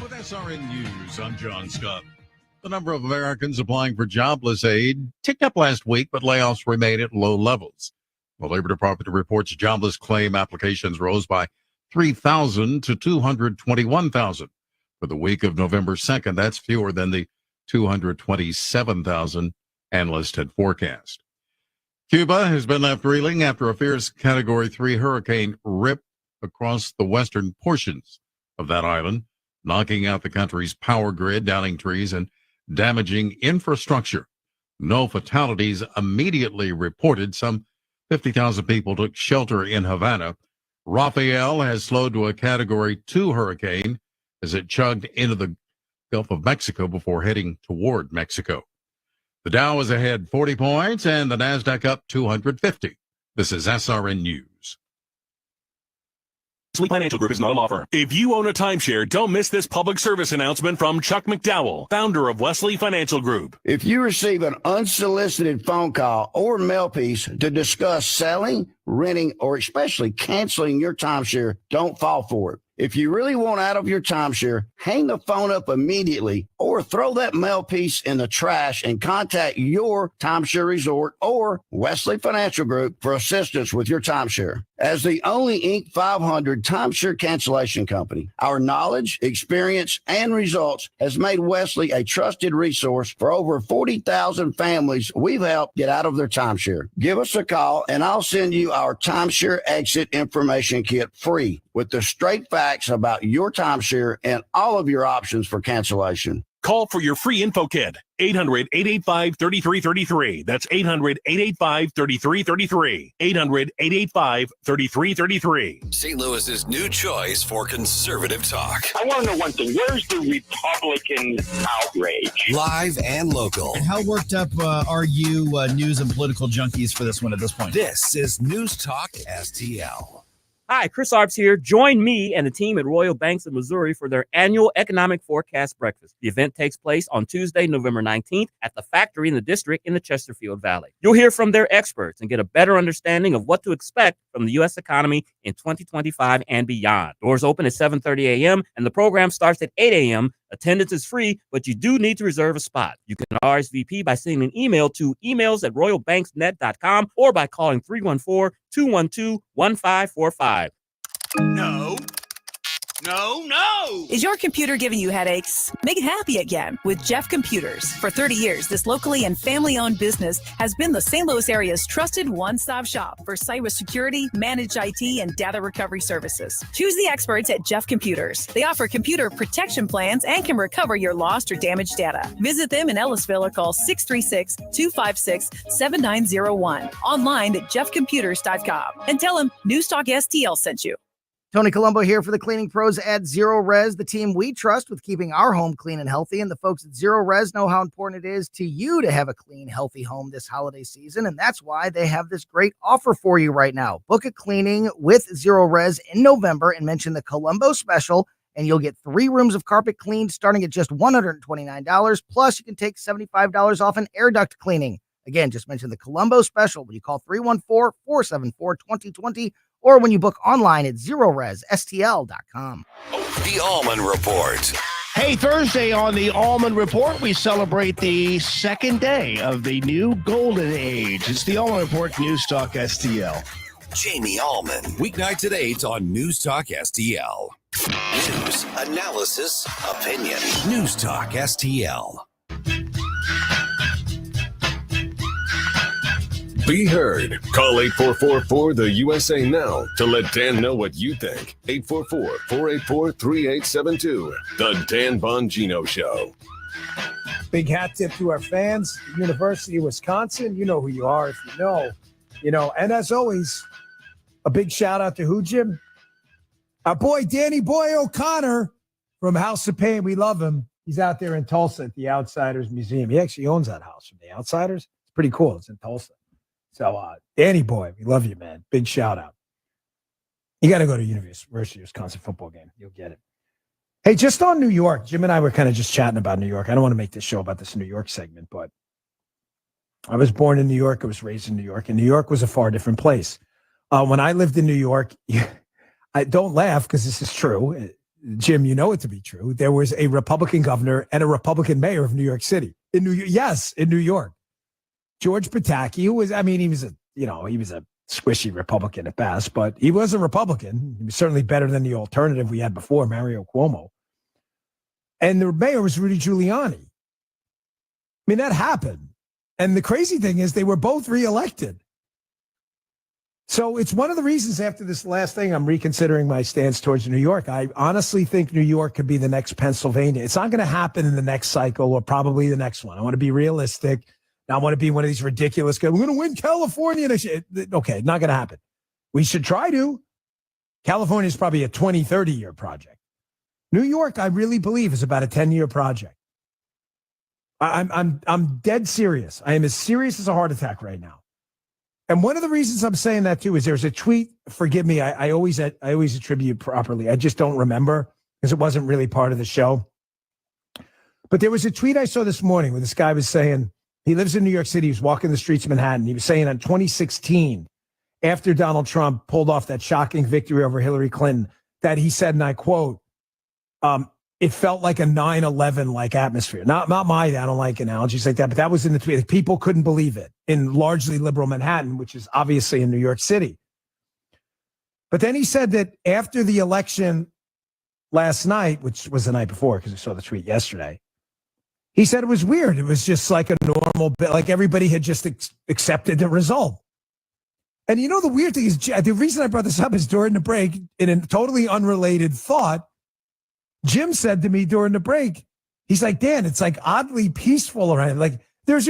With SRN News, I'm John Scott. The number of Americans applying for jobless aid ticked up last week, but layoffs remain at low levels. The Labor Department reports jobless claim applications rose by 3,000 to 221,000 for the week of November 2nd. That's fewer than the 227,000 analysts had forecast. Cuba has been left reeling after a fierce Category 3 hurricane ripped across the western portions of that island, knocking out the country's power grid, downing trees, and damaging infrastructure. No fatalities immediately reported. Some 50,000 people took shelter in Havana. Rafael has slowed to a Category 2 hurricane as it chugged into the Gulf of Mexico before heading toward Mexico. The Dow is ahead 40 points and the NASDAQ up 250. This is SRN News. Wesley Financial Group is not a law firm. If you own a timeshare, don't miss this public service announcement from Chuck McDowell, founder of Wesley Financial Group. If you receive an unsolicited phone call or mail piece to discuss selling, renting, or especially canceling your timeshare, don't fall for it. If you really want out of your timeshare, hang the phone up immediately or throw that mail piece in the trash and contact your timeshare resort or Wesley Financial Group for assistance with your timeshare. As the only Inc. 500 timeshare cancellation company, our knowledge, experience, and results has made Wesley a trusted resource for over 40,000 families we've helped get out of their timeshare. Give us a call and I'll send you our timeshare exit information kit free with the straight facts about your timeshare and all of your options for cancellation. Call for your free info kit. 800-885-3333. That's 800-885-3333. 800-885-3333. St. Louis's new choice for conservative talk. I want to know one thing. Where's the Republican outrage? Live and local. And how worked up are you news and political junkies for this one at this point? This is News Talk STL. Hi, Chris Arps here. Join me and the team at Royal Banks of Missouri for their annual Economic Forecast Breakfast. The event takes place on Tuesday, November 19th at the Factory in the District in the Chesterfield Valley. You'll hear from their experts and get a better understanding of what to expect from the U.S. economy in 2025 and beyond. Doors open at 7:30 a.m. and the program starts at 8 a.m. Attendance is free, but you do need to reserve a spot. You can RSVP by sending an email to emails@royalbanksnet.com or by calling 314-212-1545. No. Is your computer giving you headaches? Make it happy again with Jeff Computers. For 30 years, this locally and family-owned business has been the St. Louis area's trusted one-stop shop for cybersecurity, managed IT, and data recovery services. Choose the experts at Jeff Computers. They offer computer protection plans and can recover your lost or damaged data. Visit them in Ellisville or call 636-256-7901. Online at jeffcomputers.com. And tell them NewstalkSTL sent you. Tony Colombo here for the cleaning pros at Zero Res, the team we trust with keeping our home clean and healthy. And the folks at Zero Res know how important it is to you to have a clean, healthy home this holiday season. And that's why they have this great offer for you right now. Book a cleaning with Zero Res in November and mention the Colombo special, and you'll get 3 rooms of carpet cleaned starting at just $129. Plus, you can take $75 off an air duct cleaning. Again, just mention the Colombo special when you call 314-474-2020 or when you book online at ZeroResSTL.com. The Allman Report. Hey, Thursday on the Allman Report, we celebrate the second day of the new golden age. It's the Allman Report, News Talk STL. Jamie Allman. Weeknights at 8 on News Talk STL. News, analysis, opinion. News Talk STL. Be heard. Call 8444-the-USA now to let Dan know what you think. 844-484-3872. The Dan Bongino Show. Big hat tip to our fans. University of Wisconsin. You know who you are if you know. And as always, a big shout out to who, Jim? Our boy, Danny Boy O'Connor from House of Pain. We love him. He's out there in Tulsa at the Outsiders Museum. He actually owns that house from the Outsiders. It's pretty cool. It's in Tulsa. So, Danny Boy, we love you, man. Big shout out. You got to go to University of Wisconsin football game. You'll get it. Hey, just on New York, Jim and I were kind of just chatting about New York. I don't want to make this show about this New York segment, but I was born in New York. I was raised in New York, and New York was a far different place. When I lived in New York, I don't laugh because this is true. Jim, you know it to be true. There was a Republican governor and a Republican mayor of New York City. In New York. George Pataki, he was a squishy Republican at best, but he was a Republican. He was certainly better than the alternative we had before, Mario Cuomo. And the mayor was Rudy Giuliani. I mean, that happened. And the crazy thing is they were both reelected. So it's one of the reasons after this last thing, I'm reconsidering my stance towards New York. I honestly think New York could be the next Pennsylvania. It's not going to happen in the next cycle or probably the next one. I want to be realistic. I want to be one of these ridiculous guys. We're going to win California. Okay, not going to happen. We should try to. California is probably a 20, 30-year project. New York, I really believe, is about a 10-year project. I'm dead serious. I am as serious as a heart attack right now. And one of the reasons I'm saying that, too, is there's a tweet. Forgive me. I always attribute properly. I just don't remember because it wasn't really part of the show. But there was a tweet I saw this morning where this guy was saying, he lives in New York City. He was walking the streets of Manhattan. He was saying in 2016, after Donald Trump pulled off that shocking victory over Hillary Clinton, that he said, and I quote, it felt like a 9/11-like atmosphere. Not my, I don't like analogies like that, but that was in the tweet. People couldn't believe it in largely liberal Manhattan, which is obviously in New York City. But then he said that after the election last night, which was the night before, because I saw the tweet yesterday, he said it was weird. It was just like a normal, like everybody had just accepted the result. And you know, the weird thing is, the reason I brought this up is during the break, in a totally unrelated thought, Jim said to me during the break, he's like, Dan, it's like oddly peaceful around. Like there's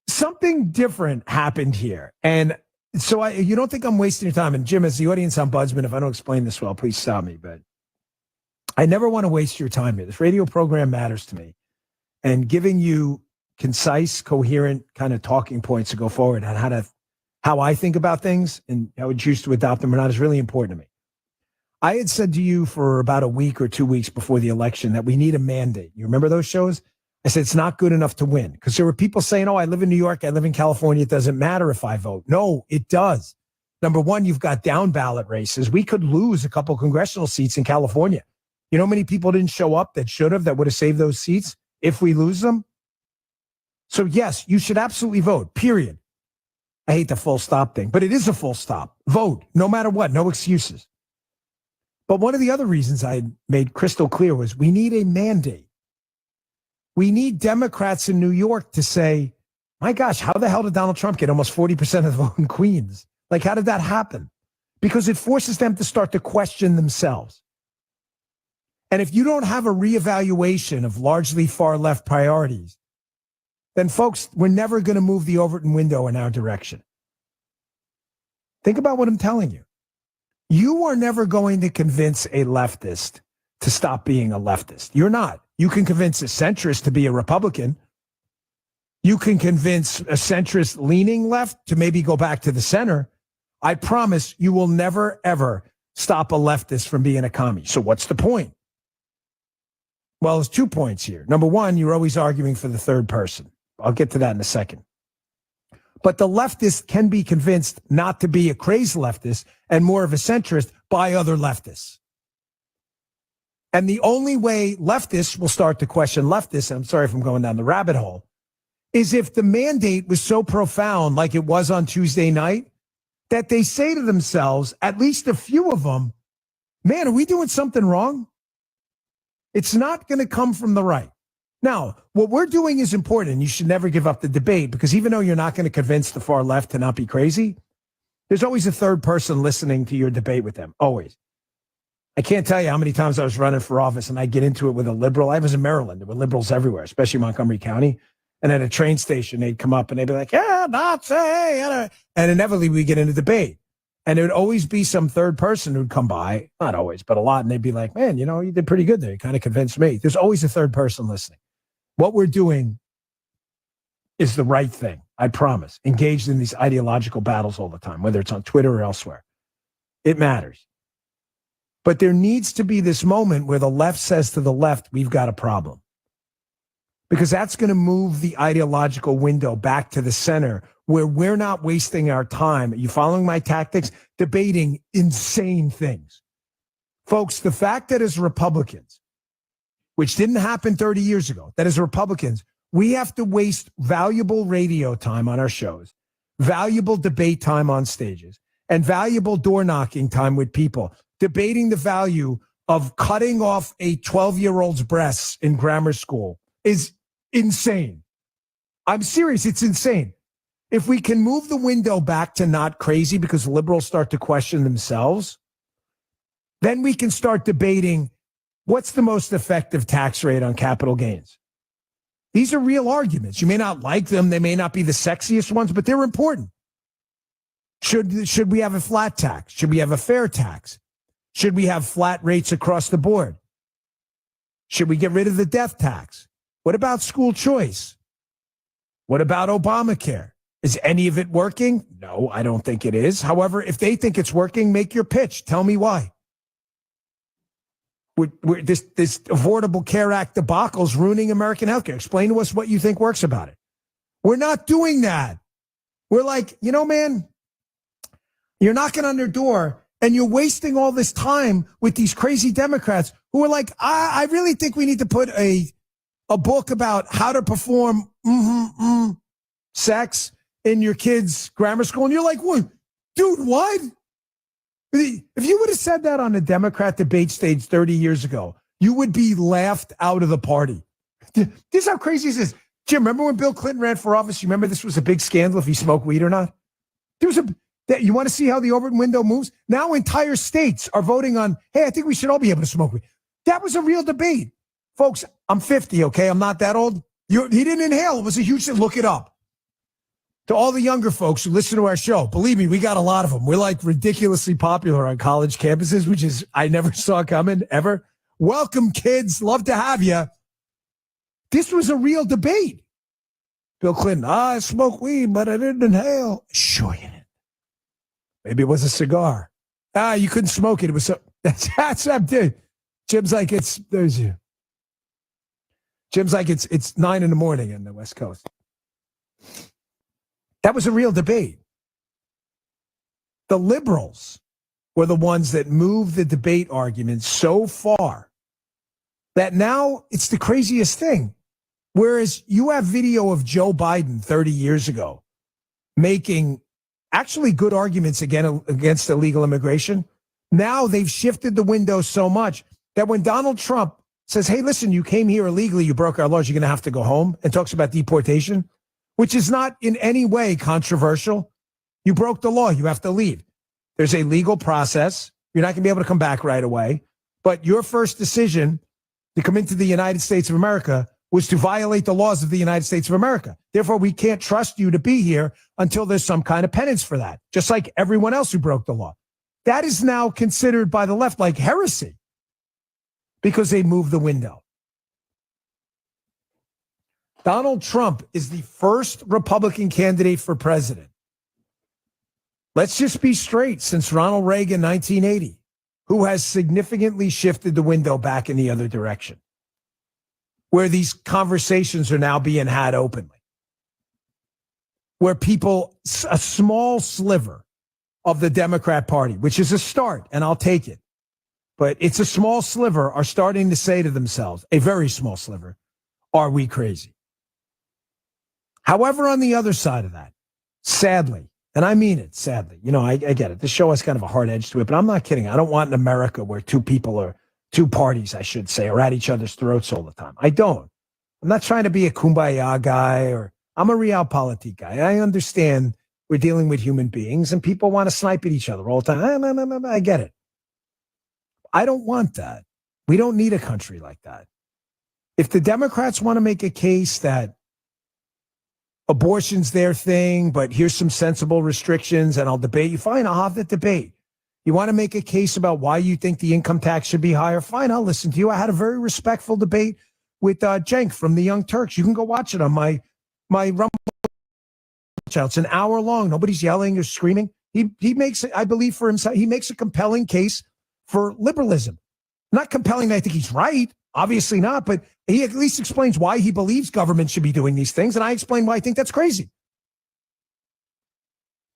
something different happened here. And so you don't think I'm wasting your time. And Jim, as the audience ombudsman, if I don't explain this well, please stop me. But I never want to waste your time here. This radio program matters to me. And giving you concise, coherent kind of talking points to go forward on how I think about things and how I would choose to adopt them or not is really important to me. I had said to you for about a week or 2 weeks before the election that we need a mandate. You remember those shows? I said it's not good enough to win because there were people saying, oh, I live in New York, I live in California. It doesn't matter if I vote. No, it does. Number one, you've got down ballot races. We could lose a couple congressional seats in California. You know how many people didn't show up that should have, that would have saved those seats if we lose them? So yes, you should absolutely vote, period. I hate the full stop thing, but it is a full stop. Vote, no matter what, no excuses. But one of the other reasons I made crystal clear was we need a mandate. We need Democrats in New York to say, my gosh, how the hell did Donald Trump get almost 40% of the vote in Queens? Like, how did that happen? Because it forces them to start to question themselves. And if you don't have a reevaluation of largely far-left priorities, then, folks, we're never going to move the Overton window in our direction. Think about what I'm telling you. You are never going to convince a leftist to stop being a leftist. You're not. You can convince a centrist to be a Republican. You can convince a centrist leaning left to maybe go back to the center. I promise you will never, ever stop a leftist from being a commie. So what's the point? Well, there's 2 points here. Number one, you're always arguing for the third person. I'll get to that in a second. But the leftist can be convinced not to be a crazed leftist and more of a centrist by other leftists. And the only way leftists will start to question leftists, and I'm sorry if I'm going down the rabbit hole, is if the mandate was so profound like it was on Tuesday night that they say to themselves, at least a few of them, man, are we doing something wrong? It's not going to come from the right. Now, what we're doing is important. You should never give up the debate, because even though you're not going to convince the far left to not be crazy, there's always a third person listening to your debate with them. Always. I can't tell you how many times I was running for office and I get into it with a liberal. I was in Maryland. There were liberals everywhere, especially Montgomery County. And at a train station, they'd come up and they'd be like, yeah, Nazi. And inevitably we get into debate. And it would always be some third person who'd come by, not always, but a lot. And they'd be like, man, you know, you did pretty good there. You kind of convinced me. There's always a third person listening. What we're doing is the right thing, I promise. Engaged in these ideological battles all the time, whether it's on Twitter or elsewhere. It matters. But there needs to be this moment where the left says to the left, we've got a problem. Because that's going to move the ideological window back to the center, where we're not wasting our time. Are you following my tactics? Debating insane things. Folks, the fact that as Republicans, which didn't happen 30 years ago, that as Republicans, we have to waste valuable radio time on our shows, valuable debate time on stages, and valuable door knocking time with people, debating the value of cutting off a 12-year-old's breasts in grammar school is insane. I'm serious. It's insane. If we can move the window back to not crazy because liberals start to question themselves, then we can start debating what's the most effective tax rate on capital gains. These are real arguments. You may not like them. They may not be the sexiest ones, but they're important. Should we have a flat tax? Should we have a fair tax? Should we have flat rates across the board? Should we get rid of the death tax? What about school choice? What about Obamacare? Is any of it working? No, I don't think it is. However, if they think it's working, make your pitch. Tell me why. This Affordable Care Act debacle is ruining American healthcare. Explain to us what you think works about it. We're not doing that. We're like, you know, man, you're knocking on their door and you're wasting all this time with these crazy Democrats who are like, I really think we need to put a book about how to perform sex in your kids' grammar school. And you're like, what? Dude, what? If you would have said that on a Democrat debate stage 30 years ago, you would be laughed out of the party. This is how crazy this is. Jim, remember when Bill Clinton ran for office? You remember this was a big scandal if he smoked weed or not? You want to see how the Overton window moves? Now entire states are voting on, hey, I think we should all be able to smoke weed. That was a real debate. Folks, I'm 50, okay? I'm not that old. He didn't inhale. It was a huge thing. Look it up. To all the younger folks who listen to our show, believe me, we got a lot of them. We're like ridiculously popular on college campuses, which is I never saw coming ever. Welcome, kids. Love to have you. This was a real debate. Bill Clinton, I smoked weed, but I didn't inhale. Sure you didn't. Maybe it was a cigar. You couldn't smoke it. It was so. That's dude. Jim's like there's you. Jim's like it's 9 a.m. in the West Coast. That was a real debate. The liberals were the ones that moved the debate argument so far that now it's the craziest thing. Whereas you have video of Joe Biden 30 years ago making actually good arguments against illegal immigration. Now they've shifted the window so much that when Donald Trump says, hey, listen, you came here illegally, you broke our laws, you're going to have to go home, and talks about deportation, which is not in any way controversial. You broke the law, you have to leave. There's a legal process. You're not going to be able to come back right away. But your first decision to come into the United States of America was to violate the laws of the United States of America. Therefore, we can't trust you to be here until there's some kind of penance for that, just like everyone else who broke the law. That is now considered by the left like heresy because they moved the window. Donald Trump is the first Republican candidate for president. Let's just be straight, since Ronald Reagan, 1980, who has significantly shifted the window back in the other direction, where these conversations are now being had openly, where people, a small sliver of the Democrat Party, which is a start, and I'll take it, but it's a small sliver, are starting to say to themselves, a very small sliver, are we crazy? However, on the other side of that, sadly, and I mean it, sadly, I get it. This show has kind of a hard edge to it, but I'm not kidding. I don't want an America where two parties, I should say, are at each other's throats all the time. I don't. I'm not trying to be a kumbaya guy, or I'm a realpolitik guy. I understand we're dealing with human beings and people want to snipe at each other all the time. I get it. I don't want that. We don't need a country like that. If the Democrats want to make a case that abortion's their thing, but here's some sensible restrictions and I'll debate you, fine, I'll have that debate. You want to make a case about why you think the income tax should be higher? Fine, I'll listen to you. I had a very respectful debate with Cenk from the Young Turks. You can go watch it on my Rumble channel. It's an hour long. Nobody's yelling or screaming. He makes, I believe for himself, he makes a compelling case for liberalism. Not compelling that I think he's right, obviously not, but he at least explains why he believes government should be doing these things, and I explain why I think that's crazy.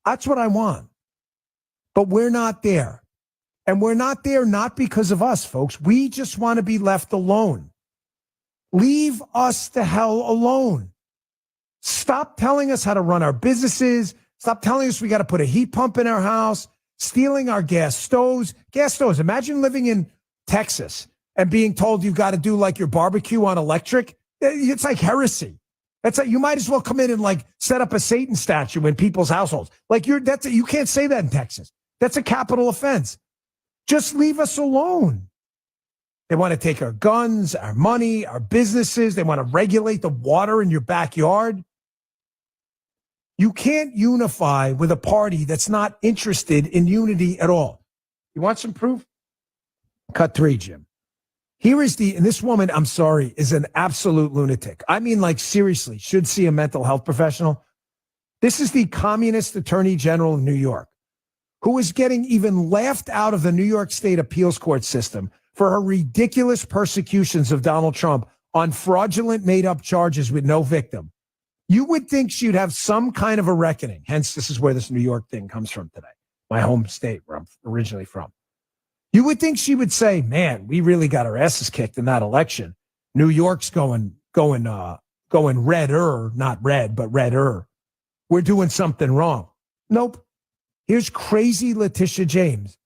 That's what I want. But we're not there. And we're not there not because of us, folks. We just want to be left alone. Leave us the hell alone. Stop telling us how to run our businesses. Stop telling us we got to put a heat pump in our house, stealing our gas stoves. Gas stoves. Imagine living in Texas and being told you've got to do like your barbecue on electric. It's like heresy. It's like you might as well come in and like set up a Satan statue in people's households. Like you can't say that in Texas. That's a capital offense. Just leave us alone. They want to take our guns, our money, our businesses. They want to regulate the water in your backyard. You can't unify with a party that's not interested in unity at all. You want some proof? Cut 3, Jim. Here is and this woman, I'm sorry, is an absolute lunatic. I mean, like, seriously, should see a mental health professional. This is the communist attorney general of New York, who is getting even laughed out of the New York State appeals court system for her ridiculous persecutions of Donald Trump on fraudulent made-up charges with no victim. You would think she'd have some kind of a reckoning. Hence, this is where this New York thing comes from today, my home state where I'm originally from. You would think she would say, man, we really got our asses kicked in that election. New York's going redder, not red, but redder. We're doing something wrong. Nope. Here's crazy Letitia James.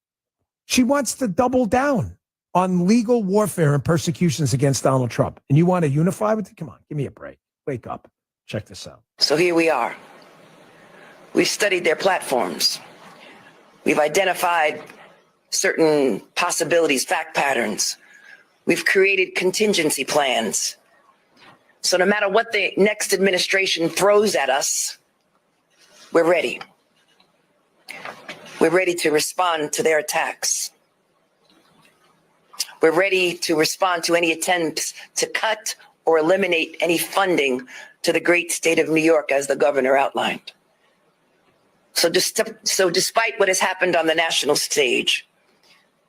She wants to double down on legal warfare and persecutions against Donald Trump. And you want to unify with it? Come on, give me a break. Wake up. Check this out. So here we are. We've studied their platforms. We've identified certain possibilities, fact patterns. We've created contingency plans. So no matter what the next administration throws at us, we're ready. We're ready to respond to their attacks. We're ready to respond to any attempts to cut or eliminate any funding to the great state of New York, as the governor outlined. So despite what has happened on the national stage,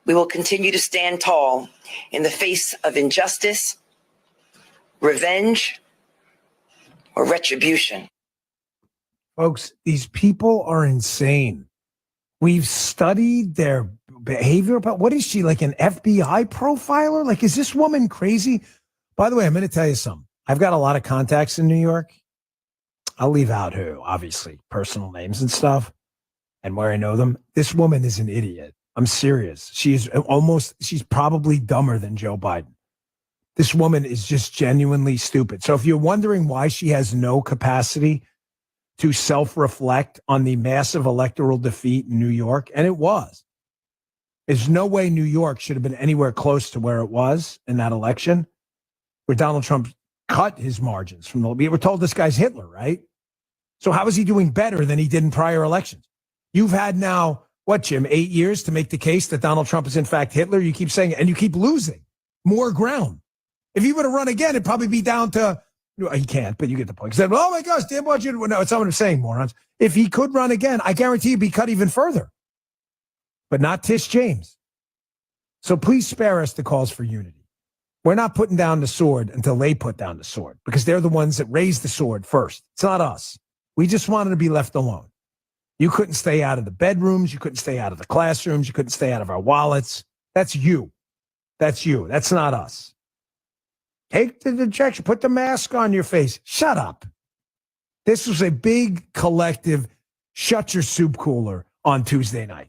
we will continue to stand tall in the face of injustice, revenge, or retribution. Folks, these people are insane. We've studied their behavior? But what is she, like an FBI profiler? Like, is this woman crazy? By the way, I'm going to tell you something. I've got a lot of contacts in New York. I'll leave out who, obviously, personal names and stuff and where I know them. This woman is an idiot. I'm serious. She's probably dumber than Joe Biden. This woman is just genuinely stupid. So if you're wondering why she has no capacity to self-reflect on the massive electoral defeat in New York, and it was, there's no way New York should have been anywhere close to where it was in that election, where Donald Trump cut his margins from we were told this guy's Hitler, right? So how is he doing better than he did in prior elections? You've had now, what, Jim, 8 years to make the case that Donald Trump is in fact Hitler. You keep saying it, and you keep losing more ground. If he were to run again, it'd probably be down to, he can't, but you get the point. He said, oh my gosh, damn what you, no, it's not what I'm saying, morons. If he could run again, I guarantee he'd be cut even further. But not Tish James. So please spare us the calls for unity. We're not putting down the sword until they put down the sword, because they're the ones that raised the sword first. It's not us. We just wanted to be left alone. You couldn't stay out of the bedrooms. You couldn't stay out of the classrooms. You couldn't stay out of our wallets. That's you. That's you. That's not us. Take the injection. Put the mask on your face. Shut up. This was a big collective shut your soup cooler on Tuesday night.